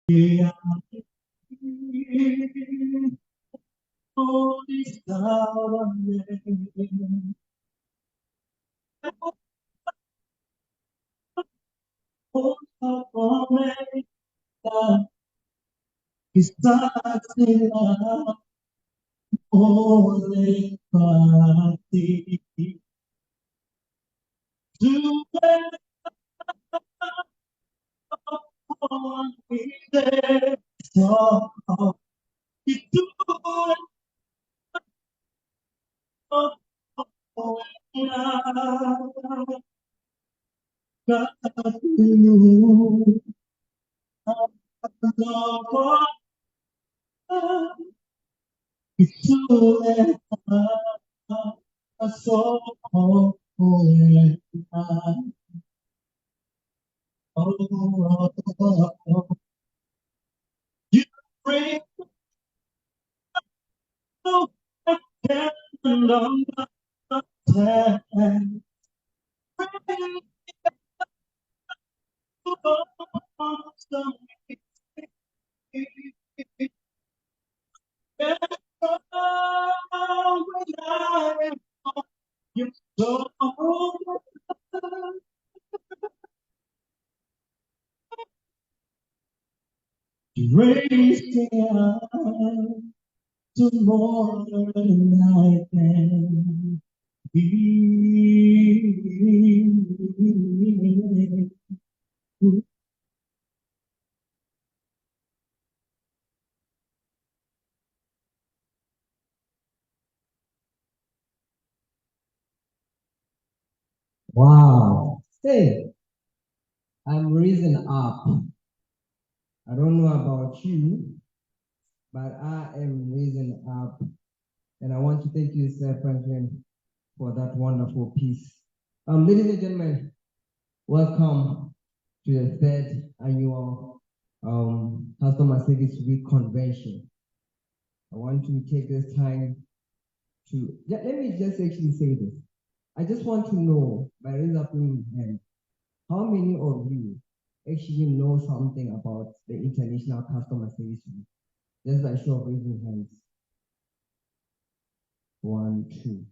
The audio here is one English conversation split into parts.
Yeah, holy name. Oh, is starting up only party to on me there. So, it's doing God, you. It's too late. So, you bring no depend on my time. Bring some when I am you so raise me up to more than I can be. Wow. Hey, I'm risen up. I don't know about you, but I am risen up. And I want to thank you, Sir Franklin, for that wonderful piece. Ladies and gentlemen, welcome to the third annual Customer Service Week convention. I want to take this time to, let me just actually say this. I just want to know, by raise up your hand, how many of you actually know something about the International Customer Service Week? Just by show of raising hands. 1, 2,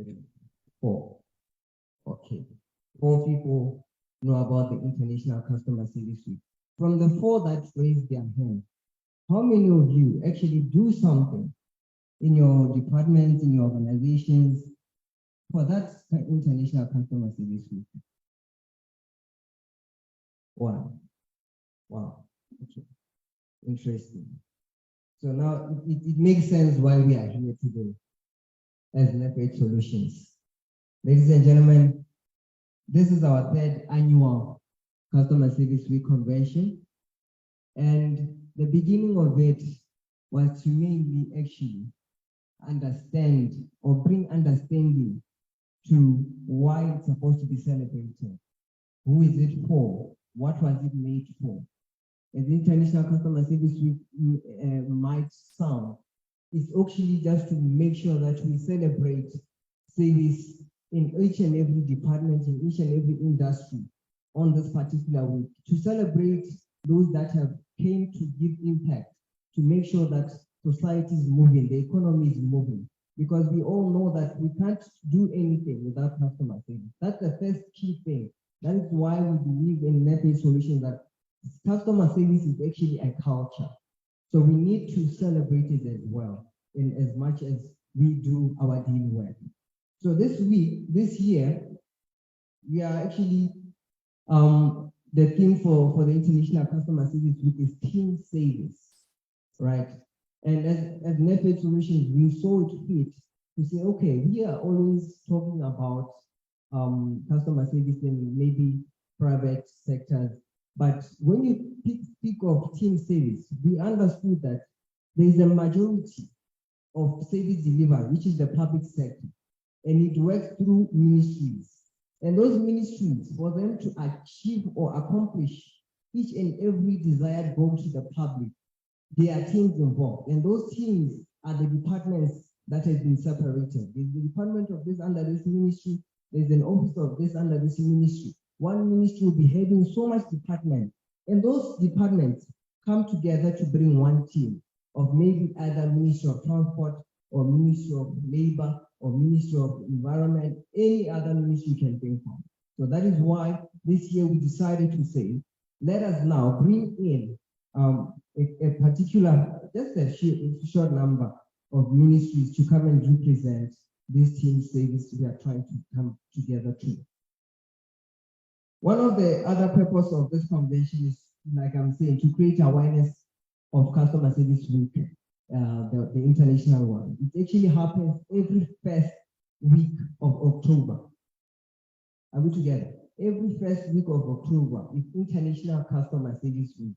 3, 4. Okay. 4 people know about the International Customer Service Week. From the 4 that raised their hand, how many of you actually do something in your departments, in your organizations for that International Customer Service Week? 1. Wow. Okay. Interesting. So now it makes sense why we are here today as Nef-Aid Solutions. Ladies and gentlemen, this is our third annual Customer Service Week convention. And the beginning of it was to mainly actually understand or bring understanding to why it's supposed to be celebrated. Who is it for? What was it made for? As the International Customer Service Week might sound, it's actually just to make sure that we celebrate service in each and every department, in each and every industry on this particular week, to celebrate those that have came to give impact, to make sure that society is moving, the economy is moving, because we all know that we can't do anything without customer service. That's the first key thing. That is why we believe in Nef-Aid solutions, that customer service is actually a culture. So we need to celebrate it as well, in as much as we do our daily work. So this week, this year, we are actually, the theme for the International Customer Service Week is team service, right? And as Nef-Aid Solutions, we saw it fit to say, okay, we are always talking about customer service in maybe private sectors, but when you speak of team service, we understood that there is a majority of service delivery, which is the public sector, and it works through ministries. And those ministries, for them to achieve or accomplish each and every desired goal to the public, there are teams involved. And those teams are the departments that have been separated. There's the department of this under this ministry, there's an office of this under this ministry. One ministry will be heading so much department. And those departments come together to bring one team of maybe either Ministry of Transport or Ministry of Labor or Ministry of Environment, any other ministry you can think of. So that is why this year we decided to say, let us now bring in a particular, just a short number of ministries to come and represent this team service we are trying to come together to. One of the other purpose of this convention is, like I'm saying, to create awareness of Customer Service Week, the international one. It actually happens every first week of October. Are we together? Every first week of October is International Customer Service Week,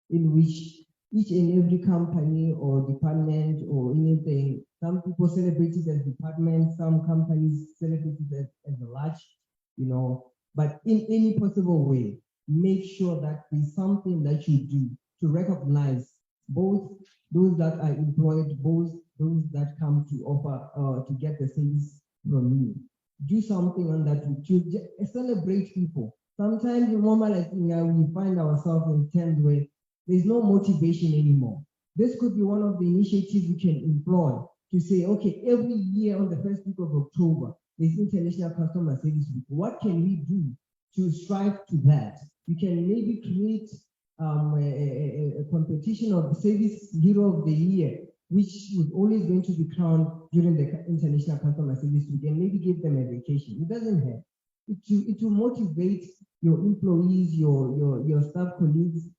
in which each and every company or department or anything, some people celebrate it as departments, some companies celebrate it as a large, but in any possible way, make sure that there's something that you do to recognize both those that are employed, both those that come to offer to get the service from you. Do something on that to celebrate people. Sometimes in normal we find ourselves in terms where there's no motivation anymore. This could be one of the initiatives we can employ to say, okay, every year on the first week of October, there's International Customer Service Week. What can we do to strive to that? We can maybe create a competition of Service Hero of the Year, which is always going to be crowned during the International Customer Service Week, and maybe give them a vacation. It doesn't hurt. It will motivate your employees, your staff colleagues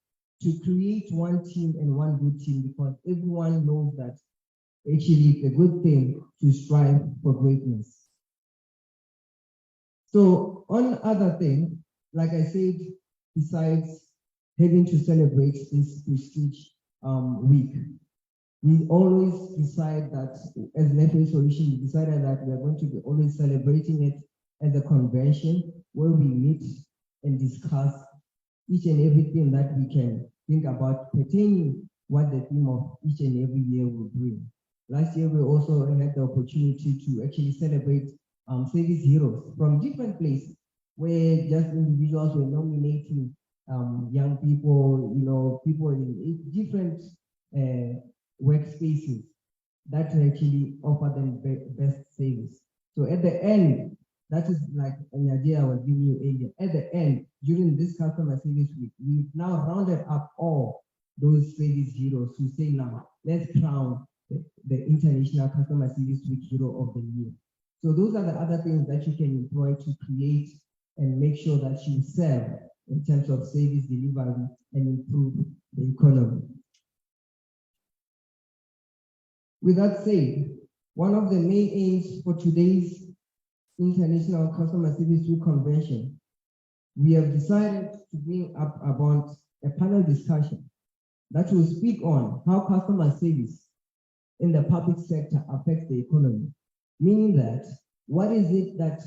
to create one team and one good team, because everyone knows that actually it's a good thing to strive for greatness. So on other things, like I said, besides having to celebrate this prestige week, we always decide that as Nef-Aid Solution, we decided that we are going to be always celebrating it as a convention where we meet and discuss each and everything that we can think about pertaining what the theme of each and every year will bring. Last year, we also had the opportunity to actually celebrate service heroes from different places, where just individuals were nominating young people, people in different workspaces that actually offer them best service. So at the end, that is like an idea I was giving you earlier. At the end, during this customer service week, we've now rounded up all those service heroes who say, now let's crown the International Customer Service Week Hero of the Year. So those are the other things that you can employ to create and make sure that you serve in terms of service delivery and improve the economy. With that said, one of the main aims for today's International Customer Service Week Convention, we have decided to bring up about a panel discussion that will speak on how customer service in the public sector affects the economy. Meaning that, what is it that,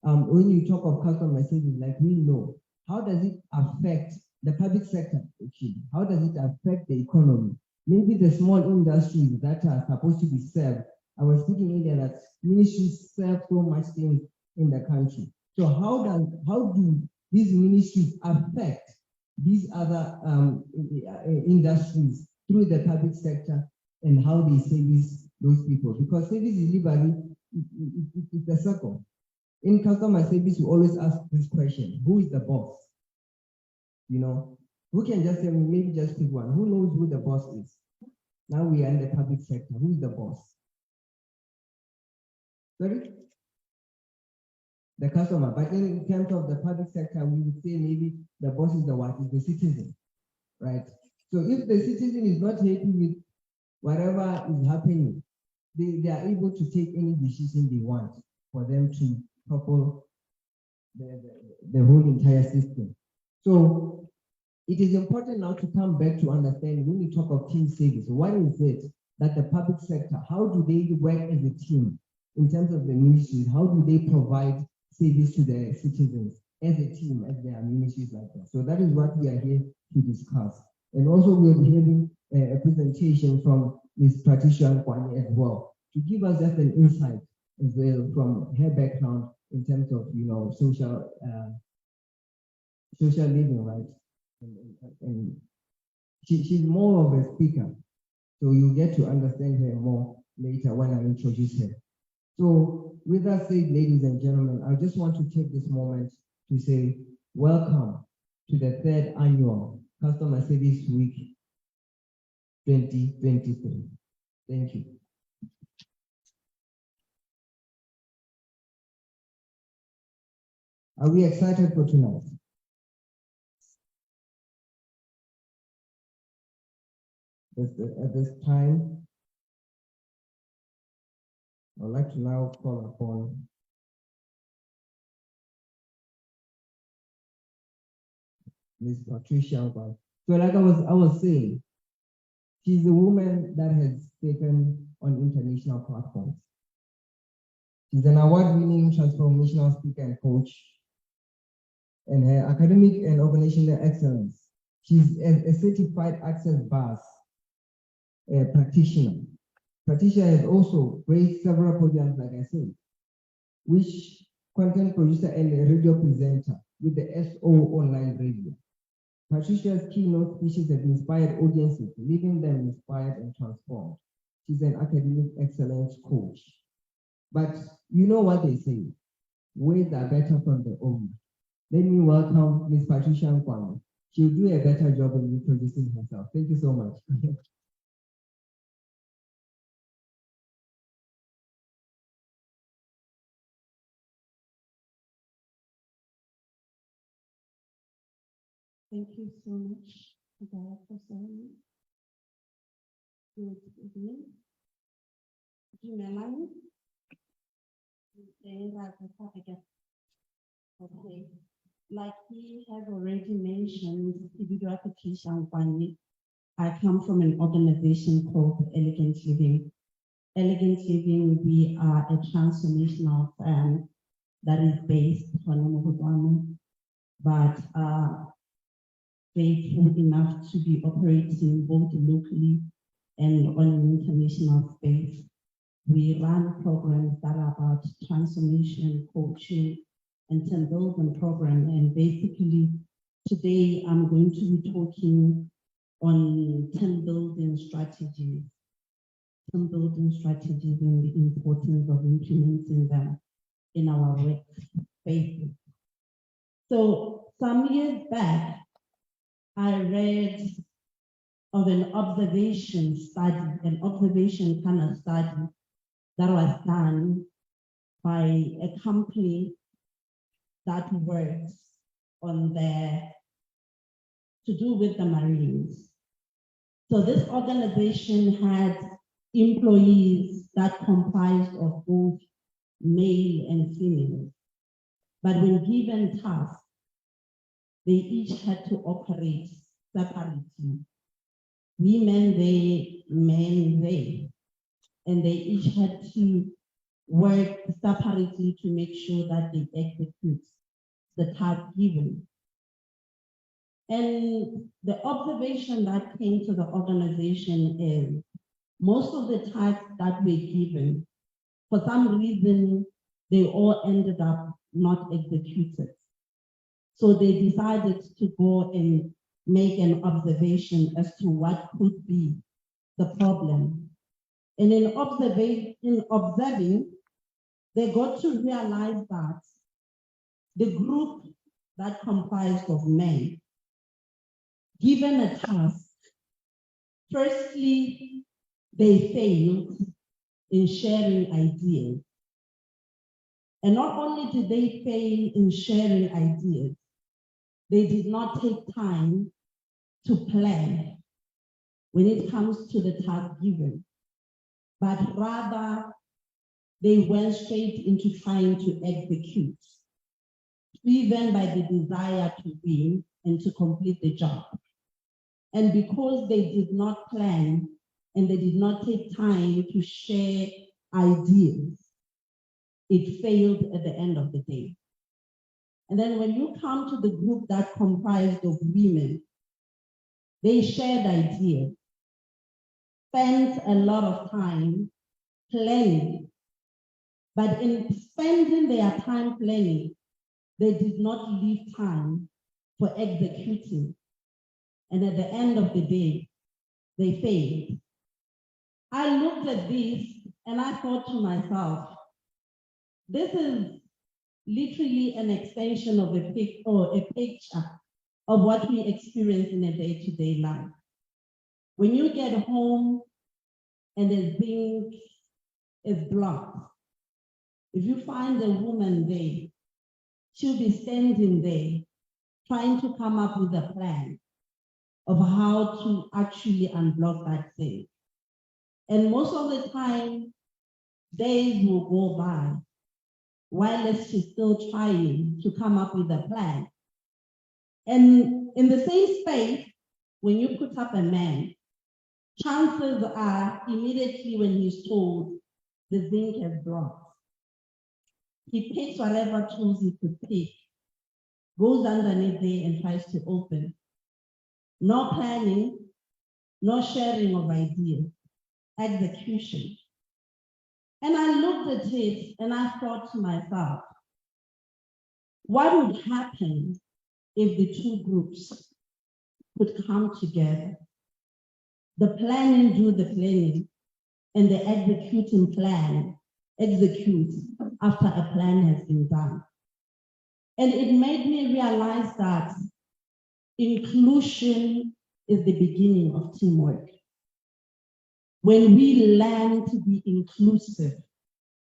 when you talk of customer service, like we know, how does it affect the public sector actually? How does it affect the economy? Maybe the small industries that are supposed to be served. I was speaking earlier that ministries serve so much things in the country. So how do these ministries affect these other industries through the public sector, and how they service those people? Because service delivery is a circle. In customer service, we always ask this question: who is the boss? Who can just say, maybe just pick one? Who knows who the boss is? Now we are in the public sector. Who is the boss? Sorry? The customer. But in terms of the public sector, we would say maybe the boss is the what? Is the citizen, right? So if the citizen is not happy with whatever is happening, they are able to take any decision they want for them to topple the whole entire system. So it is important now to come back to understand, when we talk of team service, what is it that the public sector, how do they work as a team in terms of the ministries? How do they provide service to their citizens as a team, as there are ministries like that? So that is what we are here to discuss. And also we'll be having a presentation from Ms. Patricia Kwani as well, to give us just an insight as well from her background in terms of social living, right? And she's more of a speaker. So you get to understand her more later when I introduce her. So with that said, ladies and gentlemen, I just want to take this moment to say welcome to the 3rd annual Customer Service Week 2023. Thank you. Are we excited for tonight? At this time, I'd like to now call upon Ms. Patricia. So like I was saying, she's a woman that has spoken on international platforms. She's an award-winning transformational speaker and coach, and her academic and organizational excellence. She's a certified Access Bars practitioner. Patricia has also raised several podiums, like I said, which content producer and a radio presenter with the SO online radio. Patricia's keynote speeches have inspired audiences, leaving them inspired and transformed. She's an academic excellence coach. But you know what they say, words are better from the owner. Let me welcome Ms. Patricia Nkwame. She'll do a better job in introducing herself. Thank you so much. Thank you so much, Director Sally. Good evening. Jimelani. Okay. Like he has already mentioned, I come from an organization called Elegant Living. Elegant Living, we are a transformational firm that is based on but grateful enough to be operating both locally and on an international space. We run programs that are about transformation, coaching, and team building program. And basically, today I'm going to be talking on team building strategies. Team building strategies and the importance of implementing them in our work spaces. So some years back, I read of an observation kind of study that was done by a company that works on to do with the Marines. So this organization had employees that comprised of both male and female. But when given tasks, they each had to operate separately. Women they, men they, and they each had to work separately to make sure that they execute the task given. And the observation that came to the organization is most of the tasks that were given, for some reason, they all ended up not executed. So they decided to go and make an observation as to what could be the problem. And in observing, they got to realize that the group that comprised of men, given a task, firstly, they failed in sharing ideas. And not only did they fail in sharing ideas, they did not take time to plan when it comes to the task given, but rather they went straight into trying to execute, driven by the desire to win and to complete the job. And because they did not plan and they did not take time to share ideas, it failed at the end of the day. And then when you come to the group that comprised of women, they shared ideas, spent a lot of time planning, but in spending their time planning, they did not leave time for executing. and at the end of the day, they failed. I looked at this and I thought to myself, this is literally an extension of a picture of what we experience in a day-to-day life. When you get home and the zinc is blocked, if you find a woman there, she'll be standing there trying to come up with a plan of how to actually unblock that thing. And most of the time, days will go by while she's still trying to come up with a plan. And in the same space, when you put up a man, chances are immediately when he's told the zinc has blocked, he picks whatever tools he could pick, goes underneath there and tries to open. No planning, no sharing of ideas, execution. And I looked at it and I thought to myself, what would happen if the two groups could come together? The planning do the planning, and the executing plan execute after a plan has been done. And it made me realize that inclusion is the beginning of teamwork. When we learn to be inclusive,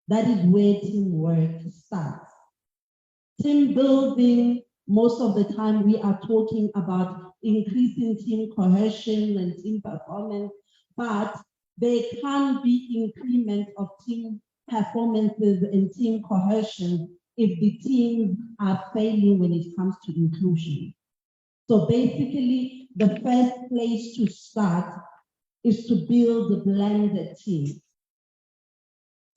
that is where teamwork starts. Team building, most of the time we are talking about increasing team cohesion and team performance, but there can be increment of team performances and team cohesion if the teams are failing when it comes to inclusion. So basically, the first place to start is to build a blended team.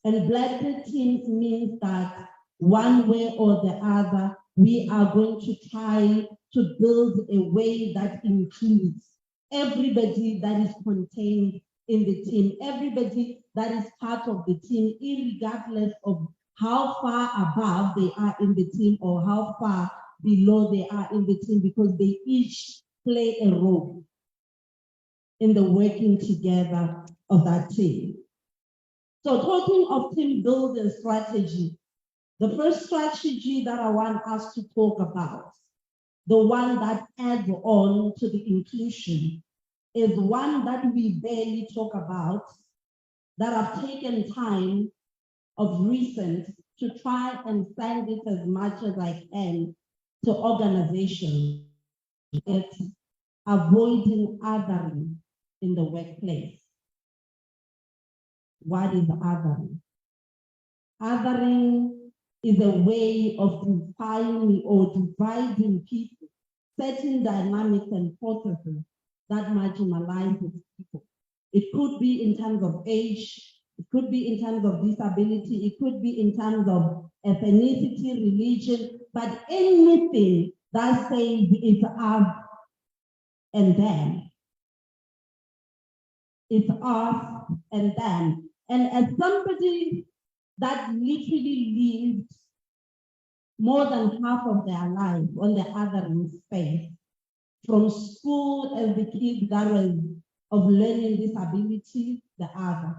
And blended teams means that one way or the other, we are going to try to build a way that includes everybody that is contained in the team, everybody that is part of the team, irregardless of how far above they are in the team or how far below they are in the team, because they each play a role in the working together of that team. So talking of team building strategy, the first strategy that I want us to talk about, the one that adds on to the inclusion, is one that we barely talk about, that I've taken time of recent to try and send it as much as I can to organizations. It's avoiding othering in the workplace. What is othering? Othering is a way of defining or dividing people, certain dynamics and processes that marginalizes people. It could be in terms of age, it could be in terms of disability, it could be in terms of ethnicity, religion, but anything that says it's us and them. It's us and them. And as somebody that literally lived more than half of their life on the othering space, from school as the kid that was of learning disability, the other.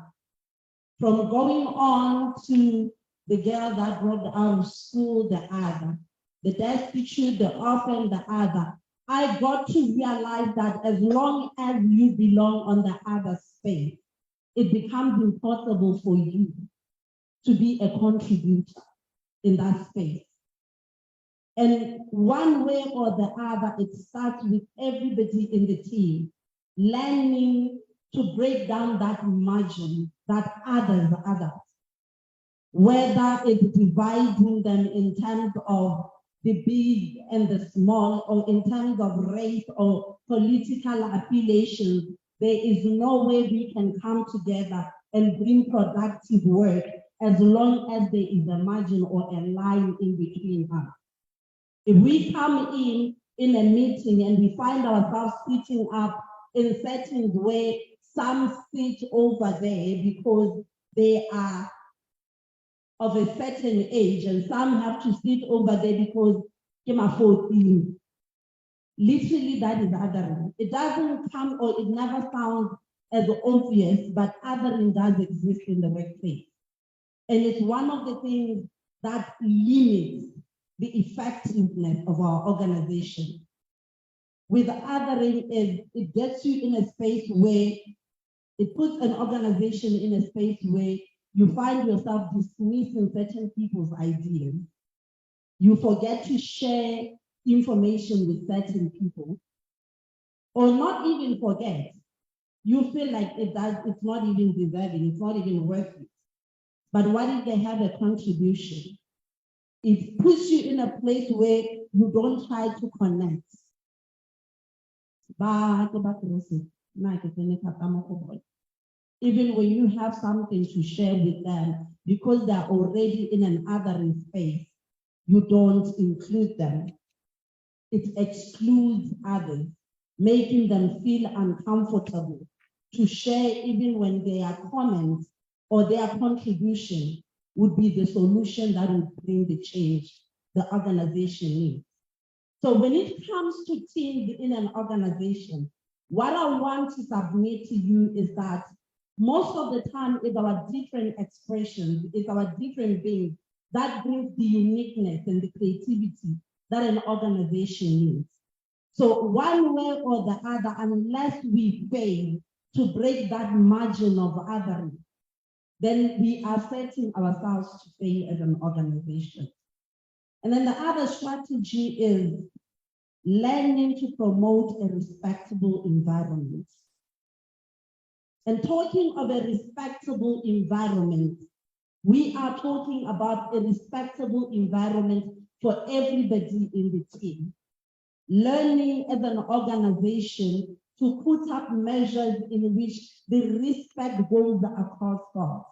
From going on to the girl that dropped out of school, the other. The destitute, the orphan, the other. I got to realize that as long as you belong on the other space, it becomes impossible for you to be a contributor in that space. And one way or the other, it starts with everybody in the team learning to break down that margin, that others, whether it's dividing them in terms of the big and the small, or in terms of race or political affiliations. There is no way we can come together and bring productive work as long as there is a margin or a line in between us. If we come in a meeting and we find ourselves sitting up in settings where some sit over there because they are of a certain age, and some have to sit over there because they're 14. Literally, that is othering. It doesn't come or it never sounds as obvious, but othering does exist in the workplace. And it's one of the things that limits the effectiveness of our organization. With othering, it gets you in a space where it puts an organization in a space where you find yourself dismissing certain people's ideas. You forget to share information with certain people, or not even forget. You feel like it's not even deserving, it's not even worth it. But what if they have a contribution? It puts you in a place where you don't try to connect. Even when you have something to share with them, because they're already in an othering space, you don't include them. It excludes others, making them feel uncomfortable to share even when their comments or their contribution would be the solution that would bring the change the organization needs. So when it comes to teams in an organization, what I want to submit to you is that most of the time it's our different expressions, it's our different beings that brings the uniqueness and the creativity that an organization needs. So one way or the other, unless we fail to break that margin of othering, then we are setting ourselves to fail as an organization. And then the other strategy is learning to promote a respectable environment. And talking of a respectable environment, we are talking about a respectable environment for everybody in the team. Learning as an organization to put up measures in which the respect goes across board,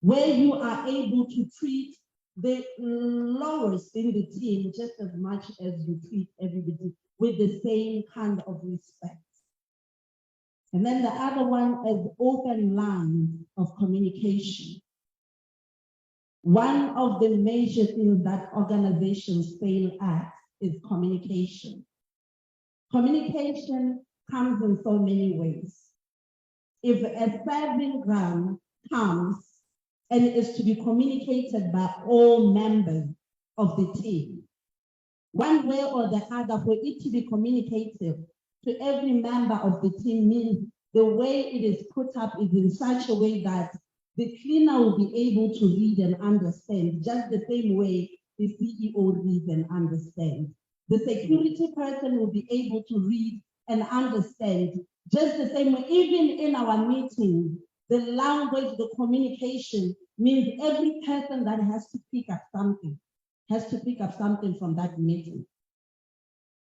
where you are able to treat the lowest in the team just as much as you treat everybody with the same kind of respect. And then the other one is open lines of communication. One of the major things that organizations fail at is communication. Communication comes in so many ways. If a serving ground comes and is to be communicated by all members of the team, one way or the other, for it to be communicated to every member of the team means the way it is put up is in such a way that the cleaner will be able to read and understand, just the same way the CEO reads and understands. The security person will be able to read and understand, just the same way. Even in our meetings, the language, the communication means every person that has to pick up something from that meeting.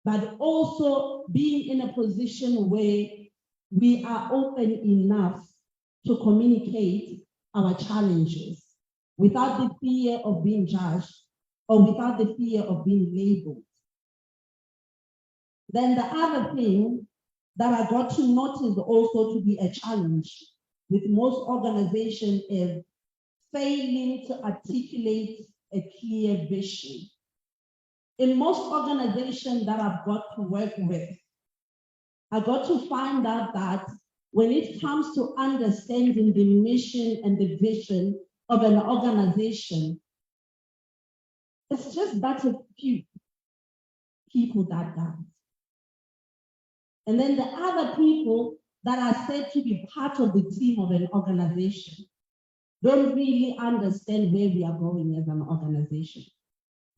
But also being in a position where we are open enough to communicate our challenges without the fear of being judged or without the fear of being labeled. Then the other thing that I got to notice also to be a challenge with most organizations is failing to articulate a clear vision. In most organizations that I've got to work with, I got to find out that when it comes to understanding the mission and the vision of an organization, it's just that a few people that does. And then the other people that are said to be part of the team of an organization don't really understand where we are going as an organization,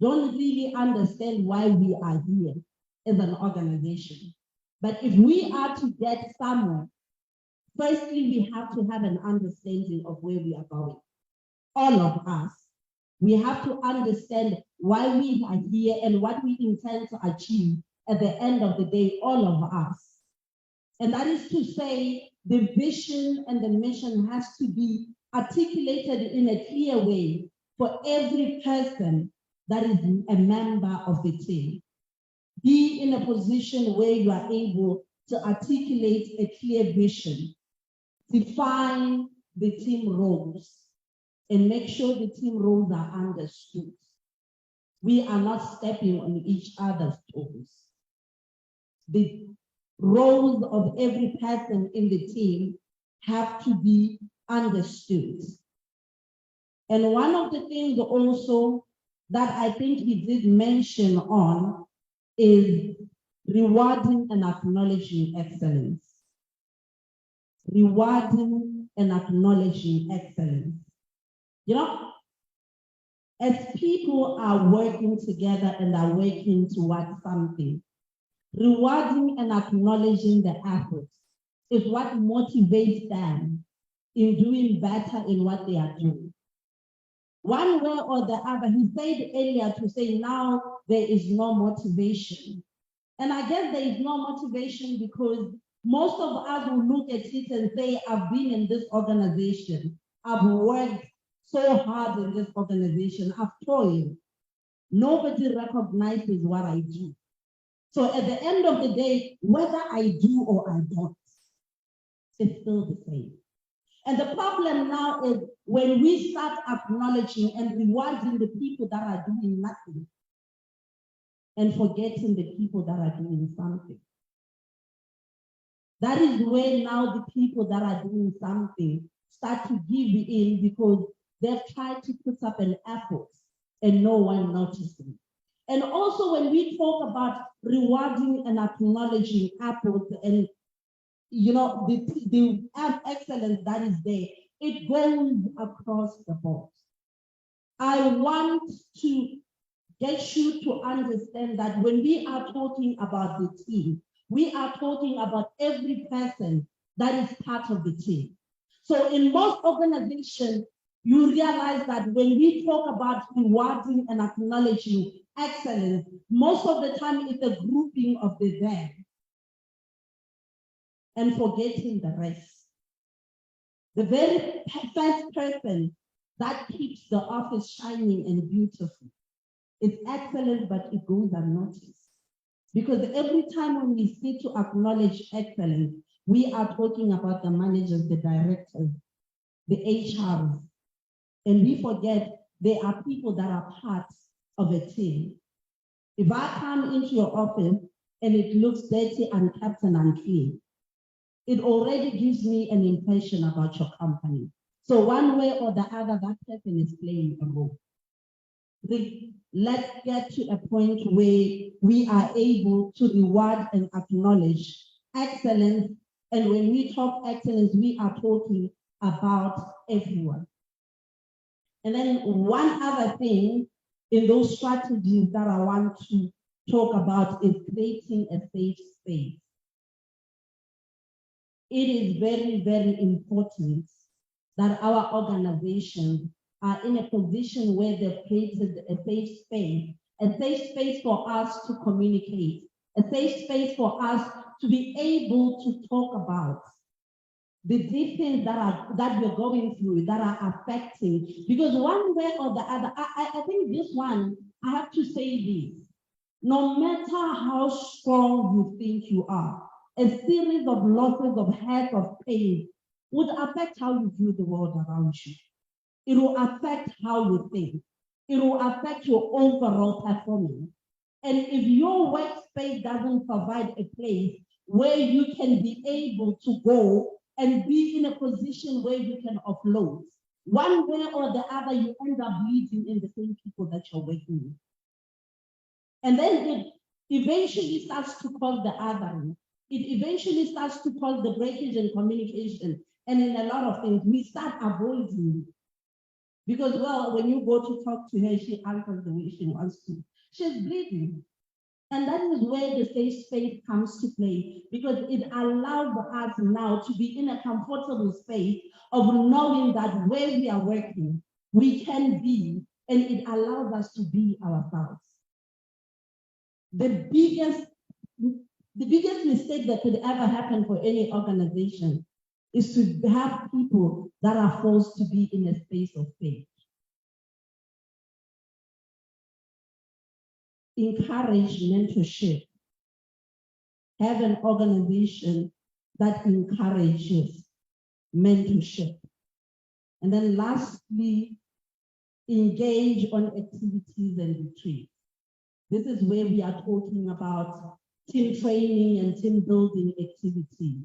don't really understand why we are here as an organization. But if we are to get somewhere, firstly, we have to have an understanding of where we are going. All of us. We have to understand why we are here and what we intend to achieve at the end of the day, all of us. And that is to say, the vision and the mission has to be articulated in a clear way for every person that is a member of the team. Be in a position where you are able to articulate a clear vision, define the team roles, and make sure the team roles are understood. we are not stepping on each other's toes. The roles of every person in the team have to be understood. And one of the things also that I think we did mention on is rewarding and acknowledging excellence. Rewarding and acknowledging excellence. You know, as people are working together and are working towards something, rewarding and acknowledging the efforts is what motivates them in doing better in what they are doing. One way or the other, he said earlier to say now there is no motivation. And I guess there is no motivation because most of us will look at it and say, I've been in this organization, I've worked so hard in this organization, I've toiled. Nobody recognizes what I do. So at the end of the day, whether I do or I don't, it's still the same. And the problem now is when we start acknowledging and rewarding the people that are doing nothing and forgetting the people that are doing something. That is where now the people that are doing something start to give in because they've tried to put up an effort and no one noticing. And also when we talk about rewarding and acknowledging efforts and the excellence that is there, it goes across the board. I want to get you to understand that when we are talking about the team, we are talking about every person that is part of the team. So in most organizations, you realize that when we talk about rewarding and acknowledging excellence, most of the time it's a grouping of the them and forgetting the rest. The very first person that keeps the office shining and beautiful. It's excellent, but it goes unnoticed. Because every time when we seek to acknowledge excellence, we are talking about the managers, the directors, the HRs, and we forget there are people that are part of a team. If I come into your office and it looks dirty, unkept, and unclean, it already gives me an impression about your company. So one way or the other, that person is playing a role. Let's get to a point where we are able to reward and acknowledge excellence. And when we talk excellence, we are talking about everyone. And then one other thing in those strategies that I want to talk about is creating a safe space. It is very, very important that our organizations are in a position where they've created a safe space for us to communicate, a safe space for us to be able to talk about the deep things that we're going through that are affecting. Because one way or the other, I think this one, I have to say this, no matter how strong you think you are, a series of losses of hurt, of pain would affect how you view the world around you. It will affect how you think. It will affect your overall performance. And if your workspace doesn't provide a place where you can be able to go and be in a position where you can offload, one way or the other, you end up bleeding in the same people that you're working with. And then it eventually starts to cause the othering. It eventually starts to cause the breakage in communication. And in a lot of things, we start avoiding it. Because, well, when you go to talk to her, she answers the way she wants to. She's bleeding. And that is where the safe space comes to play, because it allows us now to be in a comfortable space of knowing that where we are working, we can be, and it allows us to be ourselves. The biggest mistake that could ever happen for any organization is to have people that are forced to be in a space of faith. Encourage mentorship. Have an organization that encourages mentorship. And then lastly, engage on activities and retreats. This is where we are talking about team training and team building activities.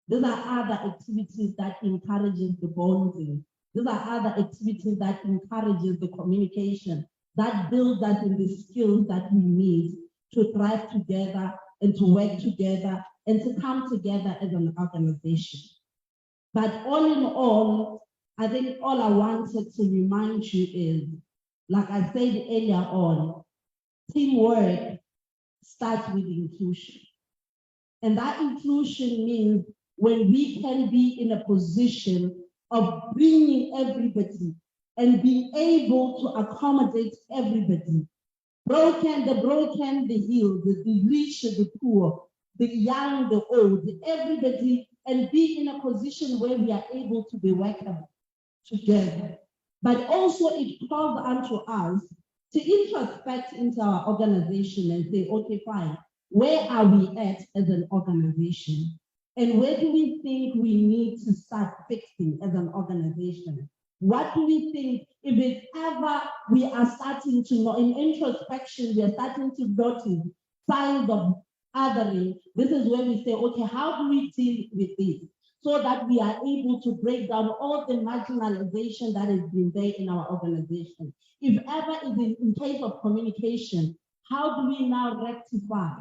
These are other activities that encourages the bonding. These are other activities that encourages the communication, that builds us in the skills that we need to thrive together and to work together and to come together as an organization. But all in all, I think all I wanted to remind you is, like I said earlier on, teamwork starts with inclusion. And that inclusion means when we can be in a position of bringing everybody and being able to accommodate everybody. The broken, the healed, the rich, the poor, the young, the old, everybody, and be in a position where we are able to be working together. But also it calls unto us to introspect into our organization and say, okay, fine, where are we at as an organization? And where do we think we need to start fixing as an organization? What do we think, if it's ever we are starting to know, in introspection, we are starting to notice signs of othering, this is where we say, okay, how do we deal with this? So that we are able to break down all the marginalization that has been there in our organization. If ever it is in case of communication, how do we now rectify?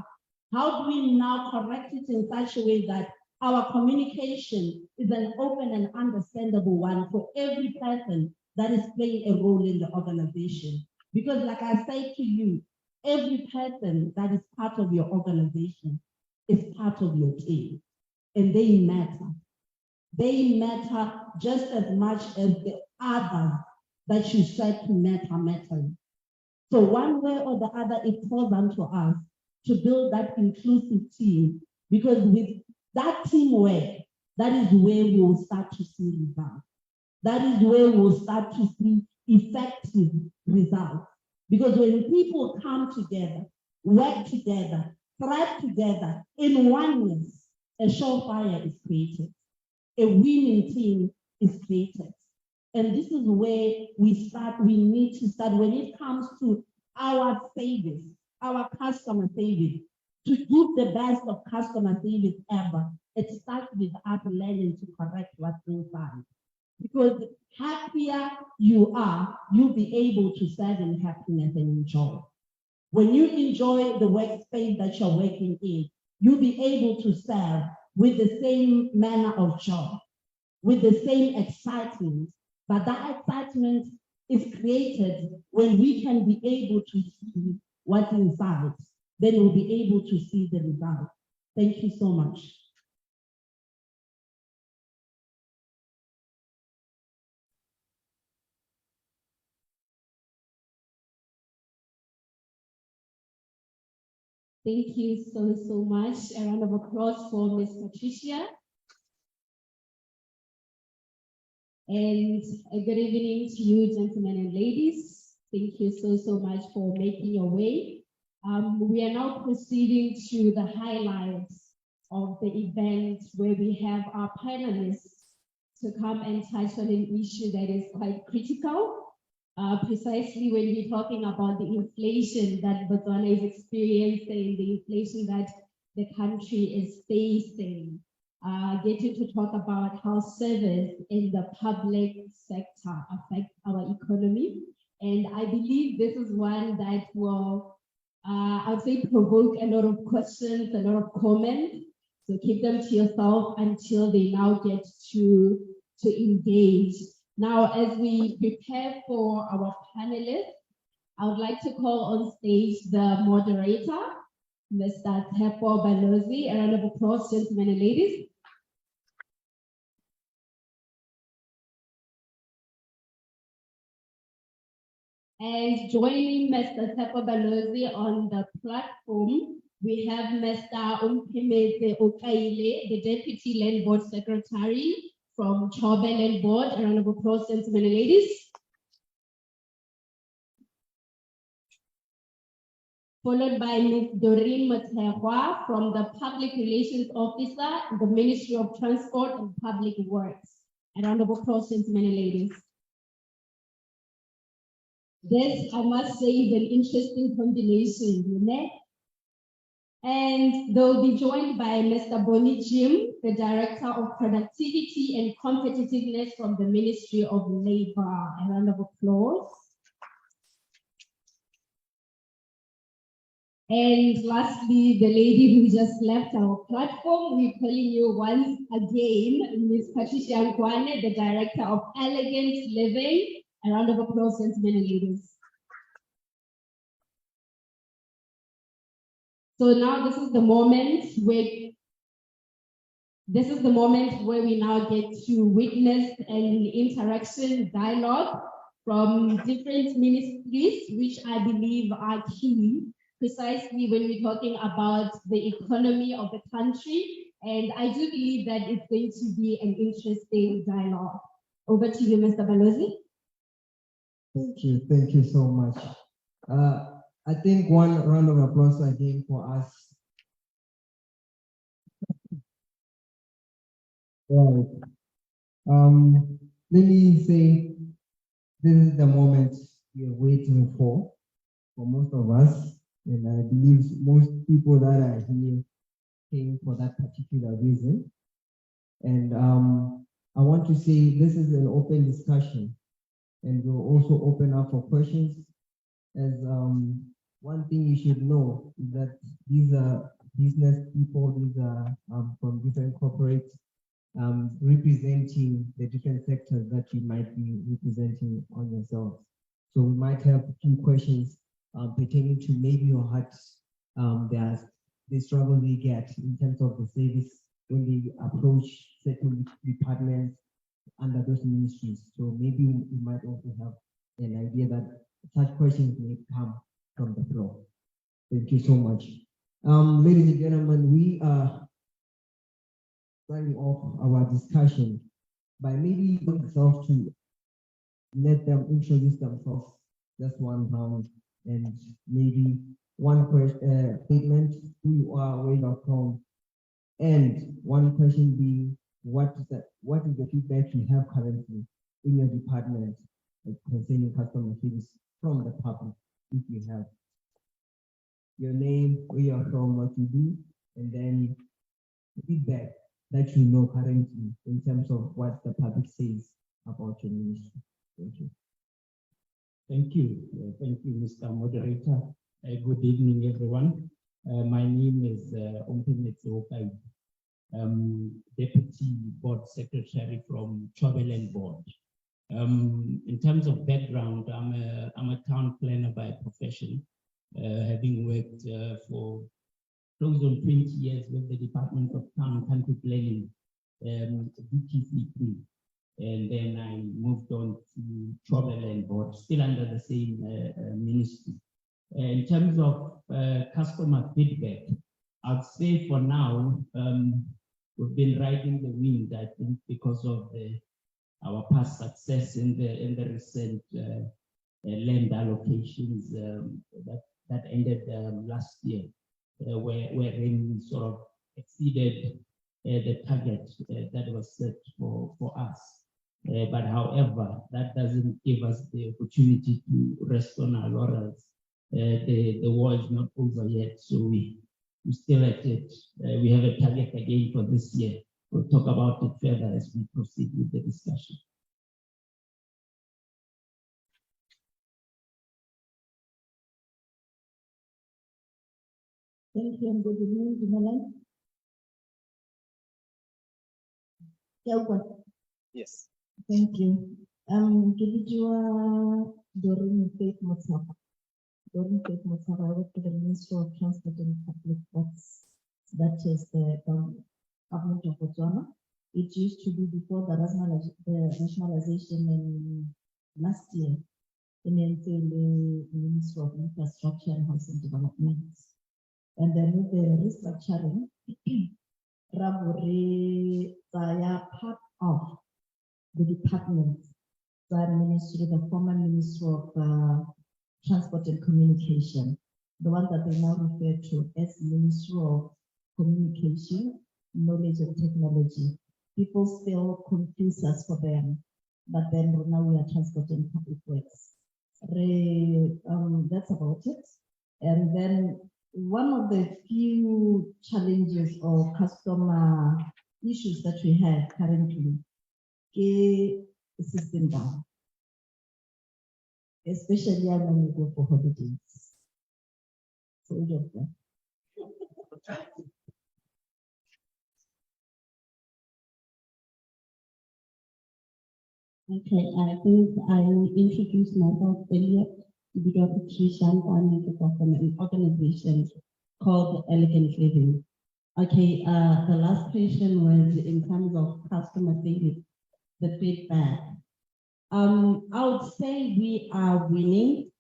How do we now correct it in such a way that our communication is an open and understandable one for every person that is playing a role in the organization? Because like I say to you, every person that is part of your organization is part of your team, and they matter. They matter just as much as the others that you said to matter. So one way or the other, it falls onto us to build that inclusive team, because with that teamwork, that is where we will start to see results. That is where we'll start to see effective results. Because when people come together, work together, thrive together in oneness, a surefire is created. A winning team is created. And this is where we need to start when it comes to our service, our customer service. To give the best of customer service ever, it starts with us learning to correct what's inside. Because happier you are, you'll be able to serve in happiness and enjoy. When you enjoy the workspace that you're working in, you'll be able to serve with the same manner of joy, with the same excitement. But that excitement is created when we can be able to see what's inside. Then we'll be able to see the result. Thank you so much. Thank you so much. A round of applause for Ms. Patricia. And a good evening to you, gentlemen and ladies. Thank you so much for making your way. We are now proceeding to the highlights of the event, where we have our panelists to come and touch on an issue that is quite critical. Precisely when we're talking about the inflation that Botswana is experiencing, the inflation that the country is facing, getting to talk about how service in the public sector affects our economy. And I believe this is one that will, I would say, provoke a lot of questions, a lot of comments. So keep them to yourself until they now get to engage. Now, as we prepare for our panelists, I would like to call on stage the moderator, Mr. Tepo Balozi. A round of applause, gentlemen and ladies. And joining Mr. Tepo Balozi on the platform, we have Mr. Umpimeze Okaile, the Deputy Land Board Secretary from Chobe Land Board. A round of applause, gentlemen and ladies. Followed by Ms. Doreen Materwa from the Public Relations Officer, the Ministry of Transport and Public Works. A round of applause, gentlemen and ladies. This, I must say, is an interesting combination, you know? And they'll be joined by Mr. Bonnie Jim, the Director of Productivity and Competitiveness from the Ministry of Labor. A round of applause. And lastly, the lady who just left our platform, we're calling you once again, Ms. Patricia Nkwane, the Director of Elegant Living. A round of applause, gentlemen and ladies. So now this is the moment where we now get to witness an interaction dialogue from different ministries, which I believe are key, precisely when we're talking about the economy of the country. And I do believe that it's going to be an interesting dialogue. Over to you, Mr. Balozi. Thank you so much. I think one round of applause again for us. Right. Let me say, this is the moment we are waiting for most of us, and I believe most people that are here came for that particular reason. And I want to say this is an open discussion, and we'll also open up for questions. As one thing you should know is that these are business people, these are from different corporates, representing the different sectors that you might be representing on yourselves. So we might have a few questions pertaining to maybe your heart, the struggle they get in terms of the service when they approach certain departments under those ministries. So maybe we might also have an idea that such questions may come from the floor. Thank you so much. Ladies and gentlemen, we are starting off our discussion by maybe themselves to let them introduce themselves just one round, and maybe one question statement, who you are, where you are from, and one question being what is the feedback you have currently in your department concerning customer service from the public, if you have your name, where you are from, what you do, and then feedback that you know currently in terms of what the public says about your ministry. Thank you. Thank you. Thank you, Mr. Moderator. Good evening, everyone. My name is Nef-Aid, Deputy Board Secretary from Chobeland Board. In terms of background, I'm a town planner by profession, having worked for close on 20 years with the Department of Town and Country Planning, DTCP. And then I moved on to Chobeland Board, still under the same ministry. In terms of customer feedback, I'd say for now, we've been riding the wind, I think, because of our past success in the recent land allocations that ended last year, where we sort of exceeded the target that was set for us. But however, that doesn't give us the opportunity to rest on our laurels. The war is not over yet, so we still at it. We have a target again for this year. We'll talk about it further as we proceed with the discussion. Thank you and good evening, Dumelan. Yes. Thank you. Individual Doreen Faith Motsapa. Doreen Faith Motsapa, I work for the Ministry of Transport and Public Works. That is the government of Botswana. It used to be before the nationalization in last year, in the Ministry of Infrastructure and Housing Development. And then with the restructuring, Raburi, they are part of the department, the ministry, the former Ministry of Transport and Communication, the one that they now refer to as Ministry of Communication, Knowledge and Technology. People still confuse us for them, but then now we are Transport and Public Works. That's about it. And then one of the few challenges or customer issues that we have currently is system down, especially when we go for holidays. So, Okay, I think I introduced myself earlier to be Dr. Trisha. I'm from an organization called Elegant Living. Okay, the last question was in terms of customer service, the feedback. I would say we are winning,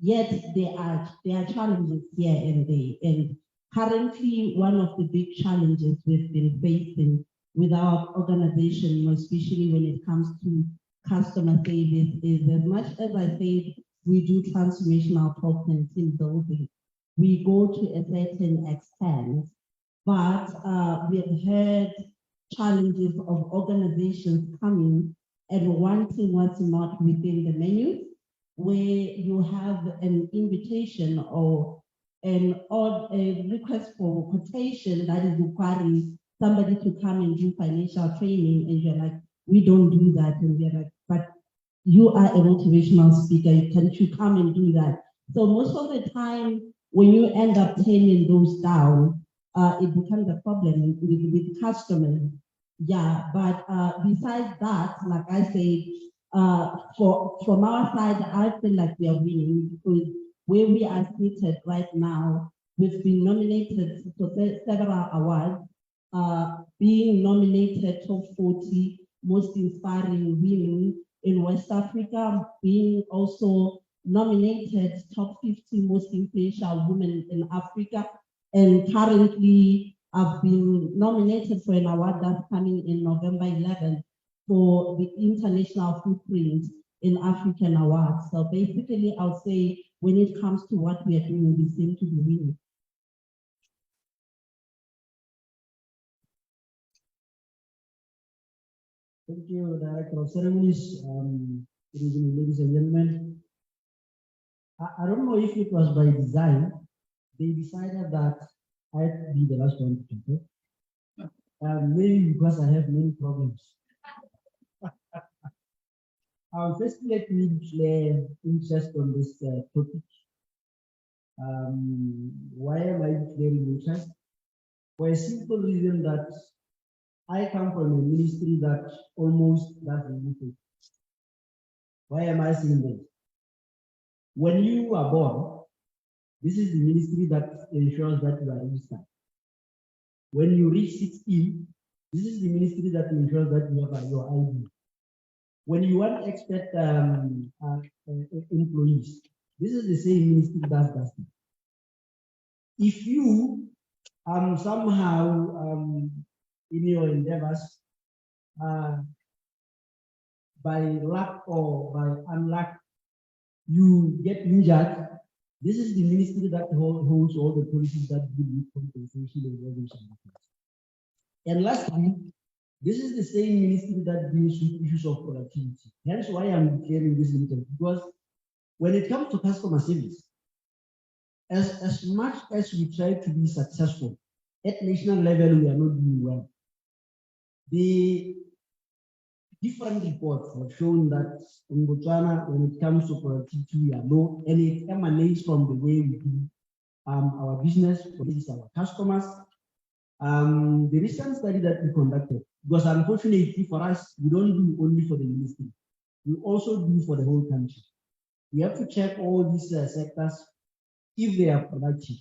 yet there are challenges here and there. And currently, one of the big challenges we've been facing with our organization, especially when it comes to customer service, is as much as I said we do transformational talk and team building, we go to a certain extent, but we've heard challenges of organizations coming and wanting what's not within the menu, where you have an invitation or a request for quotation that is requiring somebody to come and do financial training, and you're like, we don't do that, and we're like, but you are a motivational speaker, can't you come and do that? So most of the time, when you end up turning those down, it becomes a problem with customers. Yeah, but besides that, like I said, from our side, I feel like we are winning because where we are seated right now, we've been nominated for several awards, being nominated top 40 most inspiring women in West Africa, being also nominated top 50 most influential women in Africa, and currently I've been nominated for an award that's coming in November 11th for the International Footprint in African Awards. So basically, I'll say when it comes to what we are doing, we seem to be winning. Thank you, Director of Ceremonies. Good evening, ladies and gentlemen. I don't know if it was by design. They decided that I'd be the last one to talk. Maybe because I have many problems. Firstly, let me declare interest on this topic. Why am I declaring interest? For a simple reason that I come from a ministry that almost does everything. Why am I saying that? When you are born, this is the ministry that ensures that you are registered. When you reach 16, this is the ministry that ensures that you have your ID. When you want to expect employees, this is the same ministry that does it. If you somehow in your endeavors, by luck or by unluck, you get injured, this is the ministry that holds all the policies that deal with compensation and revenue. And lastly, this is the same ministry that deals with issues of productivity. Hence why I'm declaring this interview, because when it comes to customer service, as much as we try to be successful, at national level, we are not doing well. The different reports have shown that in Botswana, when it comes to productivity, we are low, and it emanates from the way we do our business, our customers. The recent study that we conducted, because unfortunately for us, we don't do only for the ministry, we also do for the whole country. We have to check all these sectors if they are productive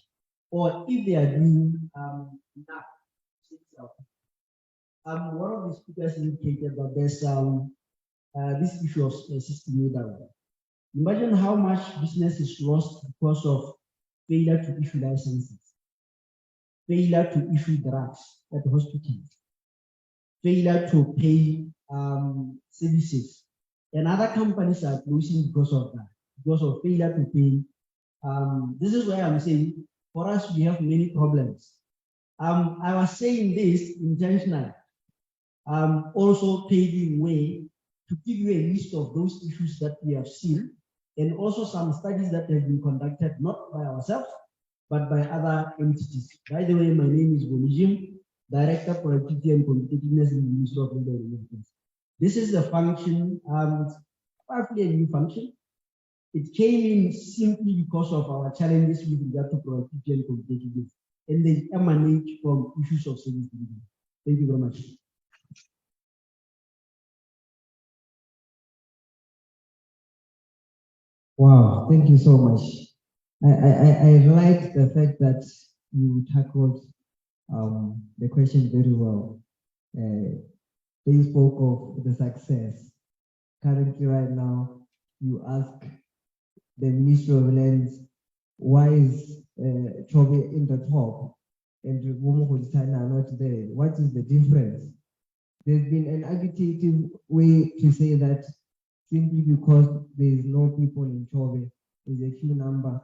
or if they are doing enough. One of the speakers indicated that there's this issue of system error. Imagine how much business is lost because of failure to issue licenses, failure to issue drugs at hospitals, failure to pay services. And other companies are closing because of that, because of failure to pay. This is why I'm saying, for us, we have many problems. I was saying this intentionally, also paving way to give you a list of those issues that we have seen and also some studies that have been conducted not by ourselves, but by other entities. By the way, my name is Bonijim, Director for Productivity and Competitiveness in the Ministry of Labor Relations. This is the function, partly a new function. It came in simply because of our challenges with regard to productivity and competitiveness, and they emanate from issues of service delivery. Thank you very much. Wow, thank you so much. I like the fact that you tackled the question very well. They spoke of the success. Currently, right now, you ask the Ministry of Lands, why is Chobe in the top and Womohoditana are not there? What is the difference? There's been an agitative way to say that simply because there is no people in Chobe, there's a few number.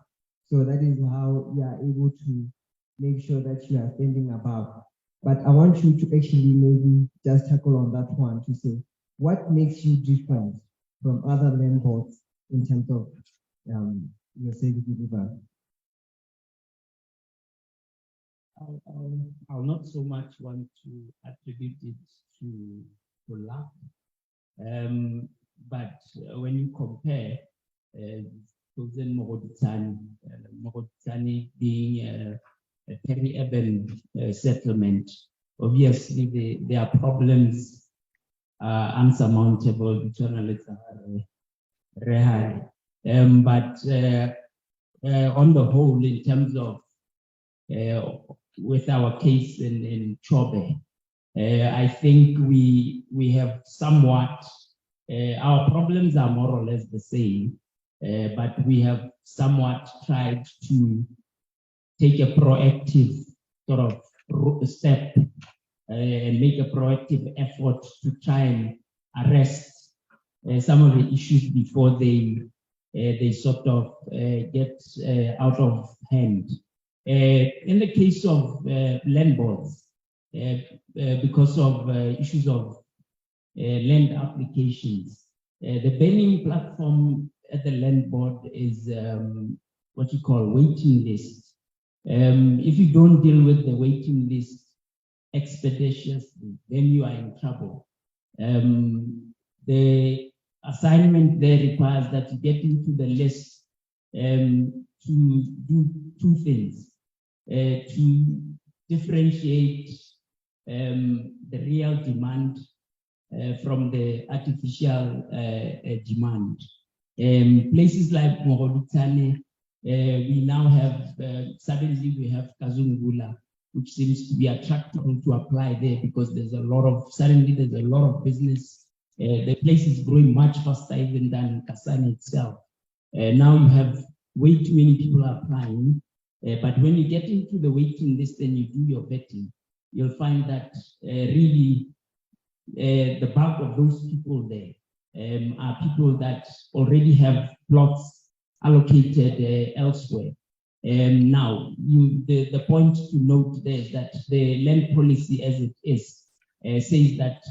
So that is how you are able to make sure that you are standing above. But I want you to actually maybe just tackle on that one to say, what makes you different from other land boards in terms of your service delivery? I'll not so much want to attribute it to luck, but when you compare Mogoditsani being a peri-urban settlement, obviously there are problems unsurmountable, but on the whole, in terms of with our case in Chobe, I think we have somewhat, our problems are more or less the same, but we have somewhat tried to take a proactive sort of step and make a proactive effort to try and arrest some of the issues before they sort of get out of hand. In the case of land boards, because of issues of land applications, the banning platform at the land board is what you call waiting list. If you don't deal with the waiting list expeditiously, then you are in trouble. The assignment there requires that you get into the list to do two things. To differentiate the real demand from the artificial demand. Places like Mogoditsane, we now have, suddenly we have Kazungula, which seems to be attractive to apply there because there's a lot of business. The place is growing much faster even than Kasane itself. Now you have way too many people applying. But when you get into the waiting list and you do your vetting, you'll find that really the bulk of those people there are people that already have plots allocated elsewhere. Now, the point to note there is that the land policy as it is says that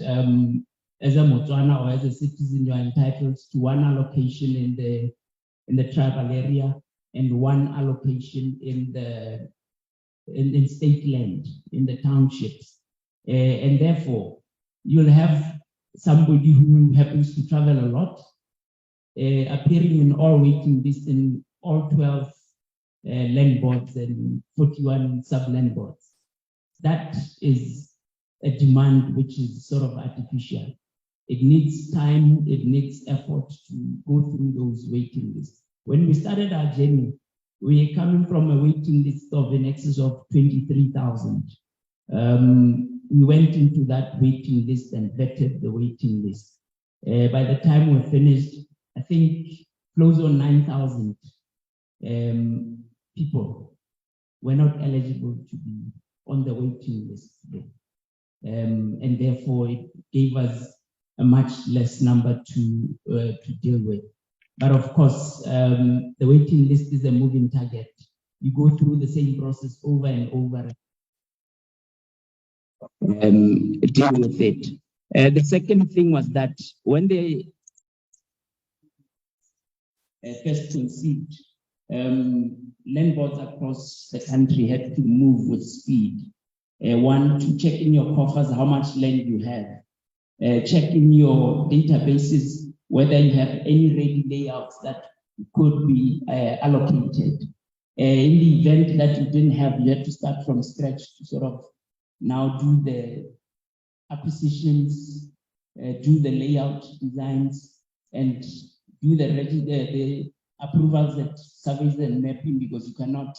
as a Motswana or as a citizen, you are entitled to one allocation in the tribal area and one allocation in state land, in the townships. And therefore, you'll have somebody who happens to travel a lot, appearing in all waiting lists in all 12 land boards and 41 sub-land boards. That is a demand which is sort of artificial. It needs time, it needs effort to go through those waiting lists. When we started our journey, we were coming from a waiting list of in excess of 23,000. We went into that waiting list and vetted the waiting list. By the time we finished, I think close on 9,000 people were not eligible to be on the waiting list today. And therefore it gave us a much less number to deal with. But of course, the waiting list is a moving target. You go through the same process over and over. Deal with it. The second thing was that when first conceived, land boards across the country had to move with speed. One, to check in your coffers how much land you have. Check in your databases whether you have any ready layouts that could be allocated. In the event that you didn't have, you had to start from scratch to sort of now do the acquisitions, do the layout designs, and do the approvals at surveys and mapping, because you cannot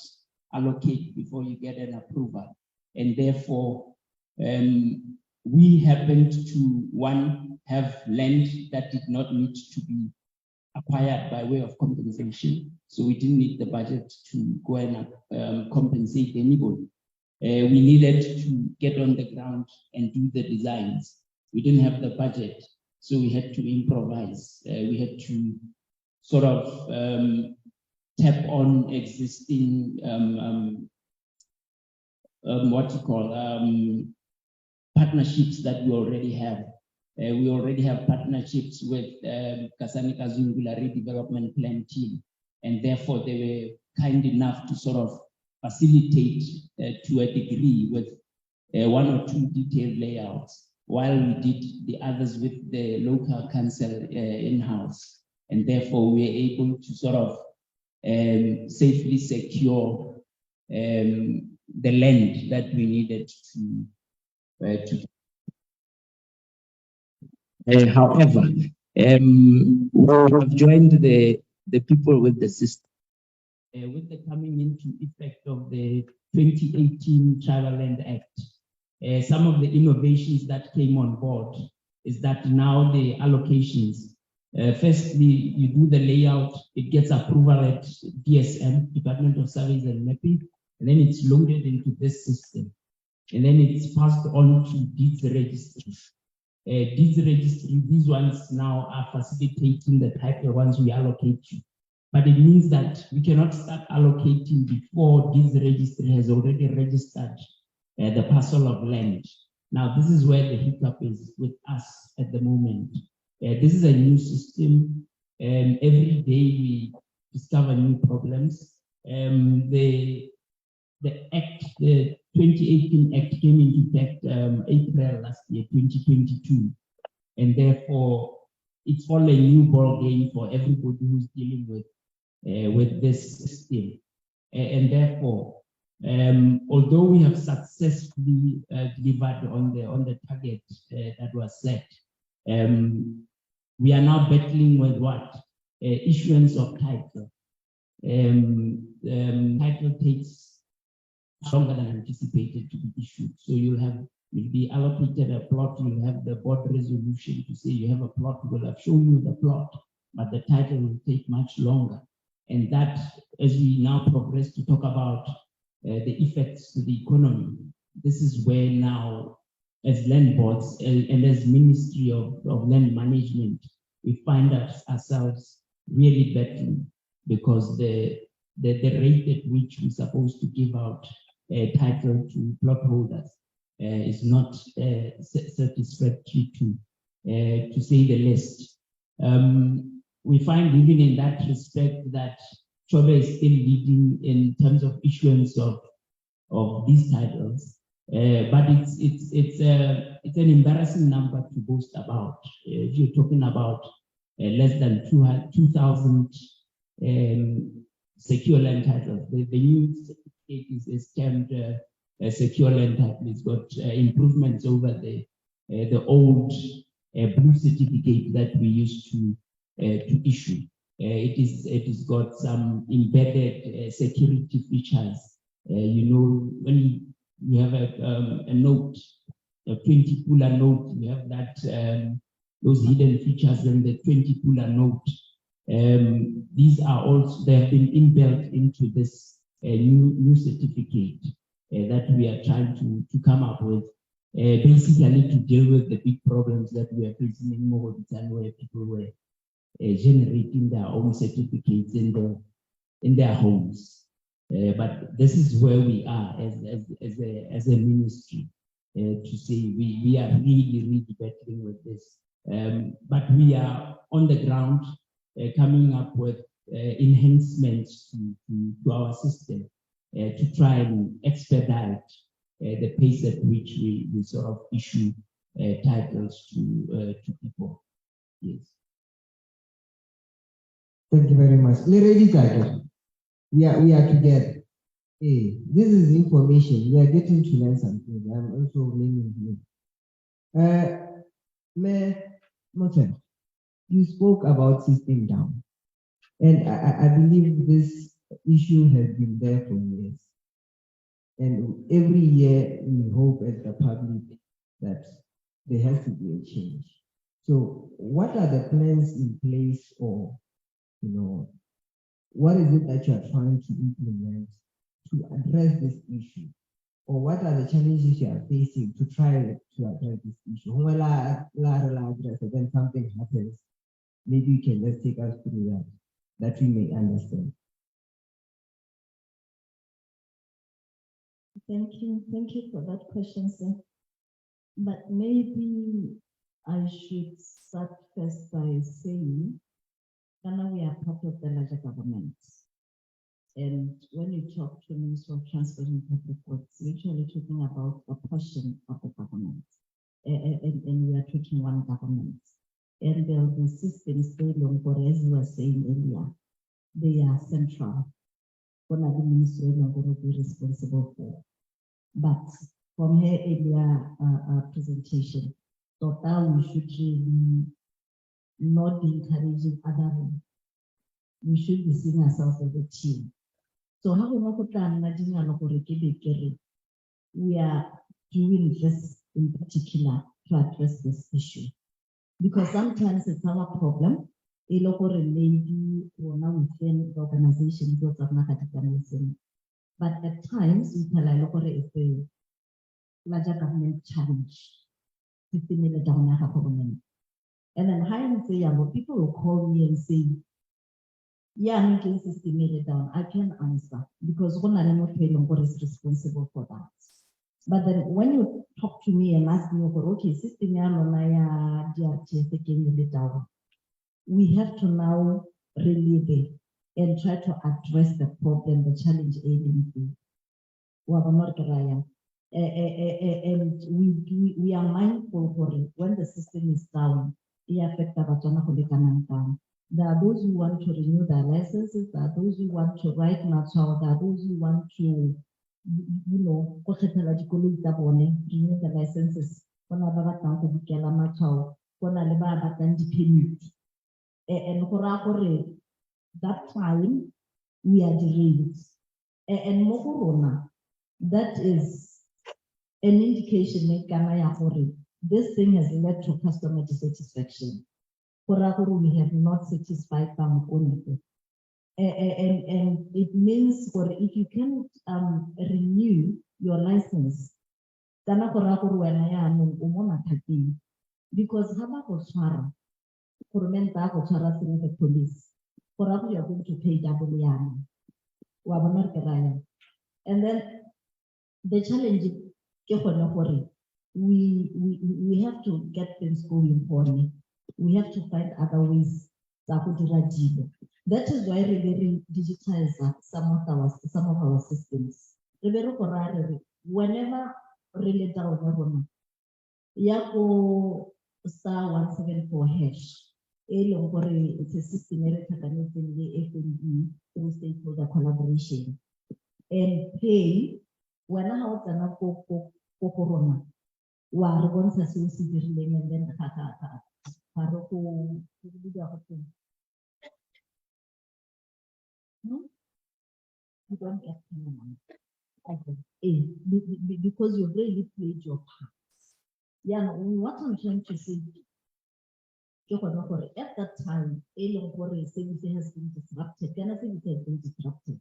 allocate before you get an approval. And therefore, we happened to, one, have land that did not need to be acquired by way of compensation. So we didn't need the budget to go and compensate anybody. We needed to get on the ground and do the designs. We didn't have the budget, so we had to improvise. We had to sort of tap on existing partnerships that we already have. We already have partnerships with Kasani Kazungula Redevelopment Plan team, and therefore they were kind enough to sort of facilitate to a degree with one or two detailed layouts, while we did the others with the local council in-house. And therefore we were able to sort of safely secure the land that we needed to however, we have joined the people with the system. With the coming into effect of the 2018 Tribal Land Act, some of the innovations that came on board is that now the allocations, firstly, you do the layout, it gets approval at DSM, Department of Surveys and Mapping, and then it's loaded into this system. And then it's passed on to deeds registry. Deeds registry, these ones now are facilitating the title once we allocate you. But it means that we cannot start allocating before deeds registry has already registered the parcel of land. Now, this is where the hiccup is with us at the moment. This is a new system. Every day we discover new problems. The Act, the 2018 Act came into effect April last year, 2022. And therefore, it's all a new ball game for everybody who's dealing with this system. And therefore, although we have successfully delivered on the target that was set, we are now battling with what? Issuance of title. Title takes longer than anticipated to be issued. So you'll be allocated a plot, you'll have the board resolution to say you have a plot, we'll have shown you the plot, but the title will take much longer. And that, as we now progress to talk about the effects to the economy, this is where now, as land boards and as Ministry of Land Management, we find ourselves really battling, because the rate at which we're supposed to give out title to plot holders is not satisfactory, to say the least. We find even in that respect that Chobe is still leading in terms of issuance of these titles, but it's an embarrassing number to boast about. If you're talking about less than 2,000 secure land titles, the new certificate is a scammed secure land title. It's got improvements over the old blue certificate that we used to issue. It is got some embedded security features. When you have a note, a 20 puller note, you have that those hidden features in the 20 puller note. These are also, they have been inbuilt into this new certificate that we are trying to come up with, basically to deal with the big problems that we are facing in Mohobitan, where people were generating their own certificates in their homes. But this is where we are as a ministry, to say we are really battling with this. But we are on the ground coming up with enhancements to our system to try and expedite the pace at which we sort of issue titles to people. Yes. Thank you very much. Lady Title, we are together. Hey, this is information. We are getting to learn something. I'm also learning here. Moten, you spoke about system down. And I believe this issue has been there for years. And every year we hope as the public that there has to be a change. So what are the plans in place, or what is it that you are trying to implement to address this issue? Or what are the challenges you are facing to try to address this issue? When address it, then something happens. Maybe you can just take us through that we may understand. Thank you for that question, sir. But maybe I should start first by saying, Ghana, we are part of the larger government. And when you talk to Minister of Transport and Public Works, we're usually talking about a portion of the government. And we are talking one government. And there will be systems very long, but as you were saying earlier, they are central. What are the ministry will be responsible for? But from her earlier presentation, so that we should really not be encouraging other. We should be seeing ourselves as a team. So how we are doing this in particular to address this issue. Because sometimes it's our problem. Maybe within the organization, but at times we tell it's a larger government challenge. And then high say, people will call me and say, yeah, I'm making system down. I can answer because one are not longer is responsible for that. But then when you talk to me and ask me, okay, system down, we have to now relieve it and try to address the problem, the challenge agency. And we are mindful for it when the system is down. There are those who want to renew their licenses, there are those who want to write natural, there are those who want to, renew the licenses. And that time we are derailed. And Mokorona, that is an indication that this thing has led to customer dissatisfaction. We have not satisfied them only. And it means if you can renew your license, because through the police, you are going to pay double. And then the challenge is we have to get things going for me. We have to find other ways. That is why we digitize some of our systems. Whenever really down star 174 hash. It's a system FNB through stakeholder collaboration. And pay when I was an corona, were once associated and then you don't get money. Because you've really played your part. Yeah, what I'm trying to say, at that time, service has been disrupted. Ghana service has been disrupted.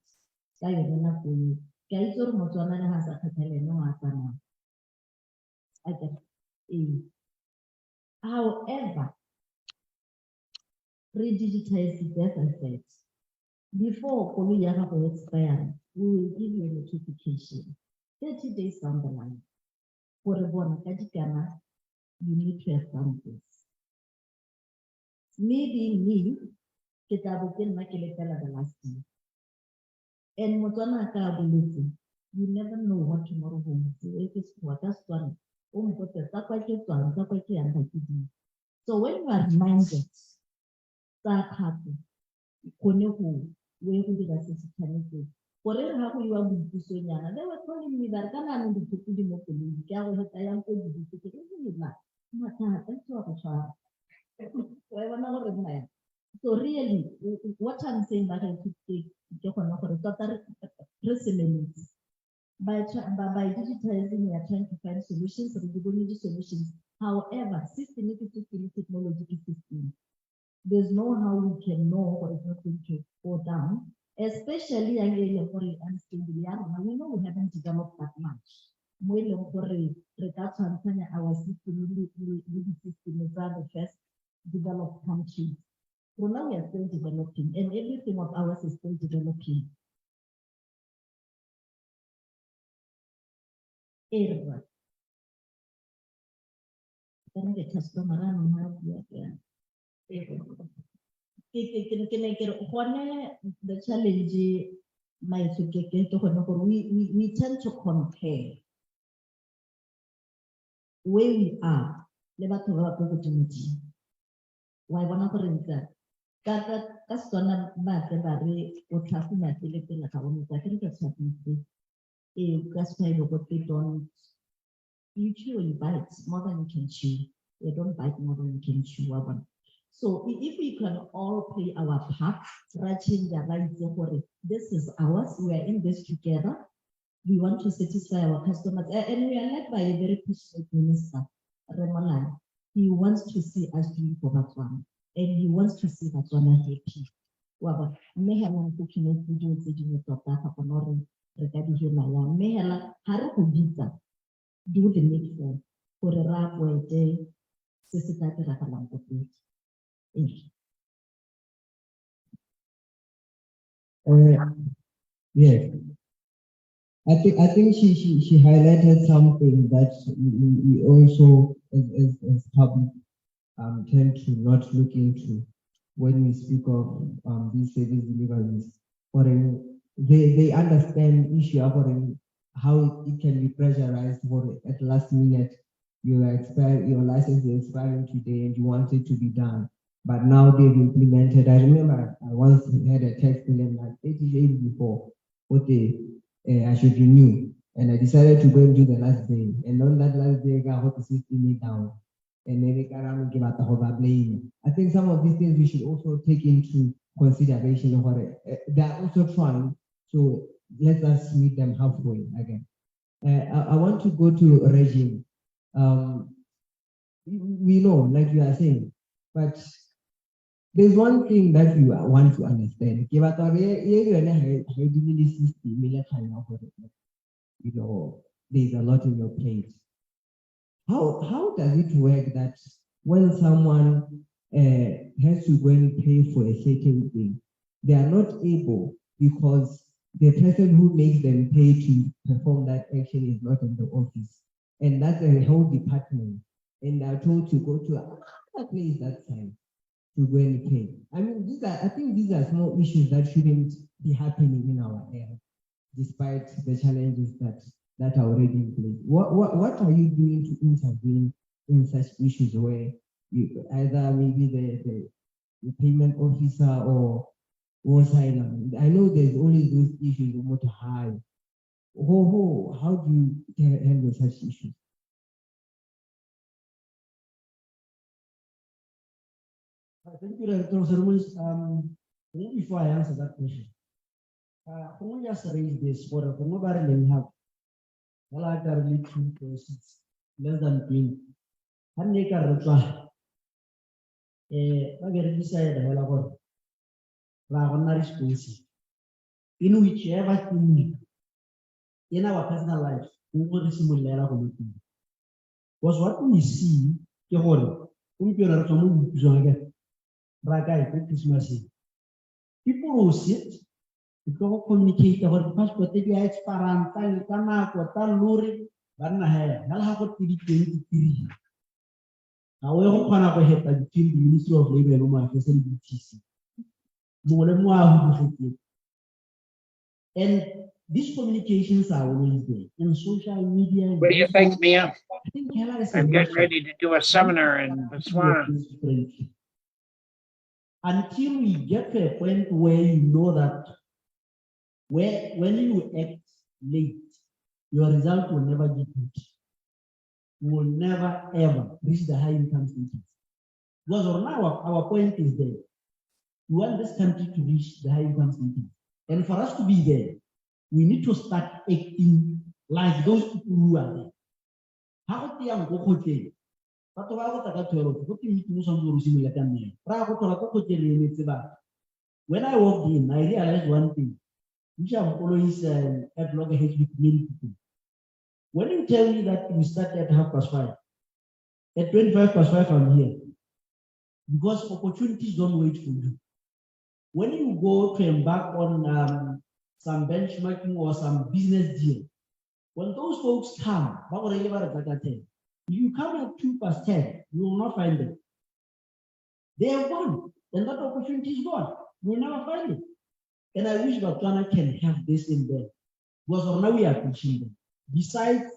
However, re-digitize the death effect. Before Kolu expire, we will give you a notification 30 days down the line. For a born Ghana, you need to have done this. Maybe me, ke tla bo ke nna ke letela the last year. And Motswana ka boletse, you never know what tomorrow holds. It is what that's one. So when you are reminded that happen, kone go we go dira se se tshwanetseng. Gore re ha go iwa boipusonyana, they were telling me that kana no dithuto di mo pelong, ke a go heta yang go dithuto ke re nna mathata ke wa go tshwara. Wa bona gore nna. So really, what I'm saying that I could take, by digitizing, we are trying to find solutions, readability solutions. However, systemic technology system, there's no how we can know what is not going to go down, especially again for unstable. We know we haven't developed that much. Our system, system is the first developed country. So now we are still developing, and everything of ours is still developing. Everyone. Then the customer the challenge we tend to compare where we are. Why wanna that? That's gonna matter what happened at the electric. I think that's what that's why they don't usually bite more than you can chew. They don't bite more than you can chew. So if we can all play our part, writing the right this is ours, we are in this together. We want to satisfy our customers, and we are led by a very passionate minister, Remalan. He wants to see us doing for that one. And he wants to see that one happy. Well, Mehela cooking it, video taking it up, regarding him. Mehela, Harakubita, do the next one for a rap where they Sister Rakalanko. Yes. I think she highlighted something that we also as public tend to not look into when we speak of these service deliveries. They understand issue about how it can be pressurized for at last minute. Your license is expiring today and you want it to be done. But now they've implemented. I remember I once had a text in them like 80 days before what I should renew. And I decided to go and do the last day. And on that last day, I got the system down. And then I think some of these things we should also take into consideration. They are also trying, so let us meet them halfway again. I want to go to regime. We know, like you are saying, but there's one thing that you want to understand. You know, there's a lot in your plate. How does it work that when someone has to go and pay for a certain thing, they are not able because the person who makes them pay to perform that action is not in the office, and that's a whole department, and they're told to go to another place that time to go and pay. I mean, I think these are small issues that shouldn't be happening in our area, despite the challenges that are already in place. What are you doing to intervene in such issues where you either maybe the payment officer or sign? I know there's always those issues of motor high. How do you handle such issues? Thank you, Dr. Ceremonies. Before I answer that question, I want to just raise this for nobody may have. Well, I got really 2 persons, less than 20. And they can reply. I get decided the hell about space. In whichever thing in our personal life, we will similar was what we see. People will sit, people communicate about passport, they are exparant, Luri, Barnahe, Nalhako TV. However, Panama had the Ministry of Labor and Human Affairs and BTC. And these communications are always there in social media. What do you think, Mia? I think Kela is I'm getting ready to do a seminar in Botswana. Until we get to a point where you know that when you act late, your result will never be good. You will never ever reach the high income status. Because now our point is there. We want this country to reach the high income status. And for us to be there, we need to start acting like those people who are there. How about the when I walked in, I realized one thing, which I've always had loggerheads with many people. When you tell me that we start at 5:30, at 5:25 I'm here, because opportunities don't wait for you. When you go to embark on some benchmarking or some business deal, when those folks come, if you come at 10:02, you will not find them. They have gone, and that opportunity is gone. You will never find it. And I wish Botswana can have this in there, because now we are teaching them. Besides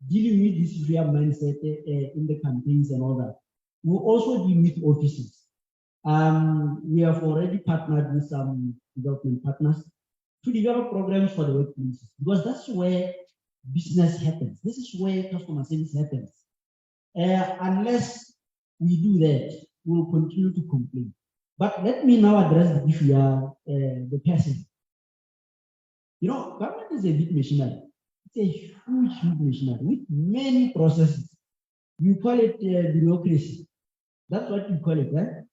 dealing with this fear mindset in the campaigns and all that, we also deal with offices. We have already partnered with some development partners to develop programs for the workplaces, because that's where business happens. This is where customer service happens. Unless we do that, we will continue to complain. But let me now address the issue of the person. You know, government is a big machinery. It's a huge, huge machinery with many processes. You call it bureaucracy. That's what you call it, right?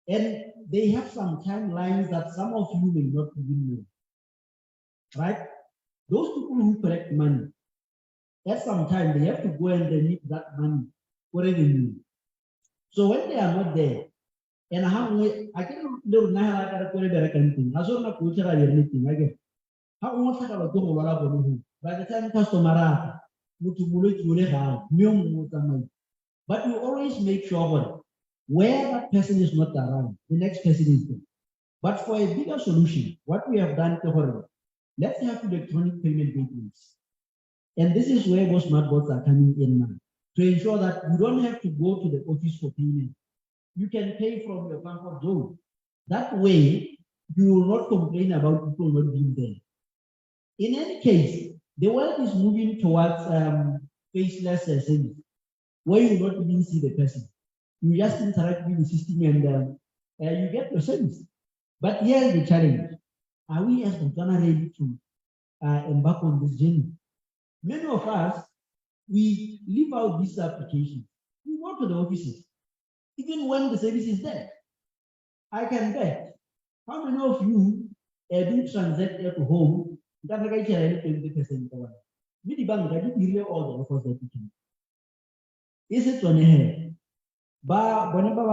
And they have some timelines that some of you may not even know. Right? Those people who collect money, at some time they have to go and remit that money for revenue. So when they are not there, and how I can do now, I can anything. As long as you are anything, I get. How much I can do by the time customer but you always make sure where that person is not around, the next person is there. But for a bigger solution, what we have done, let's have electronic payment gateways. And this is where most smart boards are coming in now, to ensure that you don't have to go to the office for payment. You can pay from your comfort zone. That way, you will not complain about people not being there. In any case, the world is moving towards faceless service, where you not even see the person. You just interact with the system and you get your service. But here's the challenge. Are we as Botswana ready to embark on this journey? Many of us, we leave out these applications. We go to the offices, even when the service is there. I can bet. How many of you do transact at home? That I can 20%. With the bank, I do all the offers that you can. Is it on a head? But whenever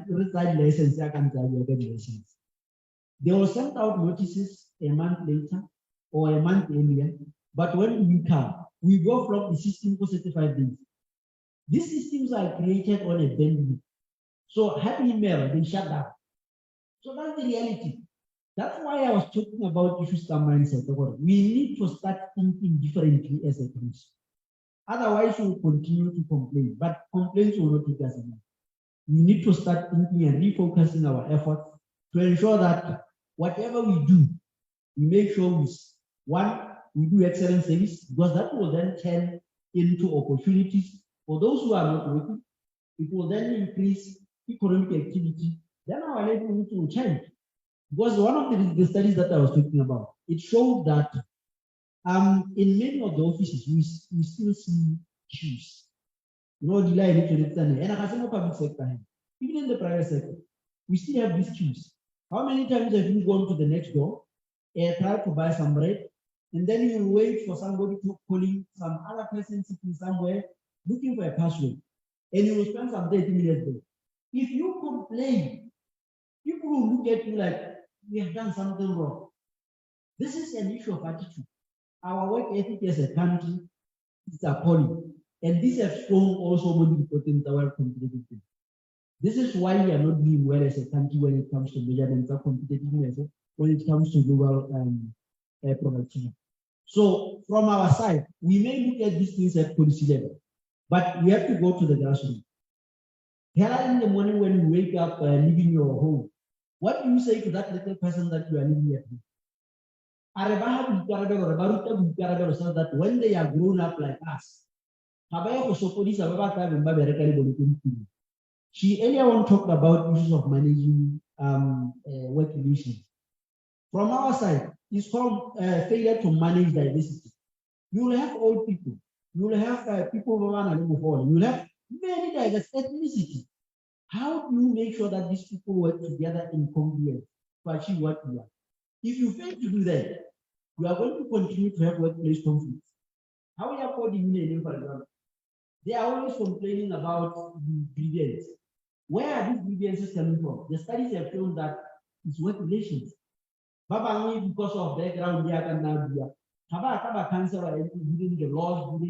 reside license, I can tell you get license. They will send out notices a month later or a month earlier. But when we come, we go from the system for 35 days. These systems are created on a bandwidth. So happy email, they shut down. So that's the reality. That's why I was talking about issues of mindset. We need to start thinking differently as a country. Otherwise, we will continue to complain, but complaints will not take us enough. We need to start thinking and refocusing our efforts to ensure that whatever we do, we make sure we do excellent service, because that will then turn into opportunities for those who are not working. It will then increase economic activity. Then our livelihood will change. Because one of the studies that I was talking about, it showed that in many of the offices, we still see queues. And I can public sector, even in the private sector, we still have these queues. How many times have you gone to the next door and tried to buy some bread, and then you will wait for somebody to calling some other person sitting somewhere looking for a password, and you will spend some 30 minutes there. If you complain, people will look at you like we have done something wrong. This is an issue of attitude. Our work ethic as a country is appalling, and this has shown also more important our competitive. This is why we are not doing well as a country when it comes to measurements of competitiveness, when it comes to global productivity. So from our side, we may look at these things at policy level, but we have to go to the grassroots. Here in the morning when you wake up leaving your home, what do you say to that little person that you are living at home? So that when they are grown up like us, she earlier on talked about issues of managing work relations. From our side, it's called failure to manage diversity. You will have old people, you will have people who are you will have many diverse ethnicity. How do you make sure that these people work together in congruence to achieve what you want? If you fail to do that, we are going to continue to have workplace conflicts. How we are coding in, for example, they are always complaining about the grievances. Where are these grievances coming from? The studies have shown that it's work relations. Because of background, they are now here. Cancer within the laws,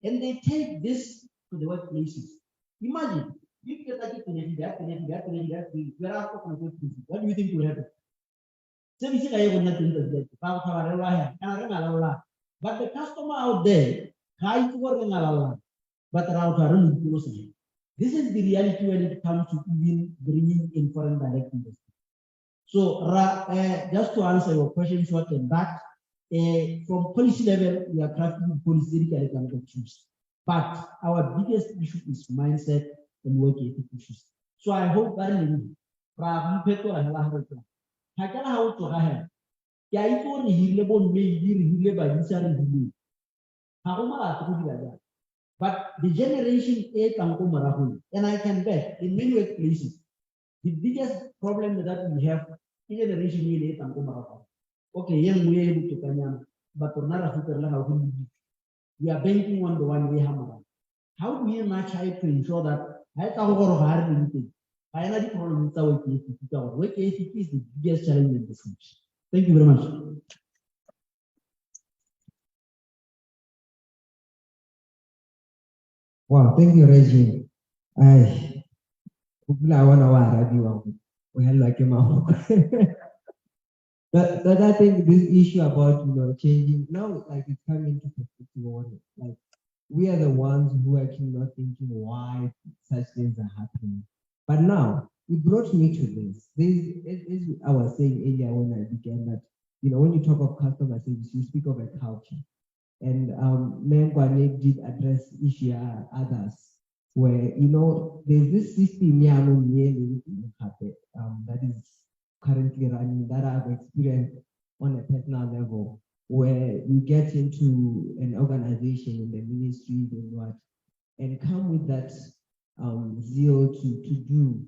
and they take this to the workplaces. Imagine if you take it what do you think will happen? But the customer out there, but this is the reality when it comes to even bringing in foreign direct investment. So just to answer your question short and back, from policy level, we are crafting policy issues. But our biggest issue is mindset and work ethic issues. So I hope that but the generation 8 and I can bet in many workplaces, the biggest problem that we have in generation 8 okay, young we able to kanyam, but we are banking on the one way hammer. How do we match to ensure that I can't go hard anything? I know the problem with our work ethic is the biggest challenge in this country. Thank you very much. Wow, thank you, Reggie. I want to we had like a but I think this issue about changing now, like it's coming into perspective. Like we are the ones who are actually not thinking why such things are happening. But now it brought me to this. As I was saying earlier when I began that, when you talk of customer service, you speak of a culture. And Mengwane did address issue others where there's this system that is currently running that I've experienced on a personal level, where you get into an organization in the ministry and come with that zeal to do,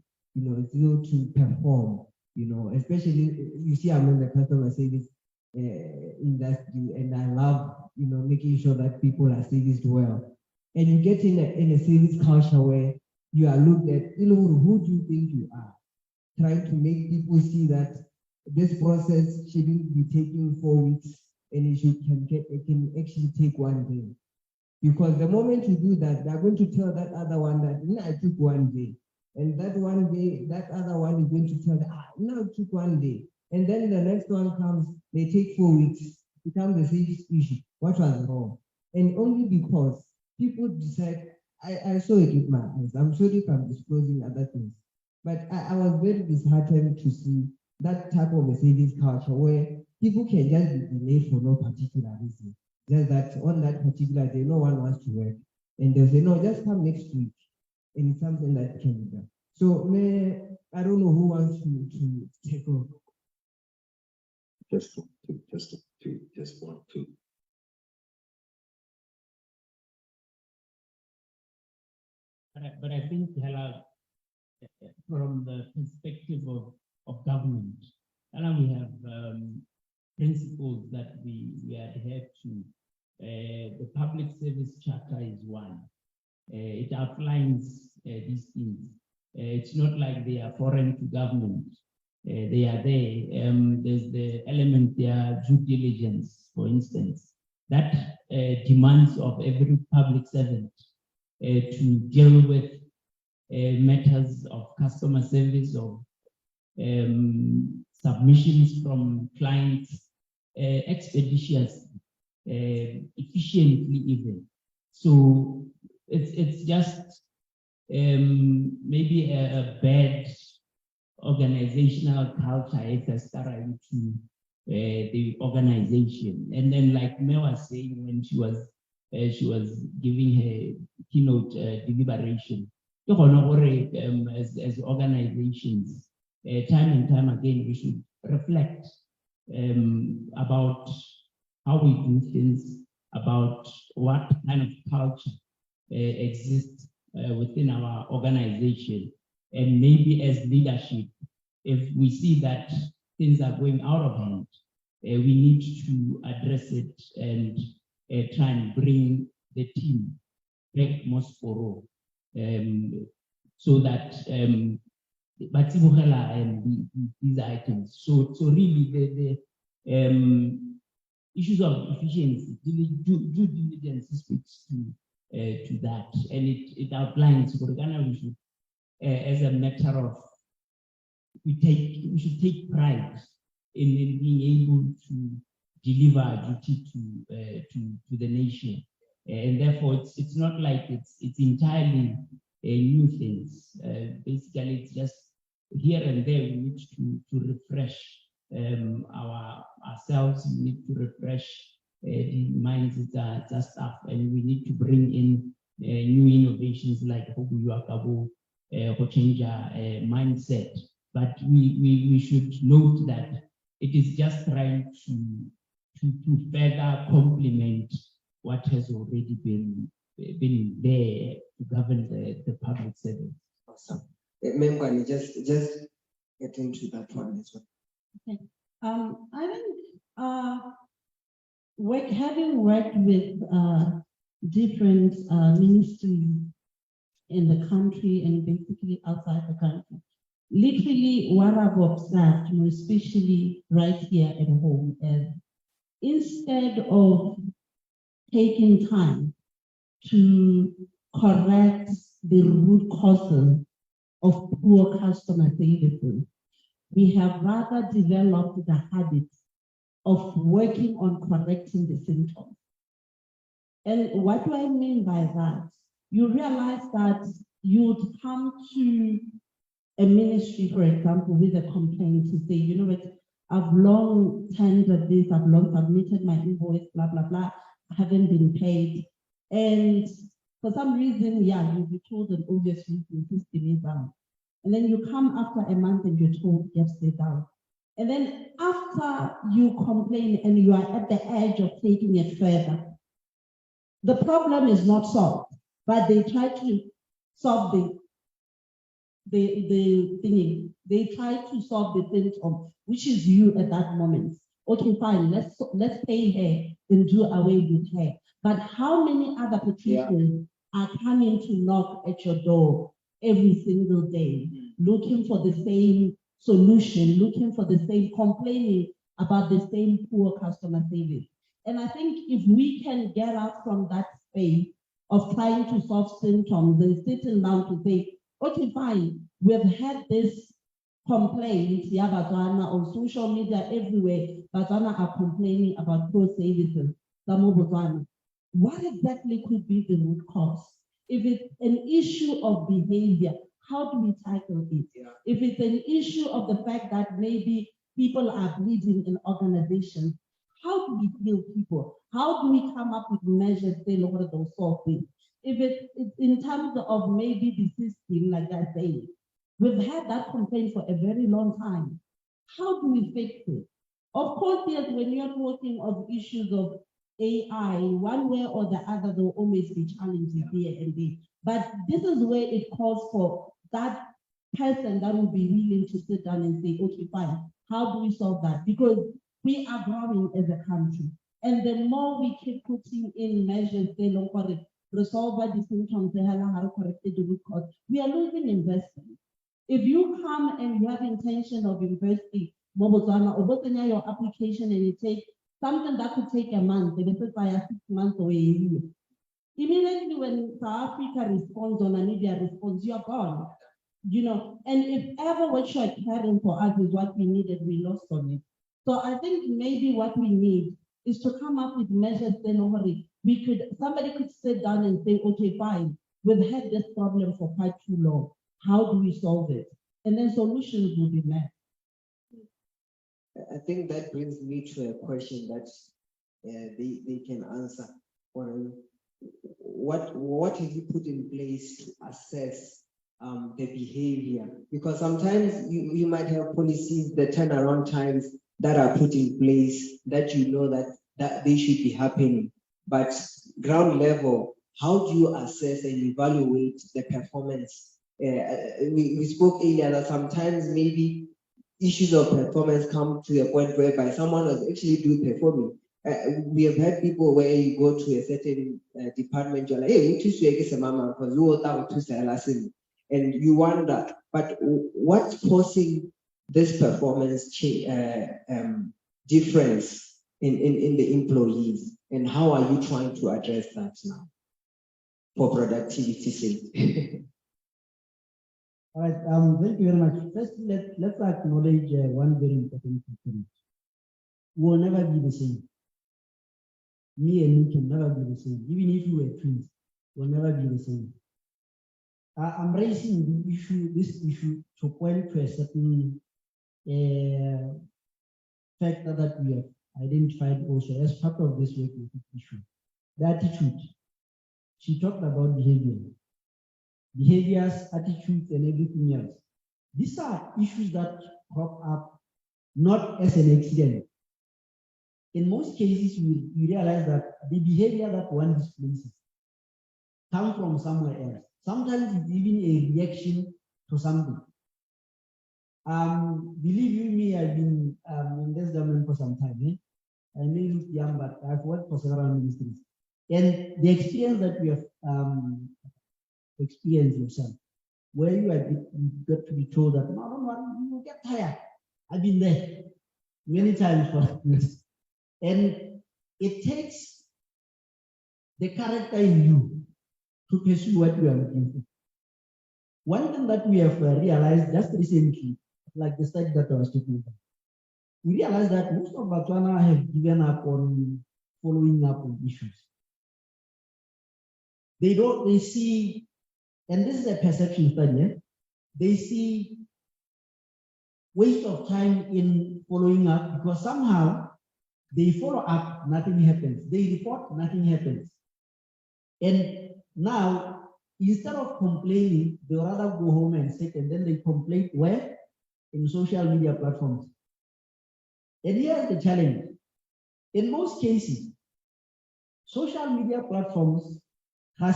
zeal to perform, especially you see I'm in the customer service industry, and I love making sure that people are serviced well. And you get in a service culture where you are looked at, who do you think you are? Trying to make people see that this process shouldn't be taking 4 weeks and it can actually take 1 day. Because the moment you do that, they're going to tell that other one that I took 1 day. And that 1 day, that other one is going to tell that now it took 1 day. And then the next one comes, they take 4 weeks, it becomes the same issue. What was wrong? And only because people decide, I saw it with my eyes. I'm sorry if I'm disclosing other things. But I was very disheartened to see that type of a savings culture where people can just be delayed for no particular reason. Just that on that particular day, no one wants to work. And they'll say, no, just come next week. And it's something that can be done. So I don't know who wants to take over. Just one, two. But I think, Hela, from the perspective of government, we have principles that we adhere to. The public service charter is one. It outlines these things. It's not like they are foreign to government. They are there. There's the element there, due diligence, for instance, that demands of every public servant to deal with matters of customer service, of submissions from clients expeditiously, efficiently even. So it's just maybe a bad organizational culture if I start into the organization. And then, like Mel was saying when she was giving her keynote deliberation, as organizations, time and time again, we should reflect about how we do things, about what kind of culture exists within our organization. And maybe as leadership, if we see that things are going out of hand, we need to address it and try and bring the team back most for all, so that these items. So really the issues of efficiency, due diligence speaks to that, and it outlines we should, as a matter of, we should take pride in being able to deliver our duty to the nation, and therefore it's not like it's entirely new things. Basically, it's just here and there we need to refresh ourselves. We need to refresh the minds of our staff, and we need to bring in new innovations like change our mindset. But we should note that it is just trying to further complement what has already been there to govern the public service. Awesome. Member, you just get into that one as well. Okay. I think having worked with different ministries in the country and basically outside the country, literally what I've observed, especially right here at home, is instead of taking time to correct the root causes of poor customer services, we have rather developed the habit of working on correcting the symptoms. And what do I mean by that? You realize that you'd come to a ministry, for example, with a complaint to say, you know what, I've long tendered this, I've long submitted my invoice, blah, blah, blah, I haven't been paid. And for some reason, yeah, you'll be told an obvious reason, this delay down. And then you come after a month and you're told, yes, they're down. And then after you complain and you are at the edge of taking it further, the problem is not solved, but they try to solve the thingy. They try to solve the symptom, which is you at that moment. Okay, fine, let's pay her and do away with her. But how many other petitions are coming to knock at your door every single day, looking for the same solution, looking for the same, complaining about the same poor customer service? And I think if we can get out from that space of trying to solve symptoms and sitting down to say, okay, fine, we've had this complaint, yeah, Botswana, on social media everywhere, Botswana are complaining about poor services, Botswana. What exactly could be the root cause? If it's an issue of behavior, how do we tackle it? Yeah. If it's an issue of the fact that maybe people are bleeding in organizations, how do we heal people? How do we come up with measures to look at those solve things? If it's in terms of maybe the system, like I say, we've had that complaint for a very long time. How do we fix it? Of course, yes, when you're talking of issues of AI, one way or the other, there will always be challenges here and there. But this is where it calls for that person that will be willing to sit down and say, okay, fine, how do we solve that? Because we are growing as a country. And the more we keep putting in measures, they don't resolve the symptoms, how correct the root cause, we are losing investment. If you come and you have intention of investing, Botswana, your application and it takes something that could take a month, if it's by 6 months or a year, Immediately when South Africa responds or Namibia responds, you're gone. You know, and if ever what you're caring for us is what we needed, we lost on it. So I think maybe what we need is to come up with measures then over it. Somebody could sit down and say, okay, fine, we've had this problem for quite too long. How do we solve it? And then solutions will be met. I think that brings me to a question that they can answer. What have you put in place to assess the behavior? Because sometimes you might have policies, the turnaround times that are put in place that you know that they should be happening. But ground level, how do you assess and evaluate the performance? We spoke earlier that sometimes maybe issues of performance come to a point whereby someone was actually performing. We have had people where you go to a certain department, you're like, hey, which is because you and you wonder, but what's causing this performance difference in the employees, and how are you trying to address that now for productivity sake? All right, thank you very much. First, let's acknowledge one very important thing. We will never be the same. Me and you can never be the same. Even if you were twins, we'll never be the same. I'm raising this issue to point to a certain factor that we have identified also as part of this work with this issue. The attitude. She talked about behaviors, attitudes, and everything else. These are issues that crop up not as an accident. In most cases, we realize that the behavior that one displays comes from somewhere else. Sometimes it's even a reaction to something. Believe you me, I've been in this government for some time. I may look young, but I've worked for several ministries. And the experience that we have experienced yourself, where you got to be told that, no, don't worry, you will get tired. I've been there many times for this. And it takes the character in you to pursue what you are looking for. One thing that we have realized just recently, like the study that I was talking about, we realized that most of Botswana have given up on following up on issues. They see, and this is a perception study, they see waste of time in following up because somehow they follow up, nothing happens. They report, nothing happens. And now, instead of complaining, they rather go home and sit, and then they complain where? In social media platforms. And here's the challenge. In most cases, social media platforms I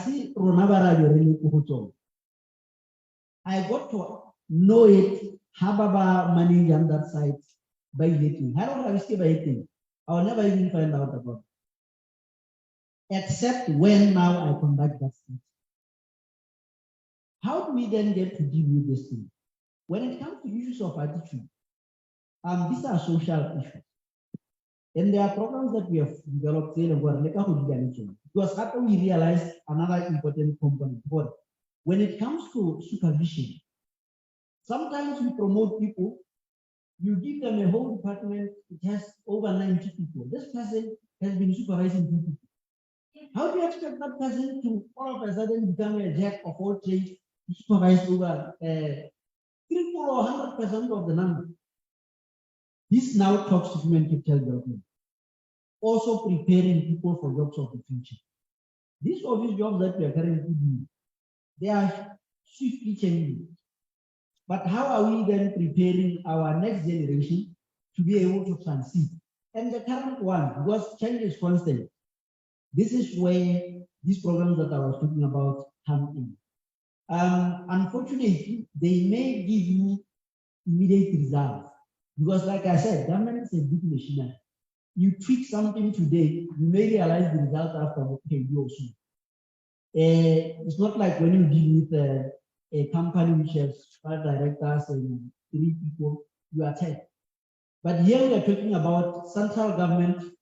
got to know it, Hababa managing on that site by dating. How do I still by dating? I'll never even find out about it. Except when now I conduct that study. How do we then get to deal with this thing? When it comes to issues of attitude, these are social issues. And there are programs that we have developed because after we realize another important component. When it comes to supervision, sometimes we promote people, you give them a whole department, it has over 90 people. This person has been supervising people. How do you expect that person to all of a sudden become a jack of all trades to supervise over 300% or 100% of the number? This now talks to human capital development. Also preparing people for jobs of the future. These obvious jobs that we are currently doing, they are swiftly changing. But how are we then preparing our next generation to be able to transit? And the current one, because change is constant. This is where these programs that I was talking about come in. Unfortunately, they may give you immediate results. Because like I said, government is a big machinery. You tweak something today, you may realize the result after a year or so. It's not like when you deal with a company which has 5 directors and 3 people, you are 10. But here we are talking about central government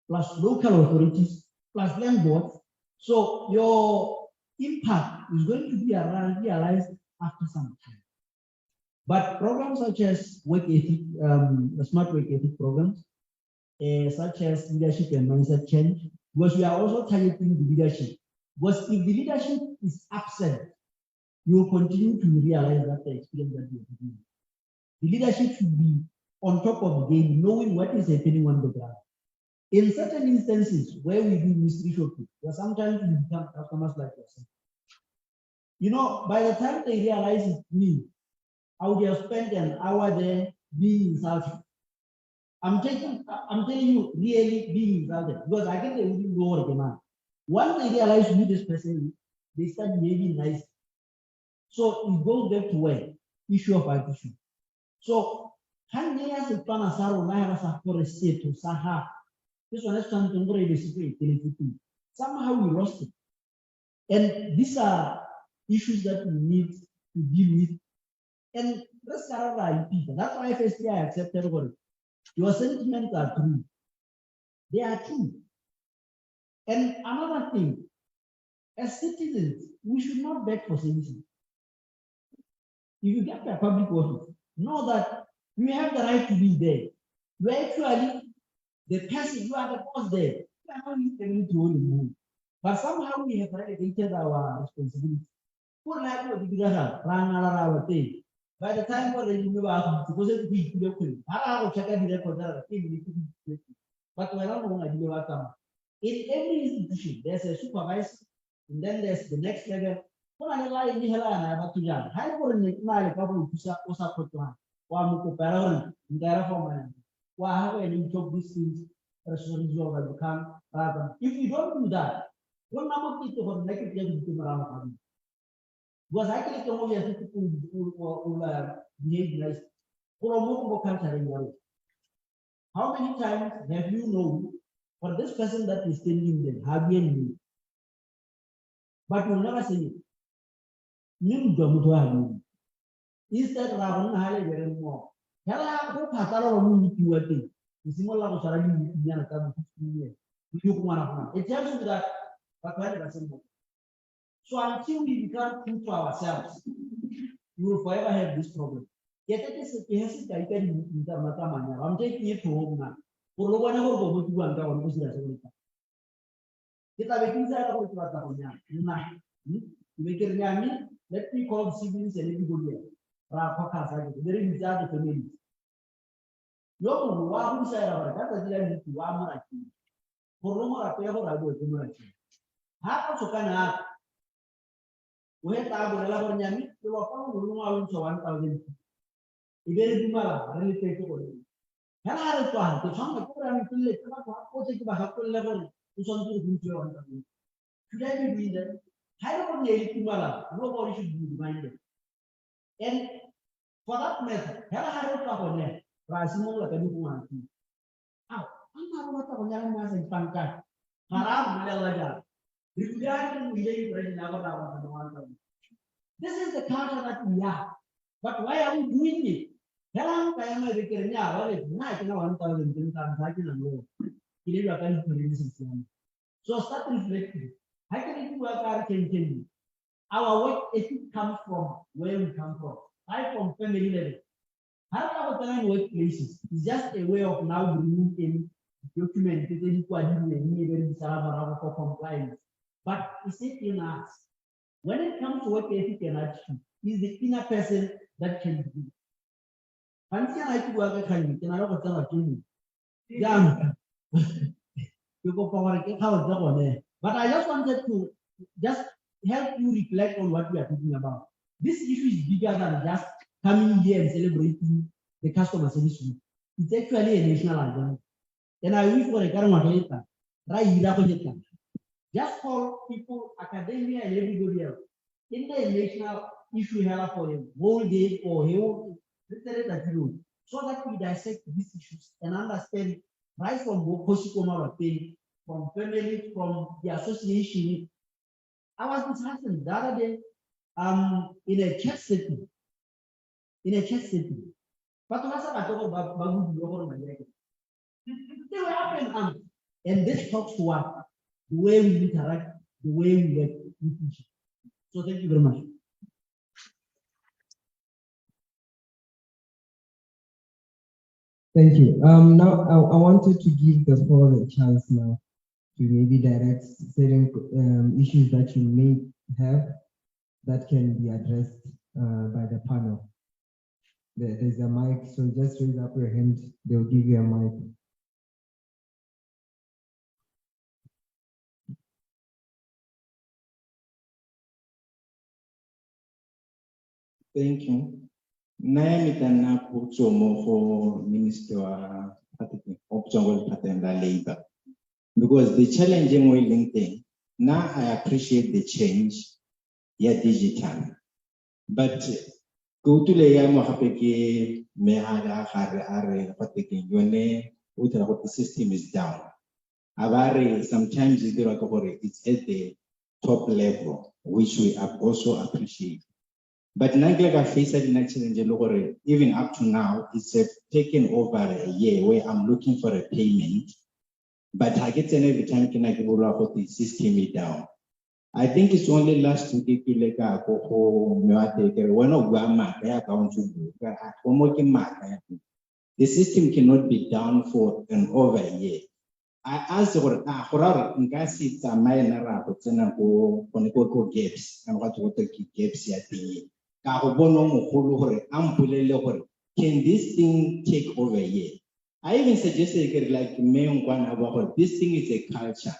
plus local authorities plus land boards. So your impact is going to be realized after some time. But programs such as work ethic, smart work ethic programs, such as leadership and mindset change, because we are also targeting the leadership. Because if the leadership is absent, you will continue to realize that the experience that you are doing. The leadership should be on top of the game, knowing what is happening on the ground. In certain instances where we do mystery shopping, where sometimes we become customers like yourself. You know, by the time they realize it's me, I would have spent an hour there being insulted. I'm telling you, really being insulted, because I think they wouldn't go over the man. Once they realize who this person is, they start behaving nice. So it goes back to where? Issue of attitude. So, this one is something somehow we lost it. And these are issues that we need to deal with. And that's why firstly I accepted what your sentiments are true. They are true. And another thing, as citizens, we should not beg for services. If you get a public office, know that you have the right to be there. You are actually the person, you are the boss there. You are not able to only move. But somehow we have relegated our responsibility. By the time we're ready to move out, because it's big, I will check out the record. But we're not going to do that. In every institution, there's a supervisor, and then there's the next level. If you don't do that, what number people will make it to around? Because I can tell you people will behave nice. How many times have you known for this person that is standing there, have you? But you'll never say it. Instead, Ravana had very more. Hella, who Patara moved to a thing. The similar was already you one of them. It tells you that, but why doesn't work? So until we become true to ourselves, we will forever have this problem. Yet it is a case that I can in the Matamana. I'm taking it to home now. For no one ever go to one down with the Get a inside of what make it let me call siblings and everybody else. Very bizarre community. Yo, who said about that? I didn't do one more. For no more, I pay for I go to how so can I? We have to Yami, you are found room to 1,000. If there is Mala, really take it away. Can I have to some of the program to let the level to something to your should I be doing that? I don't know nobody should be reminded. And for that matter, have I had a couple there? Rasimo like a new one. How? I'm not what I'm young as in Panka. Haram, Malaga. If we are in the this is the culture that we have. But why are we doing it? Hell, I am a recurring hour, not 1,000 times I can know. So start reflecting. How can it work out can our work ethic comes from where we come from. I from family level. How about time workplaces? It's just a way of now bringing in documentation for compliance. But it's it in us. When it comes to work ethic and attitude, is the inner person that can be. Until I could work can I not tell you? Yeah, you go forward and how job on there. But I just wanted to just help you reflect on what we are talking about. This issue is bigger than just coming here and celebrating the customer service week. It's actually a national agenda. And I wish for a current right. Just call people, academia, and everybody else. In the national issue for a whole day or a whole so that we dissect these issues and understand right from Bokoshikoma pain, from family, from the association. I was discussing the other day in a church setting. But what's about they were up and this talks to what? The way we interact the way we work in future. So thank you very much. Thank you. Now I wanted to give the floor a chance now to maybe direct certain issues that you may have that can be addressed by the panel. There's a mic, so just raise up your hand. They'll give you a mic. Thank you. Nae mitana putso mo for Minister of Labor. Because the challenging willing thing, now I appreciate the change, yeah, digital. But go to the Yamahapeke, Mehara, Hare, Pateki, Yone, the system is down. Avare, sometimes it's at the top level, which we also appreciate. But Naglaga faced in challenge, even up to now, it's taken over a year where I'm looking for a payment. But I get every time can I go about the system is down. I think it's only last week one of the system cannot be down for an over a year. I asked for Ngasi Tamayana Go gaps and what gaps yet. Can this thing take over a year? I even suggested like this thing is a culture.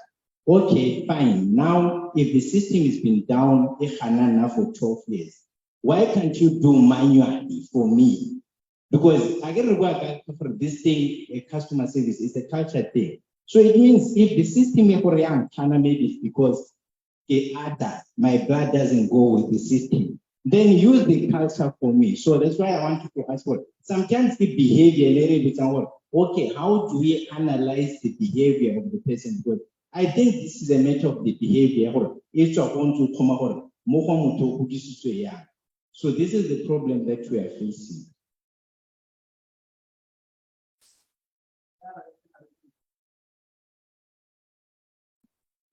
Okay, fine. Now, if the system has been down for 12 years, why can't you do manually for me? Because I get to work for this thing, a customer service is a culture thing. So it means if the system maybe it's because my blood doesn't go with the system, then use the culture for me. So that's why I wanted to ask what sometimes the behavior okay, how do we analyze the behavior of the person? Because I think this is a matter of the behavior. So this is the problem that we are facing.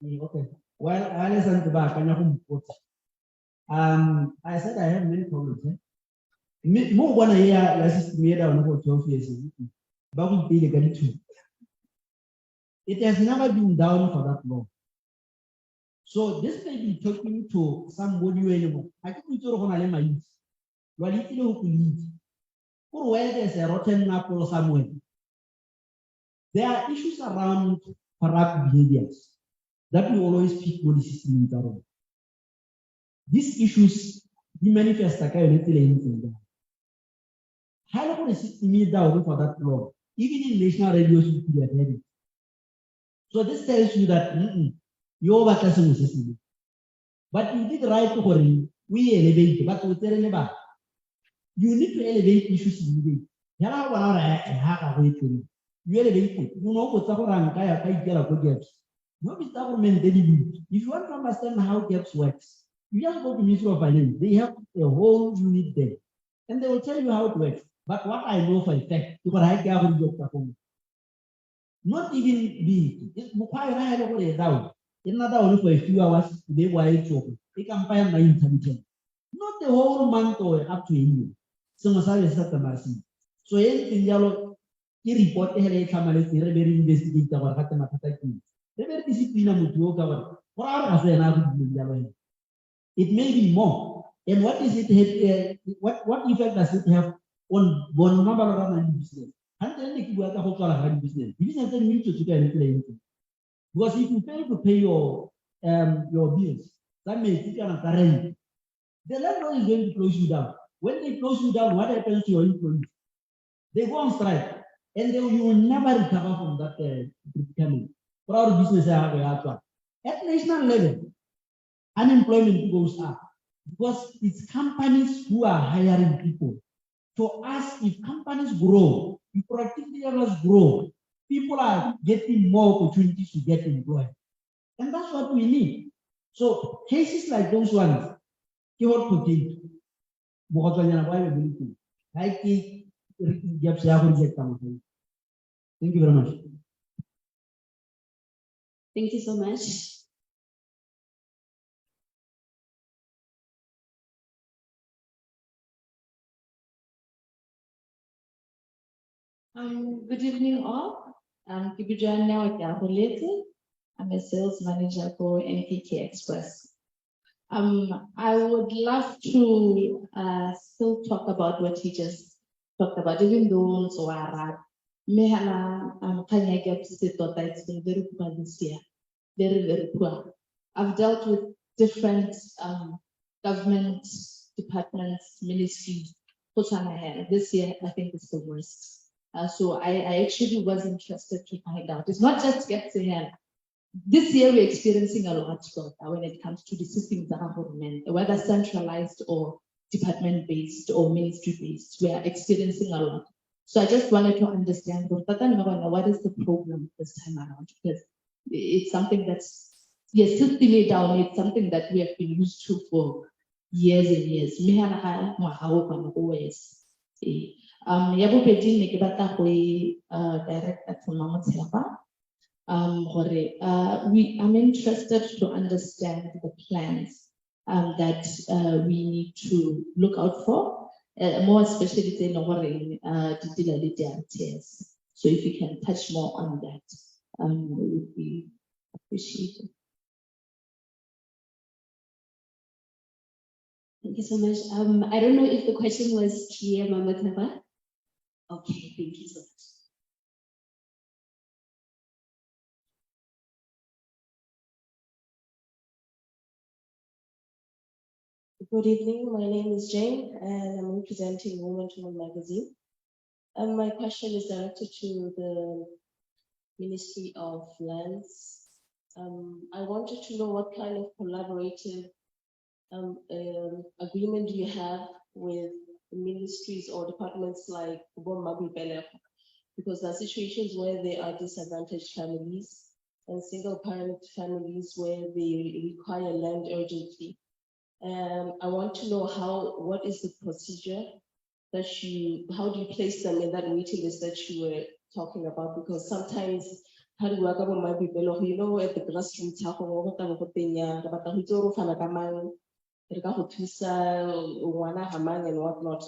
Okay. Well, I listen to back. I said I have many problems. More one year, last year, I was 12 years. But we pay the it has never been down for that long. So this may be talking to somebody anymore. I think we talk on my youth. Well, if you know who lead, or where there's a rotten apple somewhere, there are issues around corrupt behaviors that we always speak with the system in Taro. These issues, the manifest like anything. How long is it down for that long? Even in national radio should be ahead. So this tells you that you're the system. But you did right to worry. We elevate, but we tell you you need to elevate issues in the you elevate it. You know what's around gaps. If you want to understand how gaps works, you just go to Ministry of Finance. They have a whole unit there. And they will tell you how it works. But what I know for a fact, because I can't not even the down. Another only for a few hours, they were choking. They can find my intelligence. Not the whole month or up to a year. So anything yellow, he reported a camera, very investigate our Hatamaki. Very discipline to cover. It may be more. And what is it? What effect does it have on one number of business? Business. Because if you fail to pay your bills, that means you cannot rent. The landlord is going to close you down. When they close you down, what happens to your employees? They go on strike, and you will never recover from that becoming. For our business, at national level, unemployment goes up because it's companies who are hiring people. For us, if companies grow, if productivity levels grow, people are getting more opportunities to get employed. And that's what we need. So cases like those ones, thank you very much. Thank you so much. Good evening all. Kibujana Nyaholete. I'm a sales manager for NPK Express. I would love to still talk about what he just talked about, even though so it's been very poor this year, very, very poor. I've dealt with different government departments, ministries, put on my hand. This year, I think it's the worst. So I actually was interested to find out. It's not just get to hand. This year, we're experiencing a lot when it comes to the systems that are government, whether centralized or department-based or ministry-based. We are experiencing a lot. So I just wanted to understand what is the problem this time around, because it's something that's, yes, system down, it's something that we have been used to for years and years. Ya bobedi ne ke batla go director Tshomamotshepa. I'm interested to understand the plans that we need to look out for, more especially the DRTS. So if you can touch more on that, it would be appreciated. Thank you so much. I don't know if the question was clear, Mama Taba. Okay, thank you so much. Good evening, my name is Jane and I'm representing Women to Women magazine. My question is directed to the Ministry of Lands. I wanted to know what kind of collaborative agreement do you have with ministries or departments like Ubon, because there are situations where there are disadvantaged families and single parent families where they require land urgently. I want to know what is the procedure that how do you place them in that waiting list that you were talking about? Because sometimes, you know, at the grassroots, and whatnot.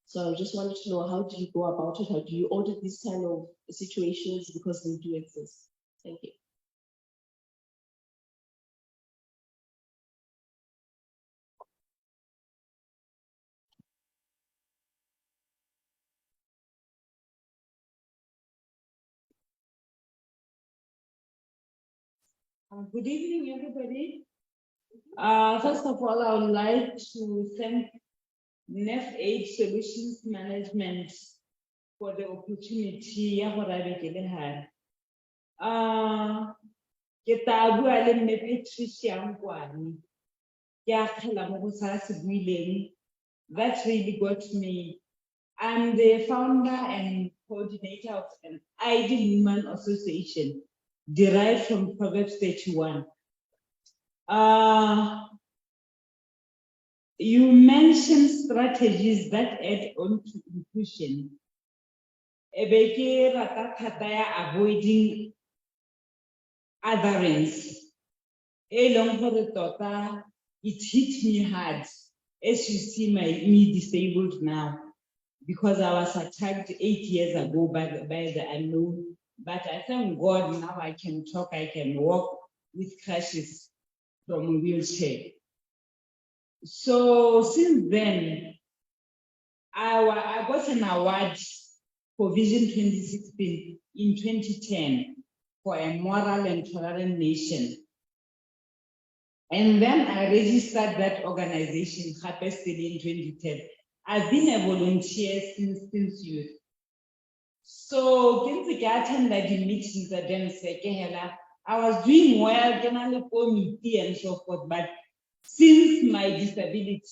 So I just wanted to know, how do you go about it? How do you audit these kind of situations, because they do exist? Thank you. Good evening, everybody. First of all, I would like to thank Nef-Aid Solutions Management for the opportunity. That really got me. I'm the founder and coordinator of an Ideal Women Association derived from Proverbs 31. You mentioned strategies that add on to inclusion. Avoiding otherance. It hit me hard, as you see me disabled now, because I was attacked 8 years ago by the unknown. But I thank God now I can talk, I can walk with crutches from a wheelchair. So since then, I got an award for Vision 2016 in 2010 for a moral and tolerant nation. And then I registered that organization, Hapestily, in 2010. I've been a volunteer since youth. So, since I attended the meetings at I was doing well, committee and so forth, but since my disability,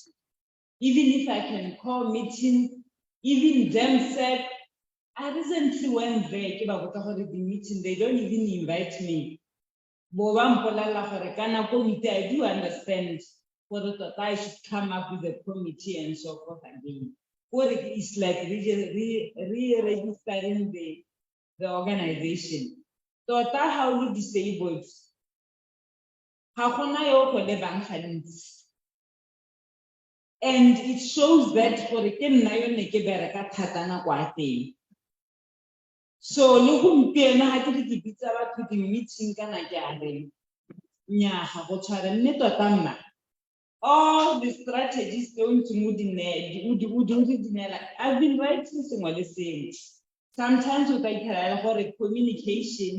even if I can call meetings, even them said, I recently went there, the meeting, they don't even invite me. I do understand that I should come up with a committee and so forth again. Or it's like re-registering the organization. So how we disabled. How can I open the bank? And it shows that for the nna yo ne ke bereka thata nako ya teng. So le gompieno ha ke re ke bitsa batho di-meeting kana ke a reng nnyaa ga go tshware mme tota nna all the strategies tse I've been writing sengwe le sengwe. Sometimes o ka itlhela gore communication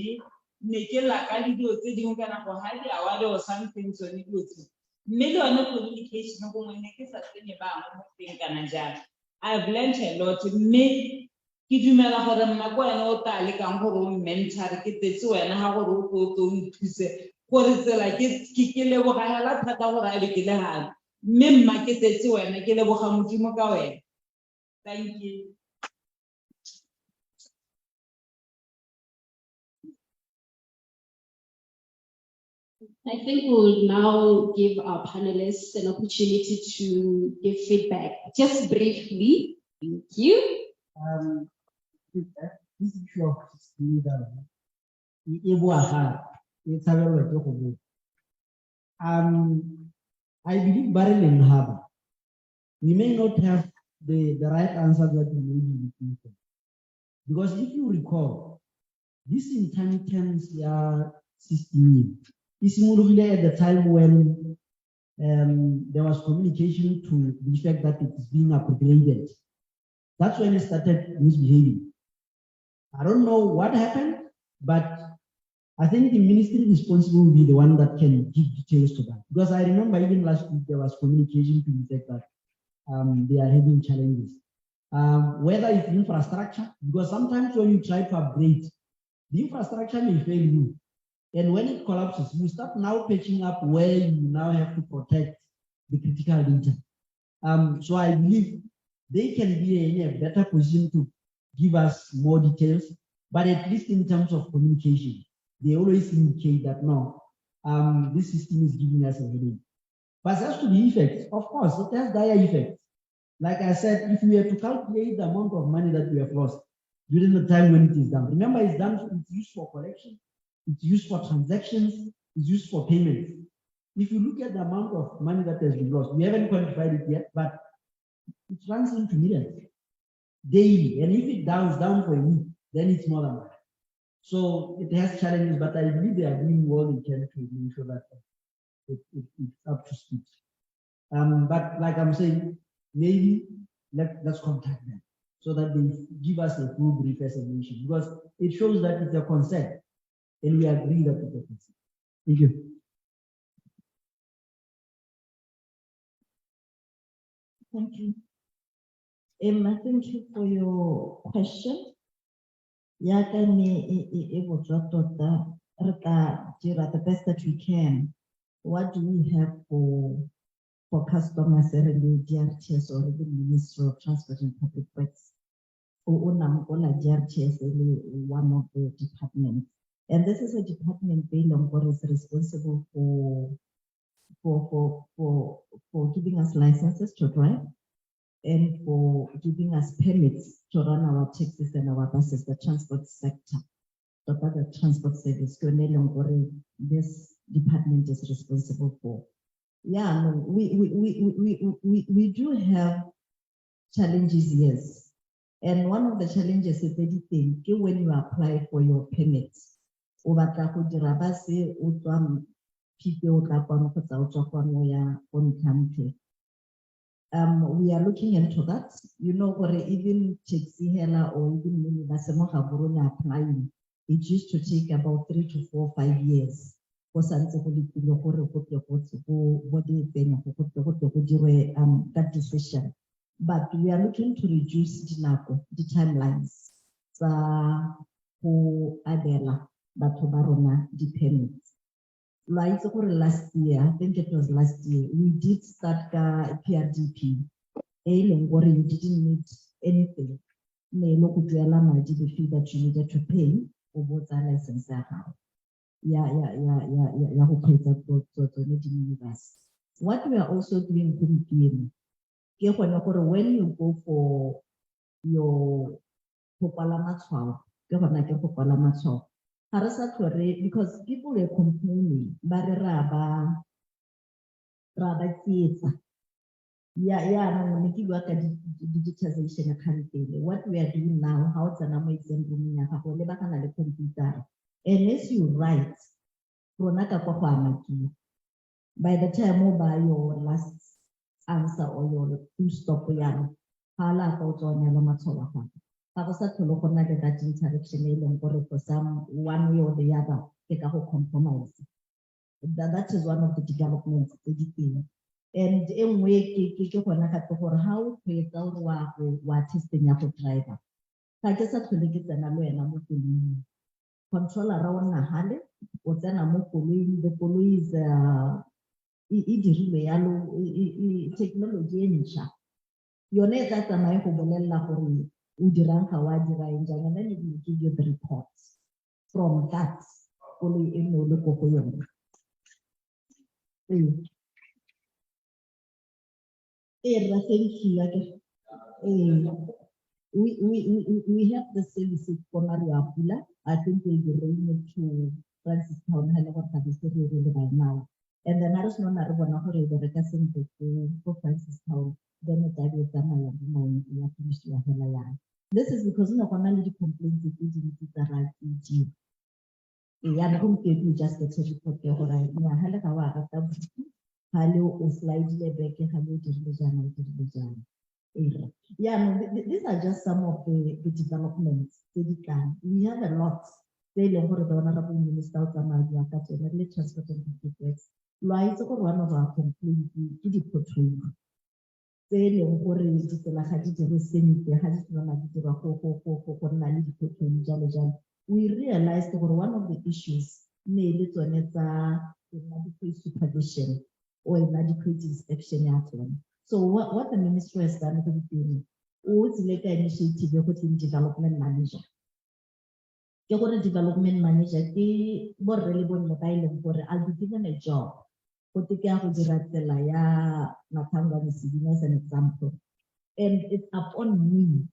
ne ke laka le dilo tse dingwe kana go ha di award or something tsone dilo tse mme le yone communication gongwe ne ke sa tsenye bangwe mo teng kana jalo. I've learned a lot mme ke dumela gore mma ko wena o tla lekang gore o mentor ke tetse wena ga gore o tlo o nthuse gore tsela ke lebogela thata gore a be ke le gale mme mma ke tetse wena ke leboga modimo ka wena. Thank you. I think we'll now give our panelists an opportunity to give feedback, just briefly. Thank you. This issue of leader, I believe Barrel and Harbour, we may not have the right answer that we may be looking for. Because if you recall, this intelligence system is more at the time when there was communication to the fact that it is being upgraded. That's when it started misbehaving. I don't know what happened, but I think the ministry responsible will be the one that can give details to that. Because I remember even last week there was communication to the fact that they are having challenges. Whether it's infrastructure, because sometimes when you try to upgrade, the infrastructure may fail you. And when it collapses, you start now patching up where you now have to protect the critical data. So I believe they can be in a better position to give us more details, but at least in terms of communication, they always indicate that no, this system is giving us a headache. But as to the effects, of course, it has dire effects. Like I said, if we have to calculate the amount of money that we have lost during the time when it is done, remember it's used for collection, it's used for transactions, it's used for payments. If you look at the amount of money that has been lost, we haven't quantified it yet, but it runs into millions daily. And if it down for a week, then it's more than that. So it has challenges, but I believe they are doing all they can to ensure that it's up to speed. But like I'm saying, maybe let's contact them so that they give us a full brief explanation, because it shows that it's a concern and we agree that it's a concern. Thank you. Thank you. Emma, thank you for your question. The best that we can. What do we have for customers in the DRTS or the Ministry of Transport and Public Works? DRTS is one of the departments. And this is a department that is responsible for giving us licenses to drive and for giving us permits to run our taxis and our buses, the transport sector, the transport service. This department is responsible for. Yeah, no, we do have challenges, yes. And one of the challenges is anything when you apply for your permits. We are looking into that. You know, where even taxi hela or even applying, it used to take about 3 to 4, 5 years. That decision. But we are looking to reduce the timelines. For Adela, but the permits. Like last year, I think it was last year, we did start PRDP. Where you didn't need anything. The fee that you needed to pay for both our license. What we are also doing when you go for your because people are complaining, Digitization currently. What we are doing now, how it's an amazing computer. And as you write, by the time you buy your last answer or your two stop, hala that interaction for some one way or the other, take a whole compromise. That is one of the developments. And in way for how to create our testing your driver. I just have to get an control around a hand, or then the police technology in chat. Your net that a my hobolella for me, Udiran Kawadira in Jan, and then it will give you the reports from that. Only in no look. Thank you. We have the services for Maria Apula. I think we'll be bringing it to Francis Town, really by now. And then I was not the recasting for Francis Town. Then it died with them. This is because no one only complains if it the right EG. I don't think you just get a report there. Hello, slightly back, hello, these are just some of the developments we have a lot. They the Honorable Minister of the Transport and Complex. Lies over one of our complaints to the portfolio. They we realized over one of the issues made to inadequate supervision or inadequate inspection at home. So what the ministry has done to the what's later initiative in development manager. You're a development manager, they were relevant mobile for I'll be given a job. Put the care of the Ratzelaya, Natanga, as an example. And it's upon me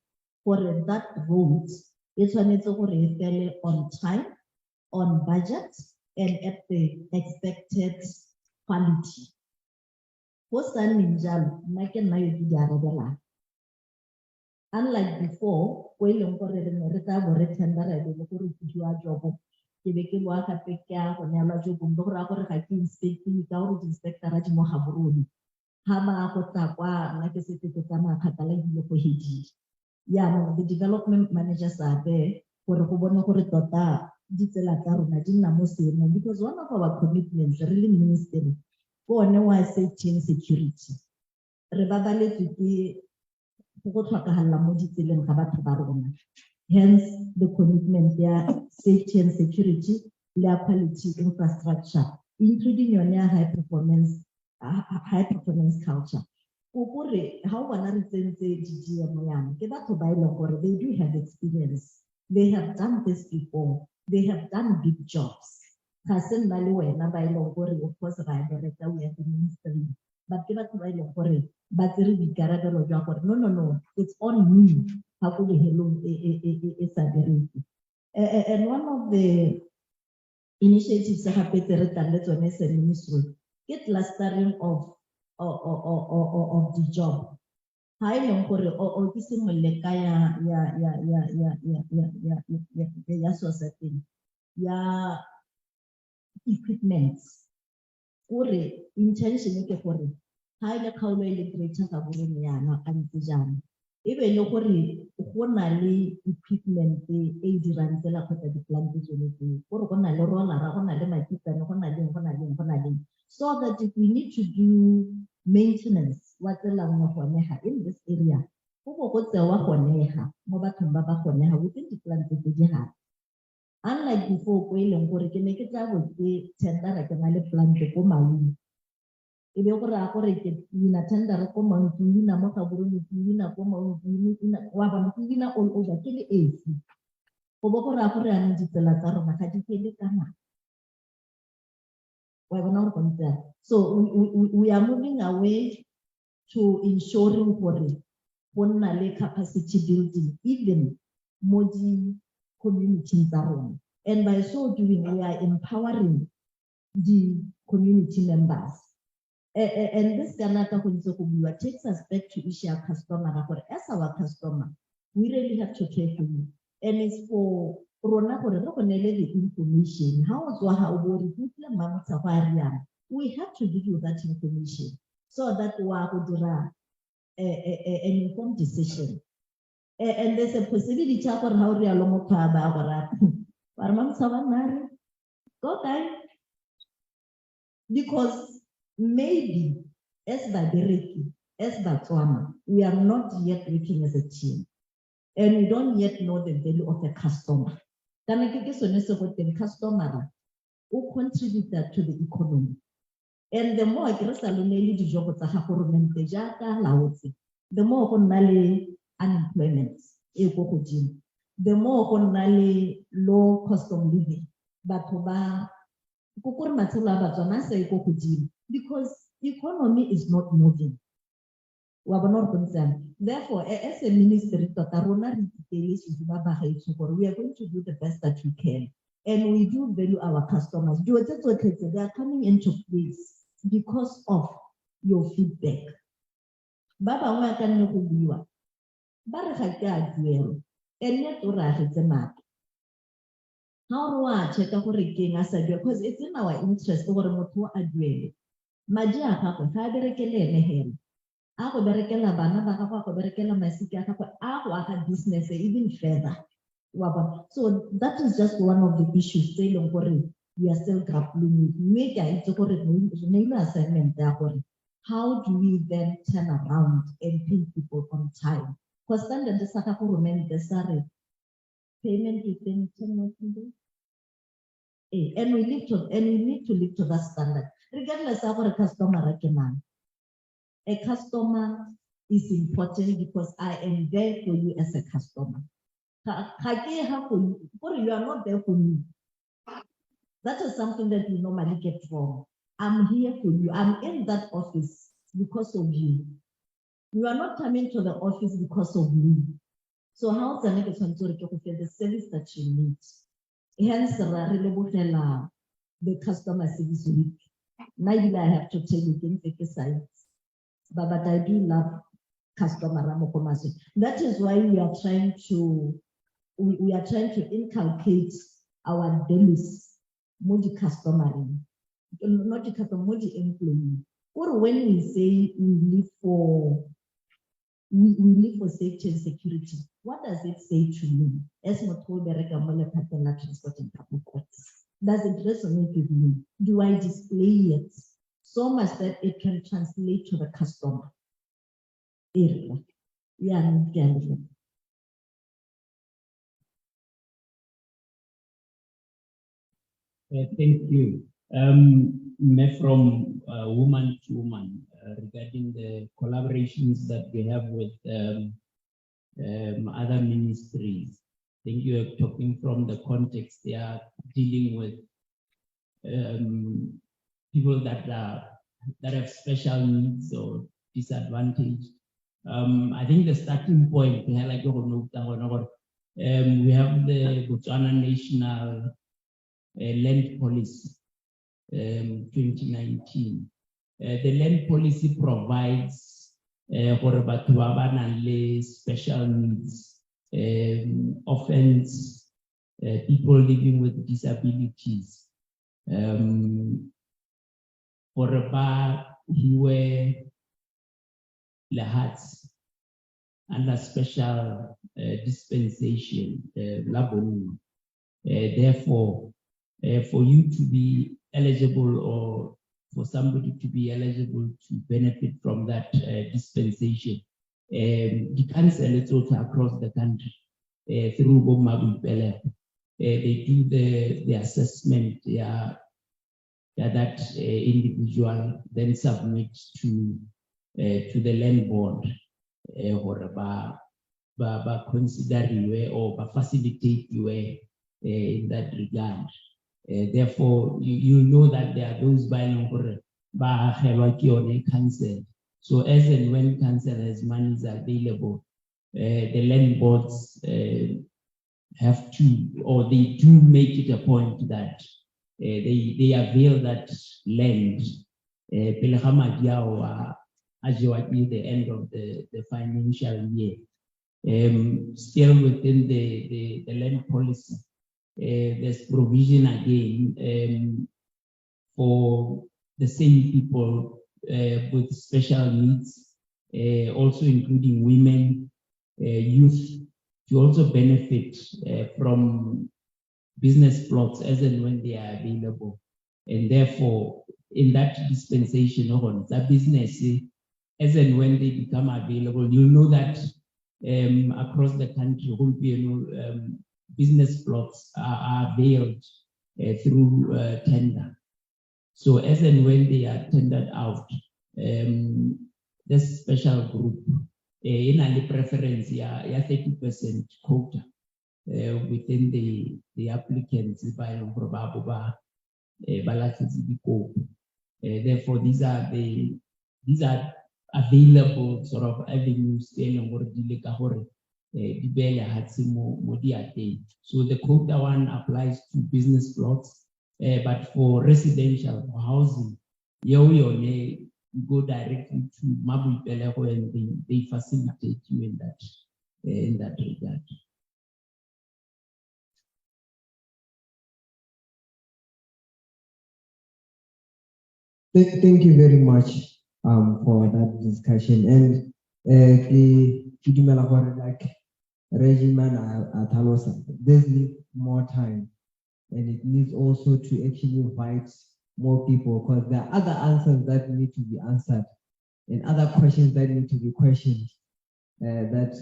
for that road. It's when it's on time, on budget, and at the expected quality. Unlike before, when you go to the tender, job. The development managers are there for because one of our commitments really ministry for safety and security. Hence, the commitment there, safety and security, their quality infrastructure, including your near high performance culture. How they do have experience. They have done this before. They have done big jobs. Of course, we have the ministry. But no, it's on me. How could and one of the initiatives that have been ministry get clustering of the job. Hi, or kissing ya equipment. Intention for it. Hi, the cow greater and even only equipment so that if we need to do maintenance in this area, within the plant that have. Unlike before, plant if you operated in a tender common, in a motorable, in a common, in a all over kill AC. So we are moving away to ensuring for capacity building, even Modi communities around. And by so doing, we are empowering the community members. And this takes us back to issue of customer. As our customer, we really have to care for you. And it's for the information. We have to give you that information so that we are an informed decision. And there's a possibility for how we are long because maybe as the Batswana, we are not yet working as a team. And we don't yet know the value of a customer. The customer who contribute that to the economy. And the more the more unemployment, the more low cost of living. But because economy is not moving. Therefore, as a ministry, we are going to do the best that we can. And we do value our customers. They are coming into place because of your feedback. Baba can know and yet how do I check up because it's in our interest over what I do. Magia Papa, ako berekela bana baka ako berekela masiki ako business even further. So that is just one of the issues we are still grappling with. Assignment how do we then turn around and pay people on time? Because standard the payment within 10 working days. And we need to live to that standard, regardless of what a customer recommends. A customer is important because I am there for you as a customer. You are not there for me. That is something that you normally get wrong. I'm here for you. I'm in that office because of you. You are not coming to the office because of me. So how can I get the service that you need? Hence, the customer service week. Maybe I have to tell you things like but I do love customer. That is why we are trying to inculcate our values, multi customer, not the customer, multi employee. Or when we say we live for safety and security, what does it say to me? As transporting public works. Does it resonate with me? Do I display it so much that it can translate to the customer? Yeah, thank you. From woman to woman regarding the collaborations that we have with other ministries. I think you are talking from the context they are dealing with people that have special needs or disadvantaged. I think the starting point, we have the Botswana National Land Policy 2019. The land policy provides for special needs, orphans, people living with disabilities. Lahats under special dispensation, therefore, for you to be eligible or for somebody to be eligible to benefit from that dispensation, the council is also across the country through Bomabipele. They do the assessment, that individual then submit to the land board or consider you or facilitate you in that regard. Therefore, you know that there are those buying council. So as and when council has monies available, the land boards have to, or they do make it a point that they avail that land pele ga madi ao a jewa ke the end of the financial year. Still within the land policy, there's provision again for the same people with special needs, also including women, youth, to also benefit from business plots as and when they are available. And therefore, in that dispensation of the business, as and when they become available, you know that across the country, business plots are availed through tender. So as and when they are tendered out, this special group, in a preference, 30% quota within the applicants by therefore, these are available sort of avenues so the quota one applies to business plots, but for residential for housing, you go directly to Mabu Pelego and they facilitate you in that regard. Thank you very much for that discussion. And like regimen there's need more time, and it needs also to actually invite more people because there are other answers that need to be answered and other questions that need to be questioned that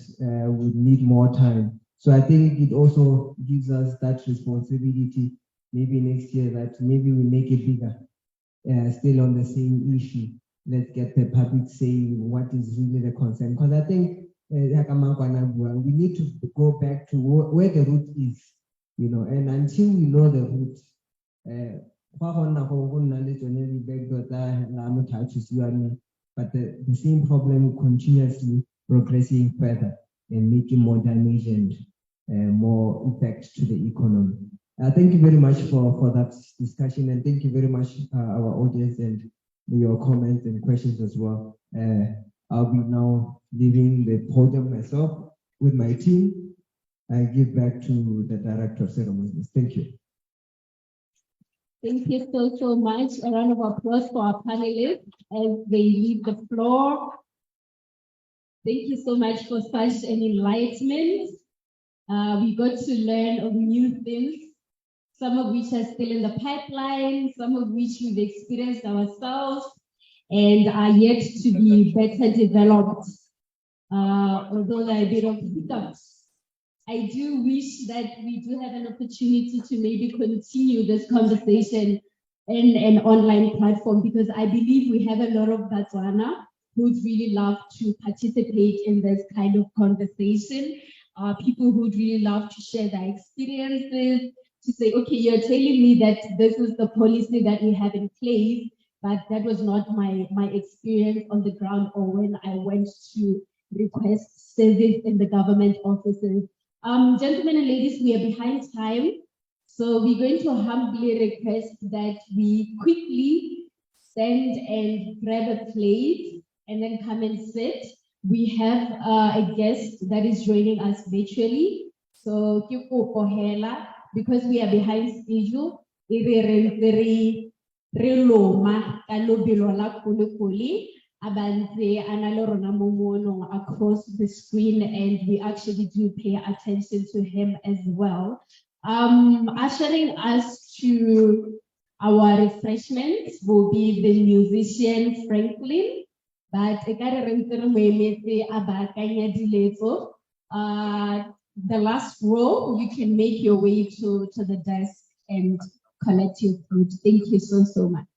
would need more time. So I think it also gives us that responsibility maybe next year that maybe we make it bigger. Still on the same issue, let's get the public saying what is really the concern. Because I think we need to go back to where the root is, and until we know the root, but the same problem continuously progressing further and making more damage and more effect to the economy. Thank you very much for that discussion, and thank you very much our audience and your comments and questions as well. I'll be now leaving the podium myself with my team. I give back to the Director of Ceremonies. Thank you. Thank you so much. A round of applause for our panelists as they leave the floor. Thank you so much for such an enlightenment. We got to learn of new things, some of which are still in the pipeline, some of which we've experienced ourselves and are yet to be better developed, although there are a bit of hiccups. I do wish that we do have an opportunity to maybe continue this conversation in an online platform, because I believe we have a lot of Botswana who'd really love to participate in this kind of conversation. People who'd really love to share their experiences, to say, okay, you're telling me that this is the policy that we have in place, but that was not my experience on the ground or when I went to request service in the government offices. Gentlemen and ladies, we are behind time. So we're going to humbly request that we quickly stand and grab a plate and then come and sit. We have a guest that is joining us virtually. So because we are behind schedule, across the screen, and we actually do pay attention to him as well. Ushering us to our refreshments will be the musician Franklin, but the last row, you can make your way to the desk and collect your food. Thank you so much.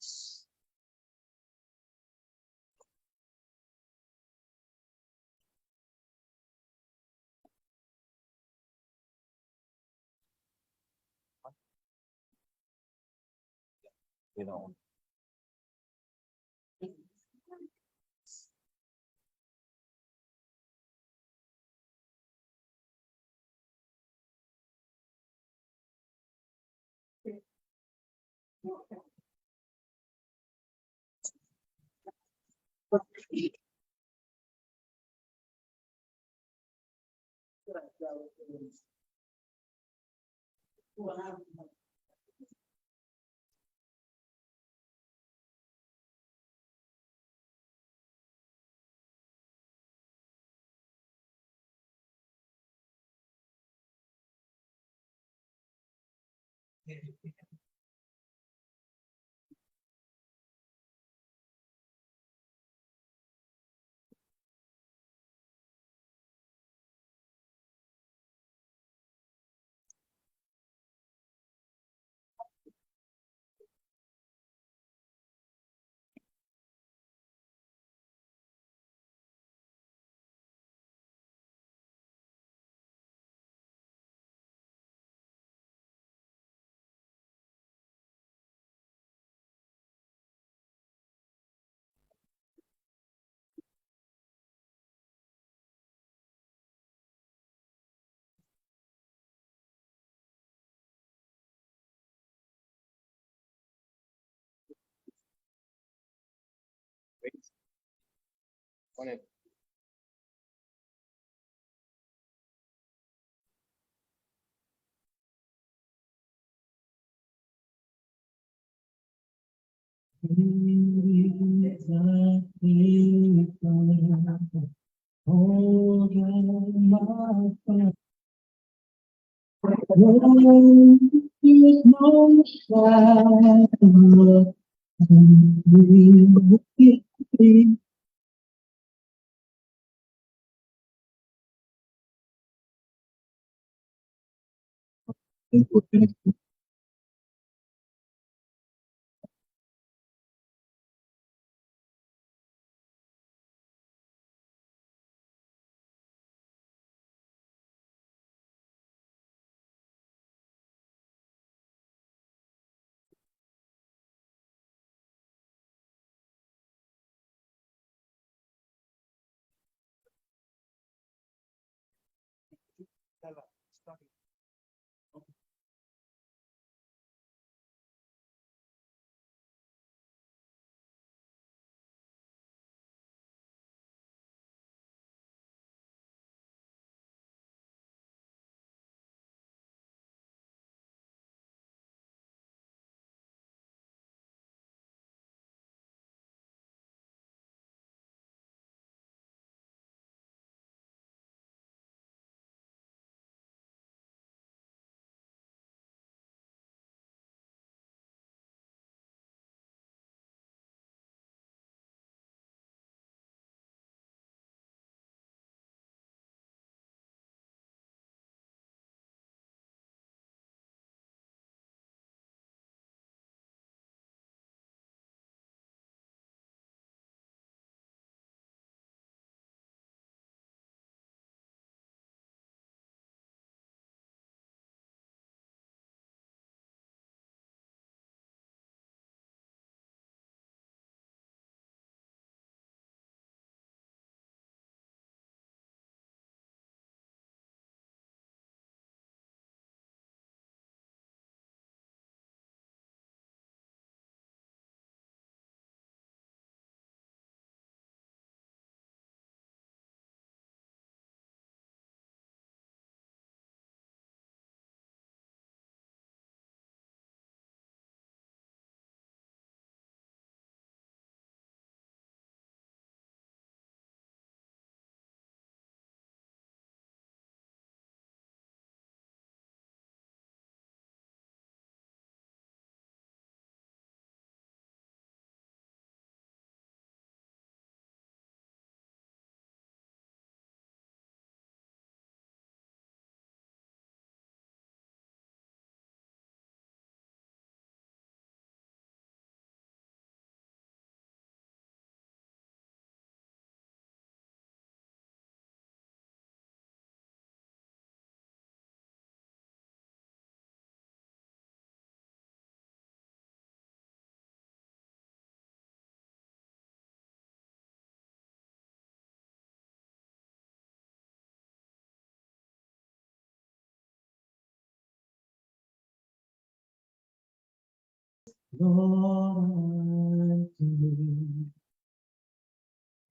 Lord, unto me.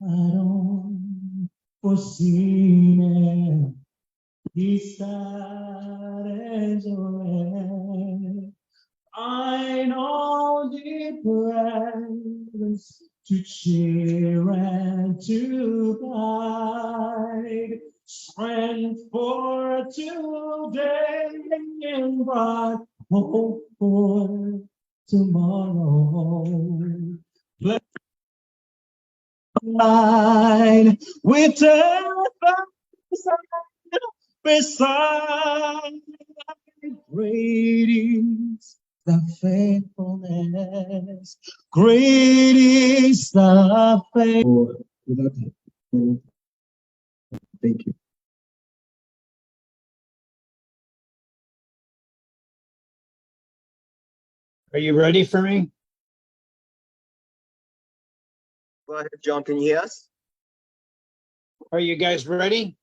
I don't foresee it. He started away. I know the plans to cheer and to guide, strength for today, but hope for tomorrow. Let's line with earth beside. Great is the faithfulness. Great is the faithfulness. Thank you. Are you ready for me? Go ahead, John, can you hear us? Are you guys ready?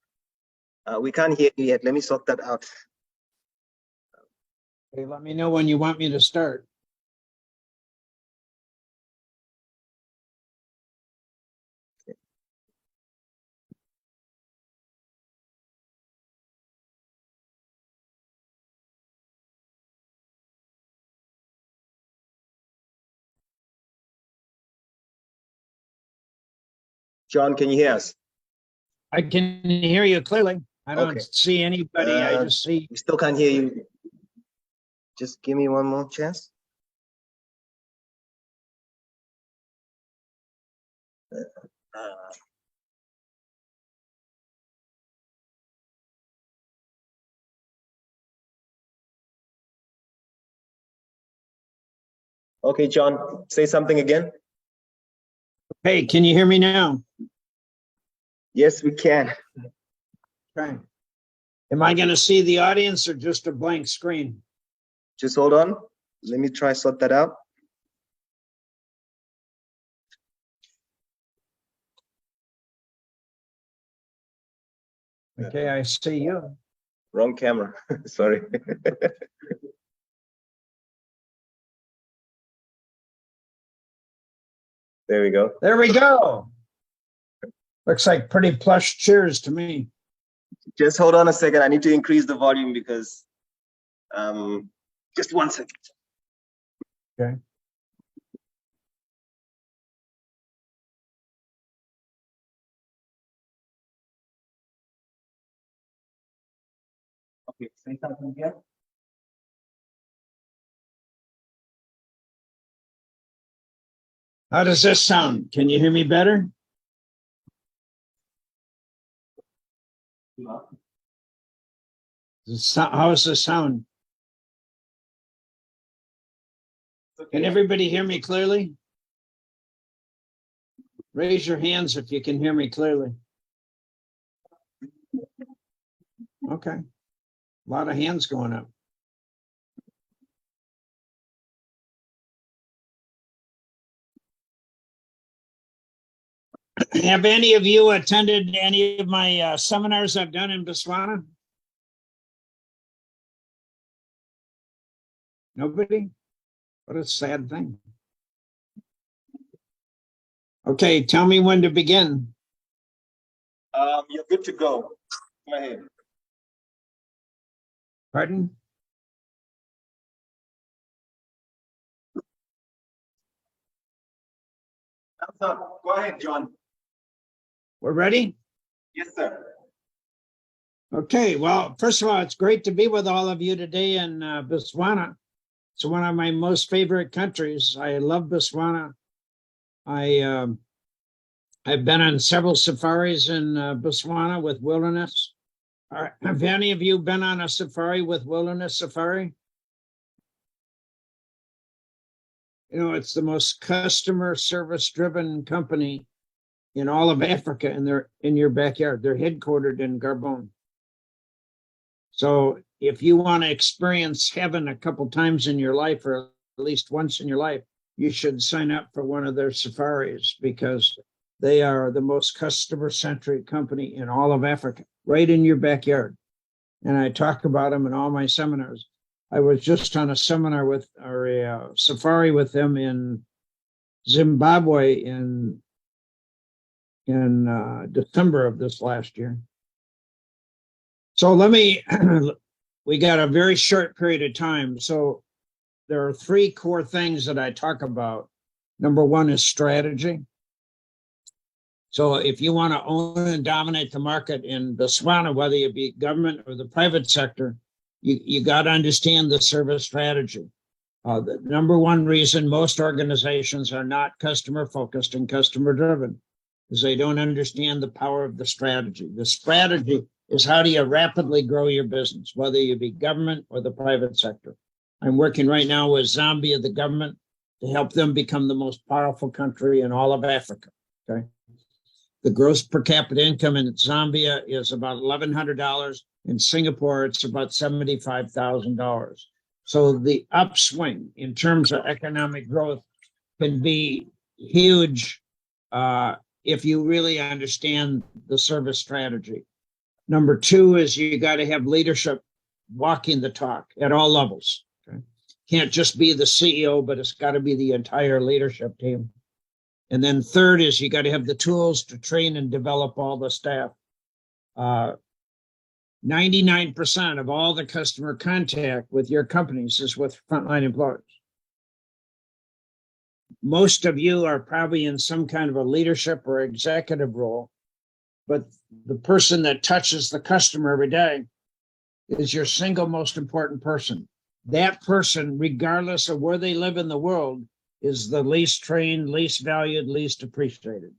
We can't hear you yet. Let me sort that out. Okay, let me know when you want me to start. John, can you hear us? I can hear you clearly. I don't Okay. see anybody. I just see. We still can't hear you. Just give me one more chance. Okay, John, say something again. Hey, can you hear me now? Yes, we can. Okay. Am I going to see the audience or just a blank screen? Just hold on. Let me try sort that out. Okay, I see you. Wrong camera. Sorry. There we go. There we go. Looks like pretty plush chairs to me. Just hold on a second. I need to increase the volume because just 1 second. Okay. Okay, say something again. How does this sound? Can you hear me better? How's the sound? Can everybody hear me clearly? Raise your hands if you can hear me clearly. Okay. A lot of hands going up. Have any of you attended any of my seminars I've done in Botswana? Nobody? What a sad thing. Okay, tell me when to begin. You're good to go. Go ahead. Pardon? Go ahead, John. We're ready? Yes, sir. Okay, well, first of all, it's great to be with all of you today in Botswana. It's one of my most favorite countries. I love Botswana. I've been on several safaris in Botswana with wilderness. Have any of you been on a safari with wilderness safari? You know, it's the most customer service driven company in all of Africa, and they're in your backyard. They're headquartered in Gabon. So if you want to experience heaven a couple times in your life, or at least once in your life, you should sign up for one of their safaris because they are the most customer-centric company in all of Africa, right in your backyard. And I talk about them in all my seminars. I was just on a seminar with, or a safari with them in Zimbabwe in in December of this last year. So we got a very short period of time. So there are three core things that I talk about. Number one is strategy. So if you want to own and dominate the market in Botswana, whether it be government or the private sector, you got to understand the service strategy. The number one reason most organizations are not customer focused and customer driven is they don't understand the power of the strategy. The strategy is how do you rapidly grow your business, whether you be government or the private sector. I'm working right now with Zambia, the government, to help them become the most powerful country in all of Africa. Okay. The gross per capita income in Zambia is about $1,100. In Singapore, it's about $75,000. So the upswing in terms of economic growth can be huge if you really understand the service strategy. Number two is you got to have leadership walking the talk at all levels. Okay? Can't just be the CEO, but it's got to be the entire leadership team. And then third is you got to have the tools to train and develop all the staff. 99% of all the customer contact with your companies is with frontline employees. Most of you are probably in some kind of a leadership or executive role, but the person that touches the customer every day is your single most important person. That person, regardless of where they live in the world, is the least trained, least valued, least appreciated.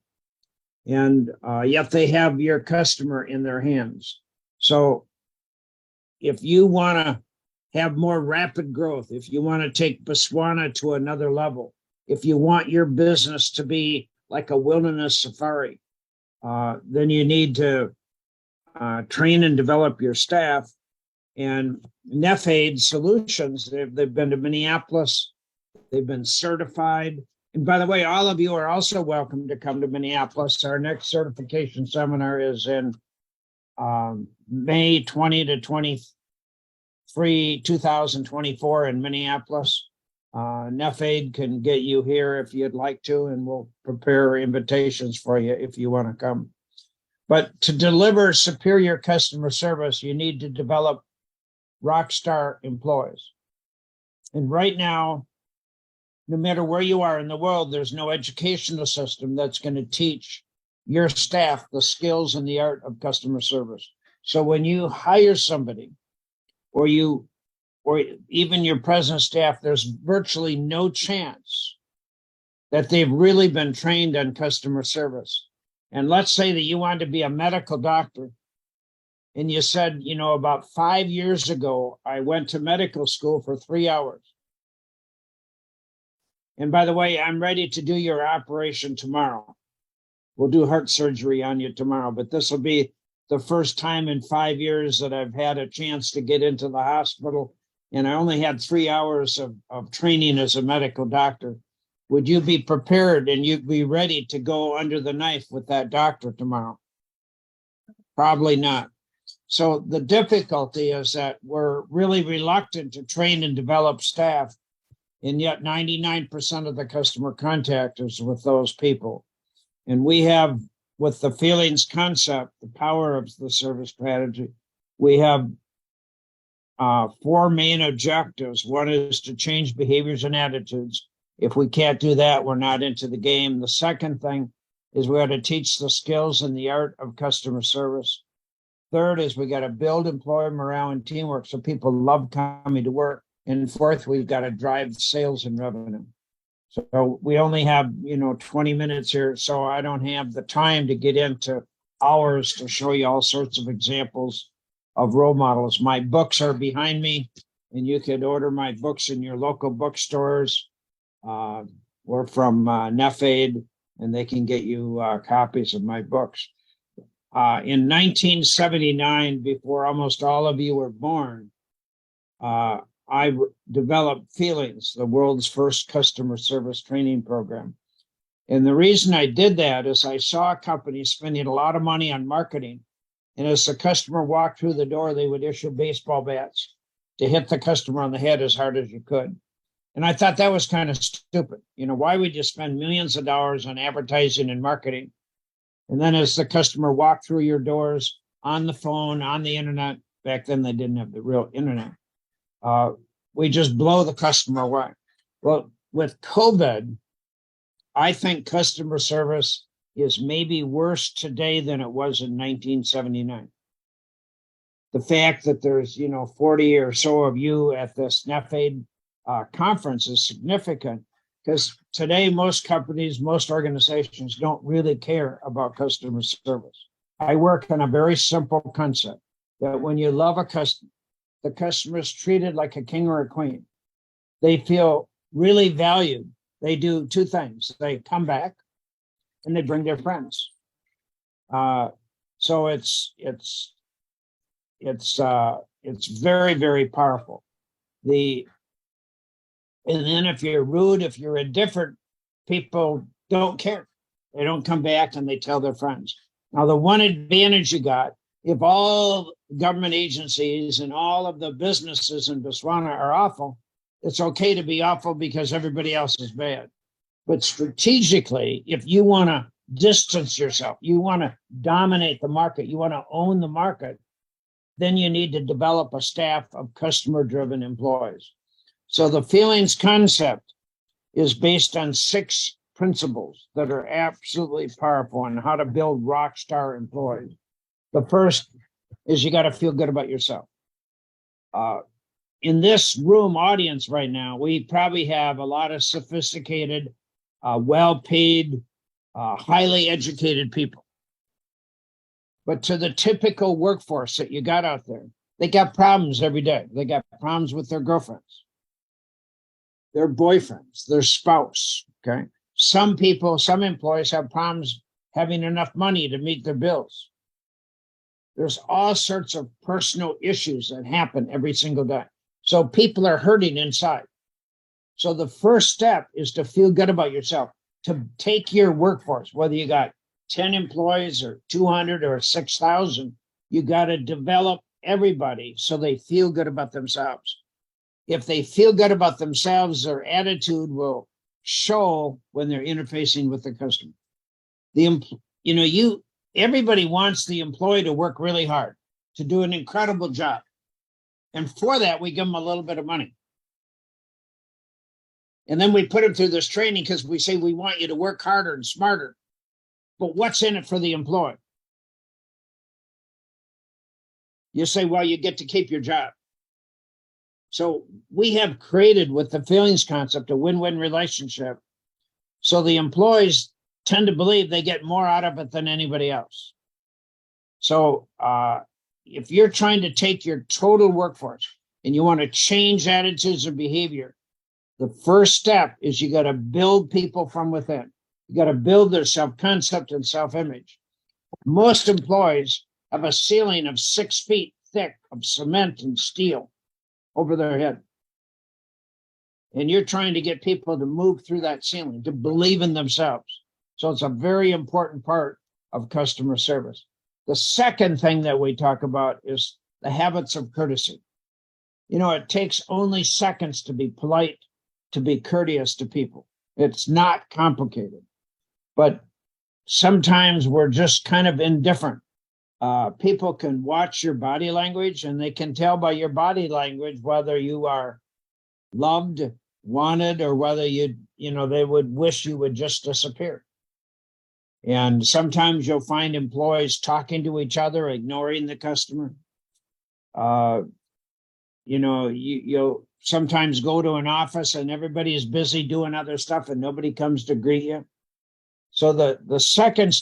And yet they have your customer in their hands. So if you want to have more rapid growth, if you want to take Botswana to another level, if you want your business to be like a wilderness safari, then you need to train and develop your staff. And Nef-Aid Solutions, they've been to Minneapolis, they've been certified. And by the way, all of you are also welcome to come to Minneapolis. Our next certification seminar is in May 20 to 23, 2024 in Minneapolis. Nef-Aid can get you here if you'd like to, and we'll prepare invitations for you if you want to come. But to deliver superior customer service, you need to develop rock star employees. And right now, no matter where you are in the world, there's no educational system that's going to teach your staff the skills and the art of customer service. So when you hire somebody, or even your present staff, there's virtually no chance that they've really been trained on customer service. And let's say that you wanted to be a medical doctor, and you said, you know, about 5 years ago, I went to medical school for 3 hours. And by the way, I'm ready to do your operation tomorrow. We'll do heart surgery on you tomorrow, but this will be the first time in 5 years that I've had a chance to get into the hospital, and I only had 3 hours of training as a medical doctor. Would you be prepared and you'd be ready to go under the knife with that doctor tomorrow? Probably not. So the difficulty is that we're really reluctant to train and develop staff, and yet 99% of the customer contact is with those people. And we have, with the feelings concept, the power of the service strategy, we have 4 main objectives. One is to change behaviors and attitudes. If we can't do that, we're not into the game. The second thing is we got to teach the skills and the art of customer service. Third is we got to build employee morale and teamwork so people love coming to work. And fourth, we've got to drive sales and revenue. So we only have, 20 minutes here, so I don't have the time to get into hours to show you all sorts of examples of role models. My books are behind me, and you could order my books in your local bookstores or from Nef-Aid, and they can get you copies of my books. In 1979, before almost all of you were born, I developed Feelings, the world's first customer service training program. And the reason I did that is I saw a company spending a lot of money on marketing. And as the customer walked through the door, they would issue baseball bats to hit the customer on the head as hard as you could. And I thought that was kind of stupid. Why would you spend millions of dollars on advertising and marketing And then as the customer walked through your doors on the phone, on the internet, back then they didn't have the real internet, we just blow the customer away. Well, with COVID, I think customer service is maybe worse today than it was in 1979. The fact that there's, 40 or so of you at this Nef-Aid conference is significant, because today most companies, most organizations don't really care about customer service. I work on a very simple concept that when you love a customer, the customer is treated like a king or a queen. They feel really valued. They do two things. They come back and they bring their friends. So it's very, very powerful. And then if you're rude, if you're indifferent, people don't care. They don't come back and they tell their friends. Now, the one advantage you got, if all government agencies and all of the businesses in Botswana are awful, it's okay to be awful because everybody else is bad. But strategically, if you want to distance yourself, you want to dominate the market, you want to own the market, then you need to develop a staff of customer-driven employees. So the feelings concept is based on 6 principles that are absolutely powerful on how to build rock star employees. The first is you got to feel good about yourself. In this room audience right now, we probably have a lot of sophisticated, well-paid, highly educated people. But to the typical workforce that you got out there, they got problems every day. They got problems with their girlfriends, their boyfriends, their spouse, okay? Some people, some employees have problems having enough money to meet their bills. There's all sorts of personal issues that happen every single day. So people are hurting inside. So the first step is to feel good about yourself, to take your workforce, whether you got 10 employees or 200 or 6,000, you got to develop everybody so they feel good about themselves. If they feel good about themselves, their attitude will show when they're interfacing with the customer. Everybody wants the employee to work really hard, to do an incredible job. And for that, we give them a little bit of money. And then we put them through this training because we say we want you to work harder and smarter. But what's in it for the employee? You say, well, you get to keep your job. So we have created with the feelings concept a win-win relationship. So the employees tend to believe they get more out of it than anybody else. So if you're trying to take your total workforce and you want to change attitudes and behavior, the first step is you got to build people from within. You got to build their self-concept and self-image. Most employees have a ceiling of 6 feet thick of cement and steel over their head. And you're trying to get people to move through that ceiling, to believe in themselves. So it's a very important part of customer service. The second thing that we talk about is the habits of courtesy. It takes only seconds to be polite, to be courteous to people. It's not complicated. But sometimes we're just kind of indifferent. People can watch your body language and they can tell by your body language whether you are loved, wanted, or whether they would wish you would just disappear. And sometimes you'll find employees talking to each other, ignoring the customer. You'll sometimes go to an office and everybody is busy doing other stuff and nobody comes to greet you. So the second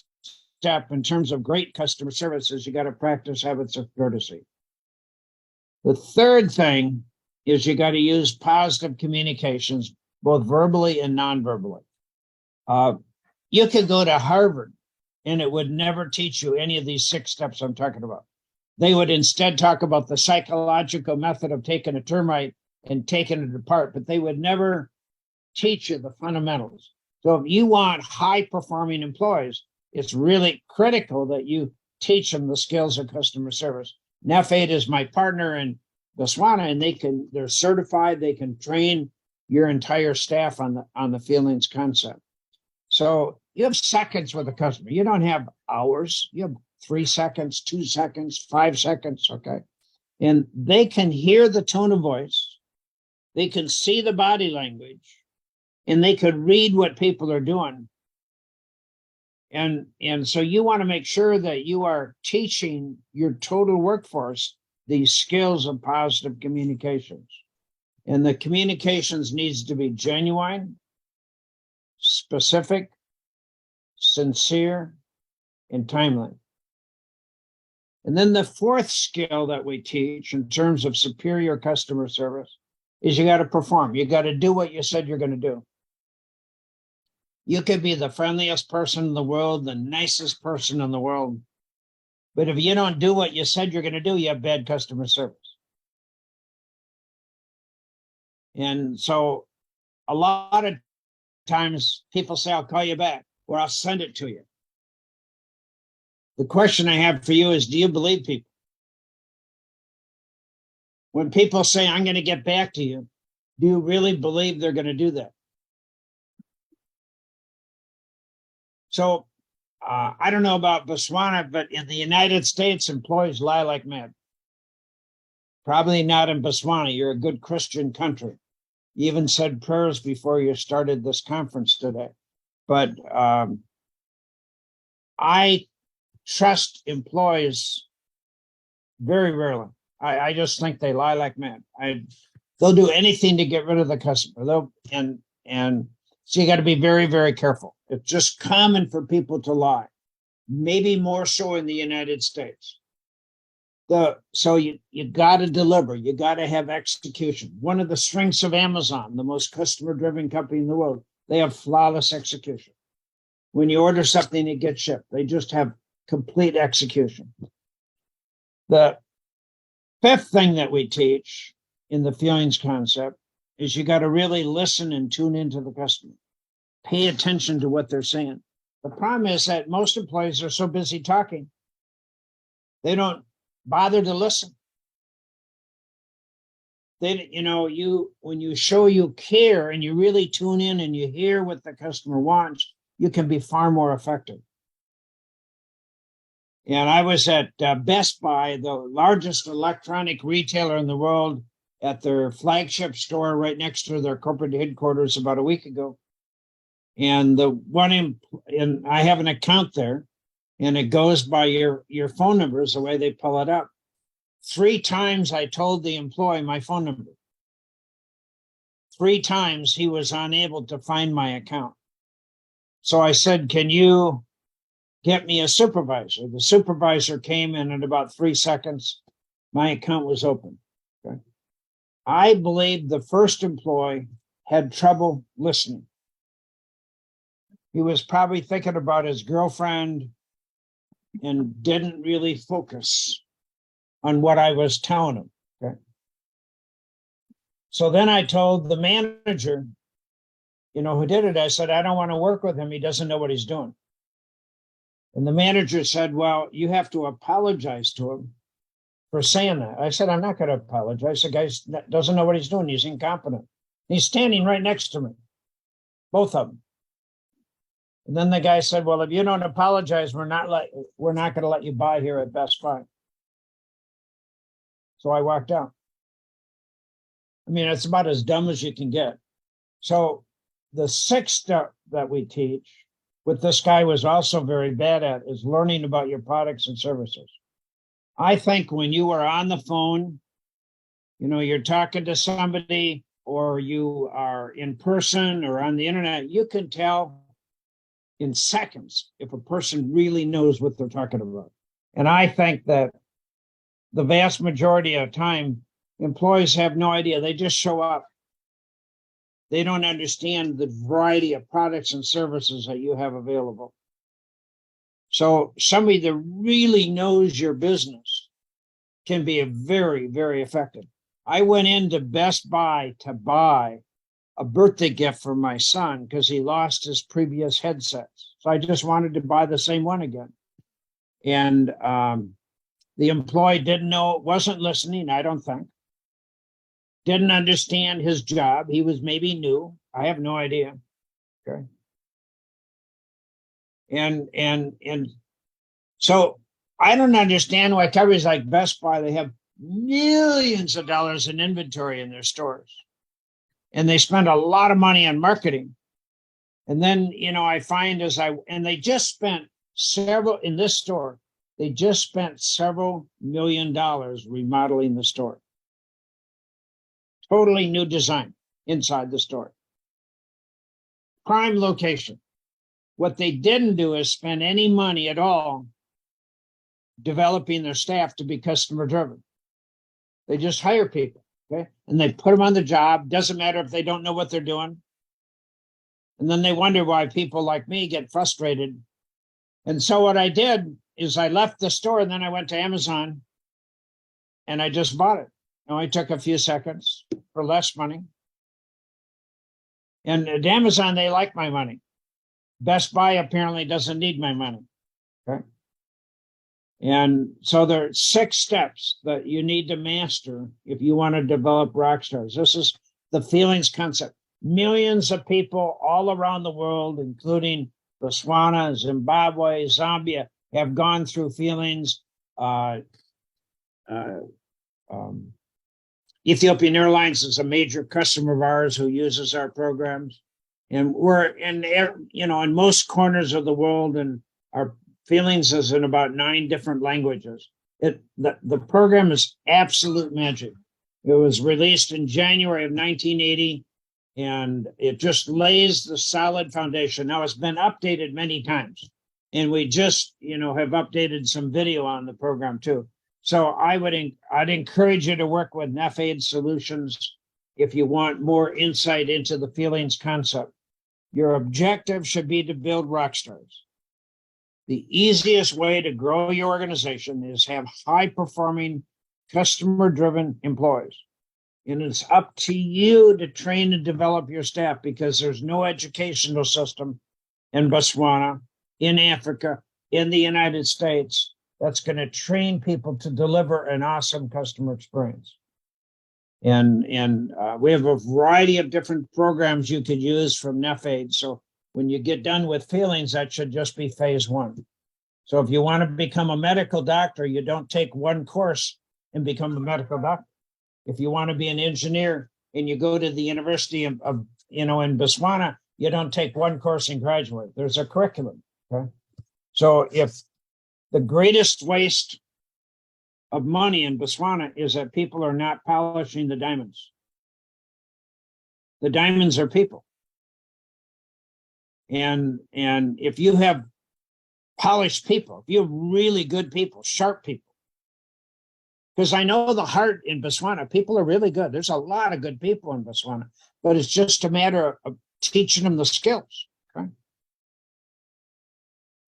step in terms of great customer service is you got to practice habits of courtesy. The third thing is you got to use positive communications, both verbally and non-verbally. You could go to Harvard and it would never teach you any of these 6 steps I'm talking about. They would instead talk about the psychological method of taking a termite and taking it apart, but they would never teach you the fundamentals. So if you want high-performing employees, it's really critical that you teach them the skills of customer service. Nef-Aid is my partner in Botswana, and they're certified. They can train your entire staff on the feelings concept. So you have seconds with a customer. You don't have hours. You have 3 seconds, 2 seconds, 5 seconds, okay? And they can hear the tone of voice. They can see the body language, and they could read what people are doing. And so you want to make sure that you are teaching your total workforce these skills of positive communications. And the communications needs to be genuine, specific, sincere, and timely. And then the fourth skill that we teach in terms of superior customer service is you got to perform. You got to do what you said you're going to do. You could be the friendliest person in the world, the nicest person in the world, but if you don't do what you said you're going to do, you have bad customer service. And so a lot of times people say, I'll call you back, or I'll send it to you. The question I have for you is, do you believe people? When people say, I'm going to get back to you, do you really believe they're going to do that? So I don't know about Botswana, but in the United States, employees lie like mad. Probably not in Botswana. You're a good Christian country. You even said prayers before you started this conference today. But I trust employees very rarely. I just think they lie like mad. They'll do anything to get rid of the customer. And so you got to be very, very careful. It's just common for people to lie, maybe more so in the United States. So you got to deliver. You got to have execution. One of the strengths of Amazon, the most customer-driven company in the world, they have flawless execution. When you order something, it gets shipped. They just have complete execution. The fifth thing that we teach in the feelings concept is you got to really listen and tune into the customer. Pay attention to what they're saying. The problem is that most employees are so busy talking, they don't bother to listen. When you show you care and you really tune in and you hear what the customer wants, you can be far more effective. And I was at Best Buy, the largest electronic retailer in the world, at their flagship store right next to their corporate headquarters about a week ago. And and I have an account there, and it goes by your phone number is the way they pull it up. 3 times I told the employee my phone number. 3 times he was unable to find my account. So I said, can you get me a supervisor? The supervisor came in about 3 seconds. My account was open. Okay. I believe the first employee had trouble listening. He was probably thinking about his girlfriend and didn't really focus on what I was telling him. Okay. So then I told the manager, who did it, I said, I don't want to work with him. He doesn't know what he's doing. And the manager said, well, you have to apologize to him for saying that. I said, I'm not going to apologize. The guy doesn't know what he's doing. He's incompetent. He's standing right next to me, both of them. And then the guy said, well, if you don't apologize, we're not going to let you buy here at Best Buy. So I walked out. I mean, it's about as dumb as you can get. So the sixth step that we teach, what this guy was also very bad at, is learning about your products and services. I think when you are on the phone, you're talking to somebody, or you are in person or on the internet, you can tell in seconds if a person really knows what they're talking about. And I think that the vast majority of time, employees have no idea. They just show up. They don't understand the variety of products and services that you have available. So somebody that really knows your business can be very, very effective. I went into Best Buy to buy a birthday gift for my son because he lost his previous headsets. So I just wanted to buy the same one again. And the employee didn't know, wasn't listening, I don't think. Didn't understand his job. He was maybe new. I have no idea. Okay. And So I don't understand why companies like Best Buy, they have millions of dollars in inventory in their stores. And they spend a lot of money on marketing. And then, I find and they just spent in this store, they just spent several $1,000,000 remodeling the store. Totally new design inside the store. Prime location. What they didn't do is spend any money at all developing their staff to be customer driven. They just hire people, okay? And they put them on the job. Doesn't matter if they don't know what they're doing. And then they wonder why people like me get frustrated. And so what I did is I left the store and then I went to Amazon and I just bought it. It only took a few seconds for less money. And at Amazon, they like my money. Best Buy apparently doesn't need my money. Okay. And so there are 6 steps that you need to master if you want to develop rock stars. This is the feelings concept. Millions of people all around the world, including Botswana, Zimbabwe, Zambia, have gone through feelings. Ethiopian Airlines is a major customer of ours who uses our programs. And we're in most corners of the world, and our feelings is in about 9 different languages. The program is absolute magic. It was released in January of 1980, and it just lays the solid foundation. Now it's been updated many times, and we just, have updated some video on the program too. So I'd encourage you to work with Nef-Aid Solutions if you want more insight into the feelings concept. Your objective should be to build rock stars. The easiest way to grow your organization is have high-performing, customer-driven employees. And it's up to you to train and develop your staff, because there's no educational system in Botswana, in Africa, in the United States that's going to train people to deliver an awesome customer experience. And we have a variety of different programs you could use from Nef-Aid. So when you get done with feelings, that should just be phase 1. So if you want to become a medical doctor, you don't take one course and become a medical doctor. If you want to be an engineer and you go to the University of in Botswana, you don't take one course and graduate. There's a curriculum. Okay. So if the greatest waste of money in Botswana is that people are not polishing the diamonds. The diamonds are people. And if you have polished people, if you have really good people, sharp people, because I know the heart in Botswana, people are really good. There's a lot of good people in Botswana, but it's just a matter of teaching them the skills. Okay?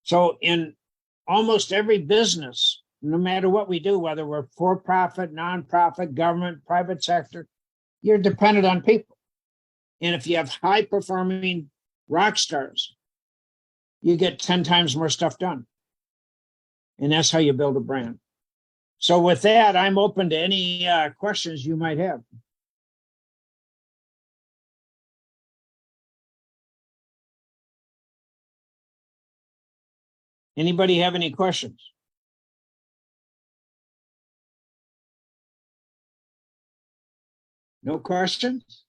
So in almost every business, no matter what we do, whether we're for-profit, nonprofit, government, private sector, you're dependent on people. And if you have high-performing rock stars, you get 10 times more stuff done. And that's how you build a brand. So with that, I'm open to any questions you might have. Anybody have any questions? No questions?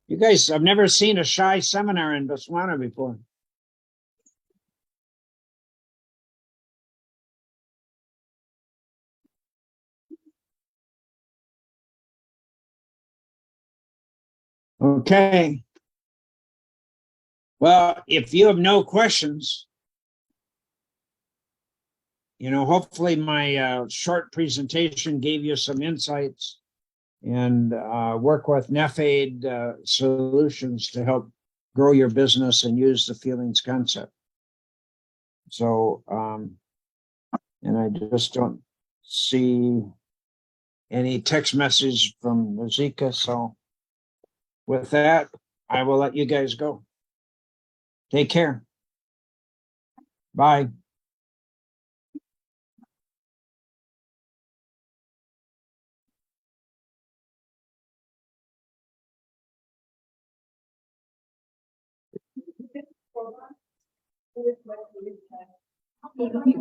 You guys, I've never seen a shy seminar in Botswana before. Okay. Well, if you have no questions, hopefully my short presentation gave you some insights, and work with Nef-Aid Solutions to help grow your business and use the feelings concept. So, and I just don't see any text message from Nazika. So with that, I will let you guys go. Take care. Bye.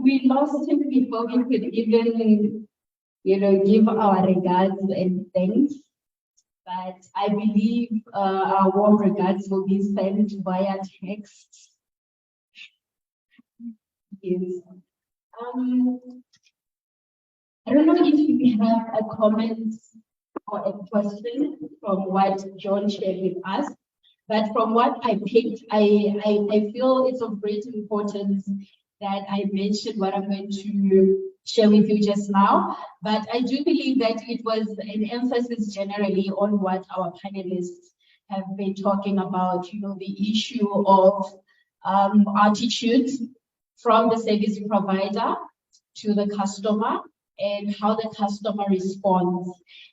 We lost him before we could even, give our regards and thanks. But I believe our warm regards will be sent via text. Yes. I don't know if you have a comment or a question from what John shared with us, but from what I picked, I feel it's of great importance that I mentioned what I'm going to share with you just now. But I do believe that it was an emphasis generally on what our panelists have been talking about, the issue of attitude from the service provider to the customer and how the customer responds.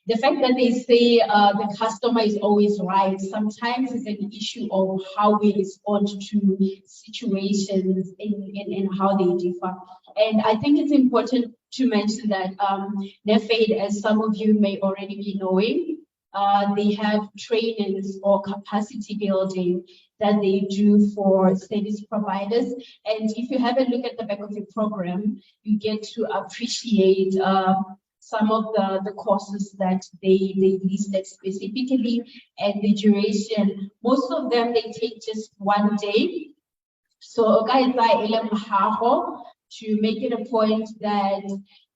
The fact that they say the customer is always right, sometimes it's an issue of how we respond to situations and how they differ. And I think it's important to mention that Nef-Aid, as some of you may already be knowing, they have trainings or capacity building that they do for service providers. And if you have a look at the back of your program, you get to appreciate some of the courses that they listed specifically and the duration. Most of them, they take just 1 day. So guys, to make it a point that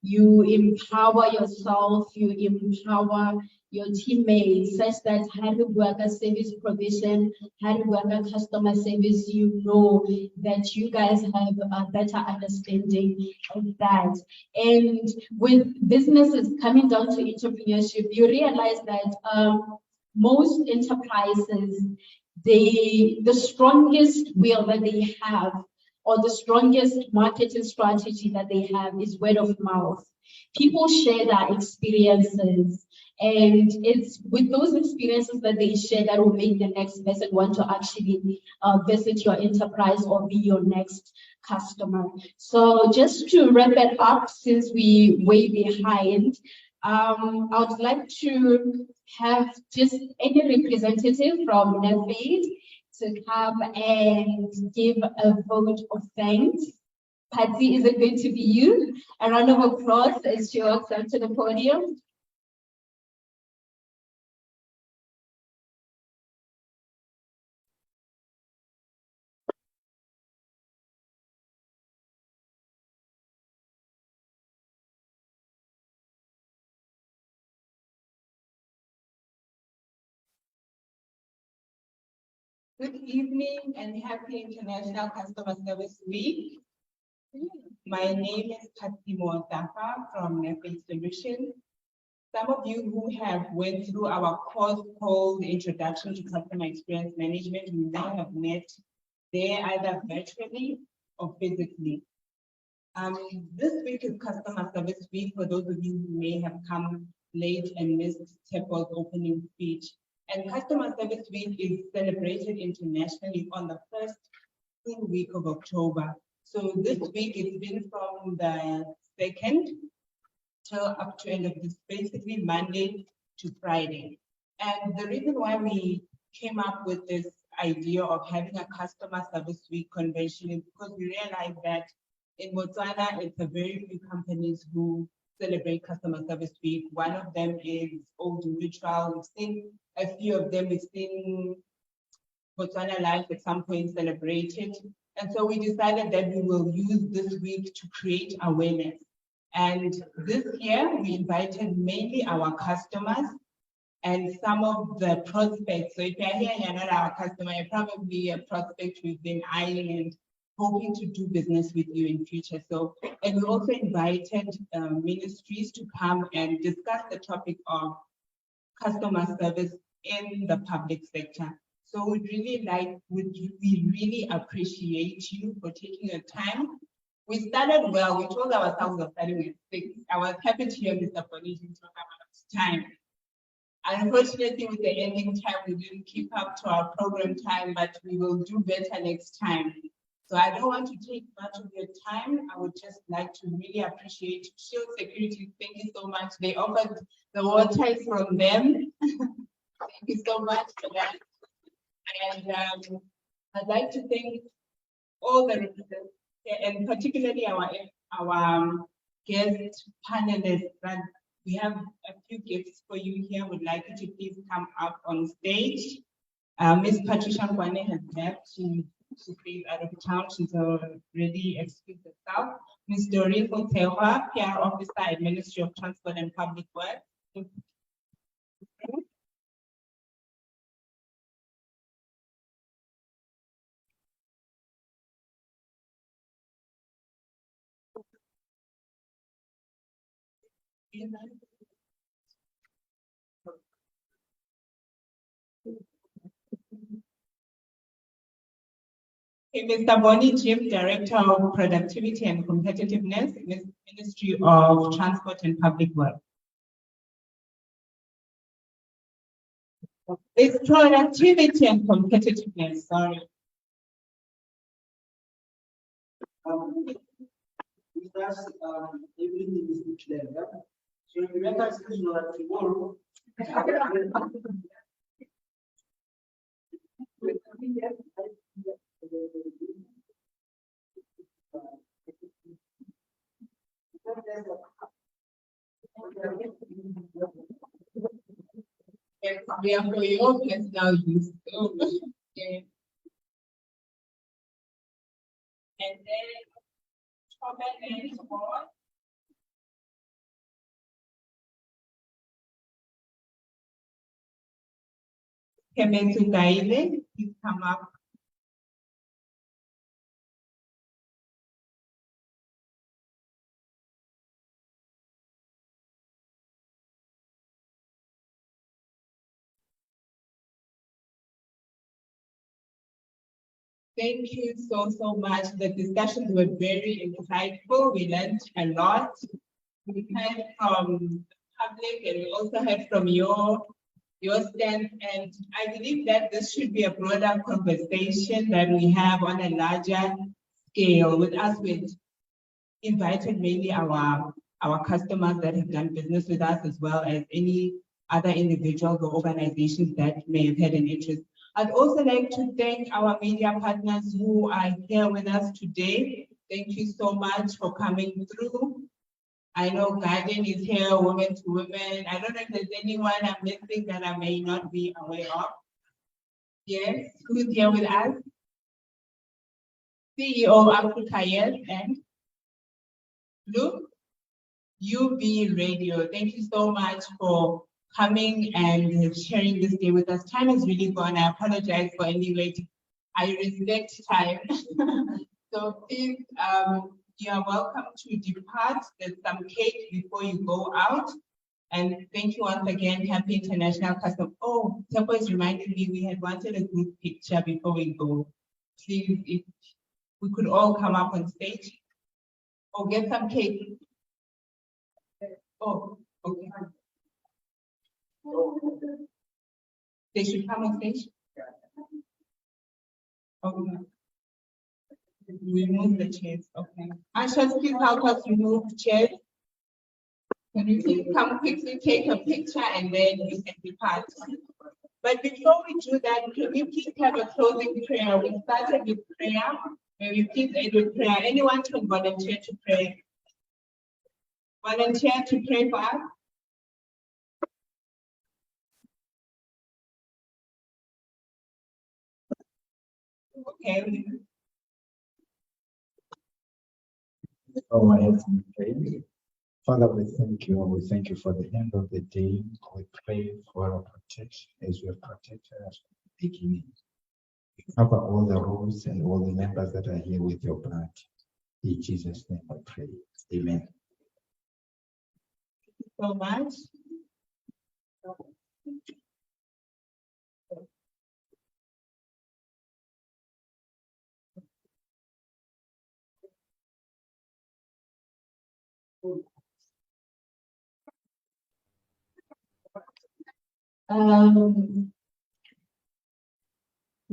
you empower yourself, you empower your teammates, such that how to work a service provision, how to work a customer service, that you guys have a better understanding of that. And with businesses coming down to entrepreneurship, you realize that most enterprises, the strongest will that they have, or the strongest marketing strategy that they have, is word of mouth. People share their experiences, and it's with those experiences that they share that will make the next person want to actually visit your enterprise or be your next customer. So just to wrap it up, since we way behind, I would like to have just any representative from Nef-Aid to come and give a vote of thanks. Patsy, is it going to be you? A round of applause as she walks up to the podium. Good evening and happy International Customer Service Week. My name is Patsy Montaka from Nef-Aid Solutions. Some of you who have went through our course called Introduction to Customer Experience Management, we may have met there either virtually or physically. This week is Customer Service Week for those of you who may have come late and missed Tepo's opening speech. And Customer Service Week is celebrated internationally on the first full week of October. So this week it's been from the 2nd till up to end of this, basically Monday to Friday. And the reason why we came up with this idea of having a Customer Service Week convention is because we realized that in Botswana, it's a very few companies who celebrate Customer Service Week. One of them is Old Mutual. We've seen a few of them. We've seen Botswana Life at some point celebrated. And so we decided that we will use this week to create awareness. And this year, we invited mainly our customers and some of the prospects. So if you're here and you're not our customer, you're probably a prospect we've been eyeing and hoping to do business with you in future. So, and we also invited ministries to come and discuss the topic of customer service in the public sector. So we really appreciate you for taking your time. We started well. We told ourselves we're starting at 6. I was happy to hear Mr. Boniti talk about time. Unfortunately, with the ending time, we didn't keep up to our program time, but we will do better next time. So I don't want to take much of your time. I would just like to really appreciate Shield Security. Thank you so much. They offered the water from them. Thank you so much for that. And I'd like to thank all the representatives, and particularly our guest panelists, that we have a few gifts for you here. Would like you to please come up on stage. Miss Patricia Ngwane has left. She stays out of town. She's already excused herself. Ms. Doreen Otewa, PR Officer at Ministry of Transport and Public Works. Okay, Mr. Bonnie Jim, Director of Productivity and Competitiveness, Ministry of Transport and Public Works. It's productivity and competitiveness, sorry. Everything is declared. So if you let us know tomorrow. Yes, we are for your personal use. Okay. And then comment and support. Kementu Gaile, please come up. Thank you so much. The discussions were very insightful. We learned a lot. We heard from the public and we also heard from your stance. And I believe that this should be a broader conversation that we have on a larger scale. With us, we've invited mainly our customers that have done business with us, as well as any other individuals or organizations that may have had an interest. I'd also like to thank our media partners who are here with us today. Thank you so much for coming through. I know Guardian is here, Women to Women. I don't know if there's anyone I'm missing that I may not be aware of. Yes, who's here with us? CEO Africa, yes, and Luke, UB Radio. Thank you so much for coming and sharing this day with us. Time is really gone. I apologize for any late. I respect time. So please, you are welcome to depart. There's some cake before you go out. And thank you once again. Happy International Custom. Oh, Tempo is reminding me we had wanted a group picture before we go. Please, if we could all come up on stage or get some cake. Oh, okay. They should come on stage. Okay. Remove the chairs. Okay. Asha, please help us remove the chairs. Can you please come quickly take a picture and then you can depart. But before we do that, can we please have a closing prayer? We started with prayer. May we please end with prayer. Anyone can volunteer to pray? Volunteer to pray for us? Okay. Oh, I have to pray. Father, we thank you. We thank you for the end of the day. We pray for our protection as you have protected us from the beginning. We cover all the rules and all the members that are here with your blood. In Jesus' name I pray. Amen. Thank you so much.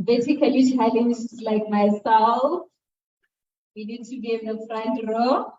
Basically challenged like myself. We need to be in the front row.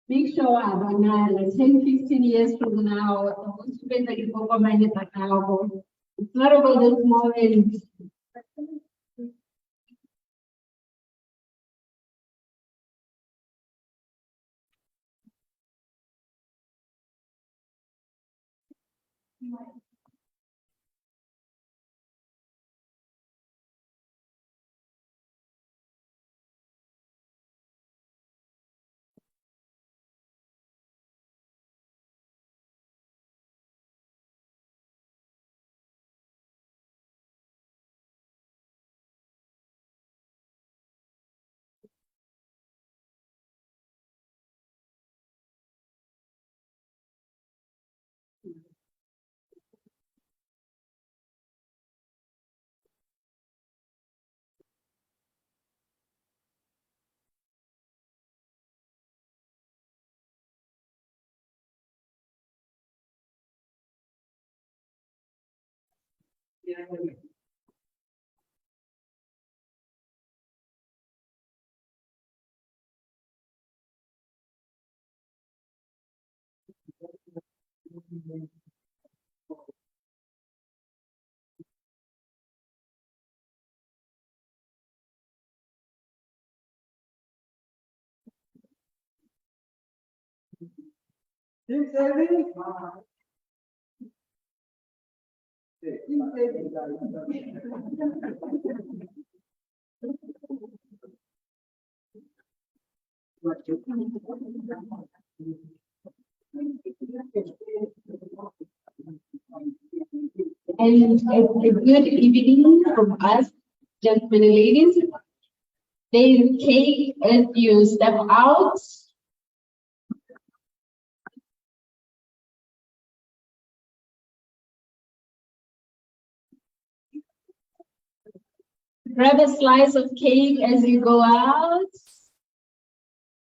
make sure like 10, 15 years from now, it's not about this moment. And a good evening from us, gentlemen and ladies. There is cake as you step out. Grab a slice of cake as you go out.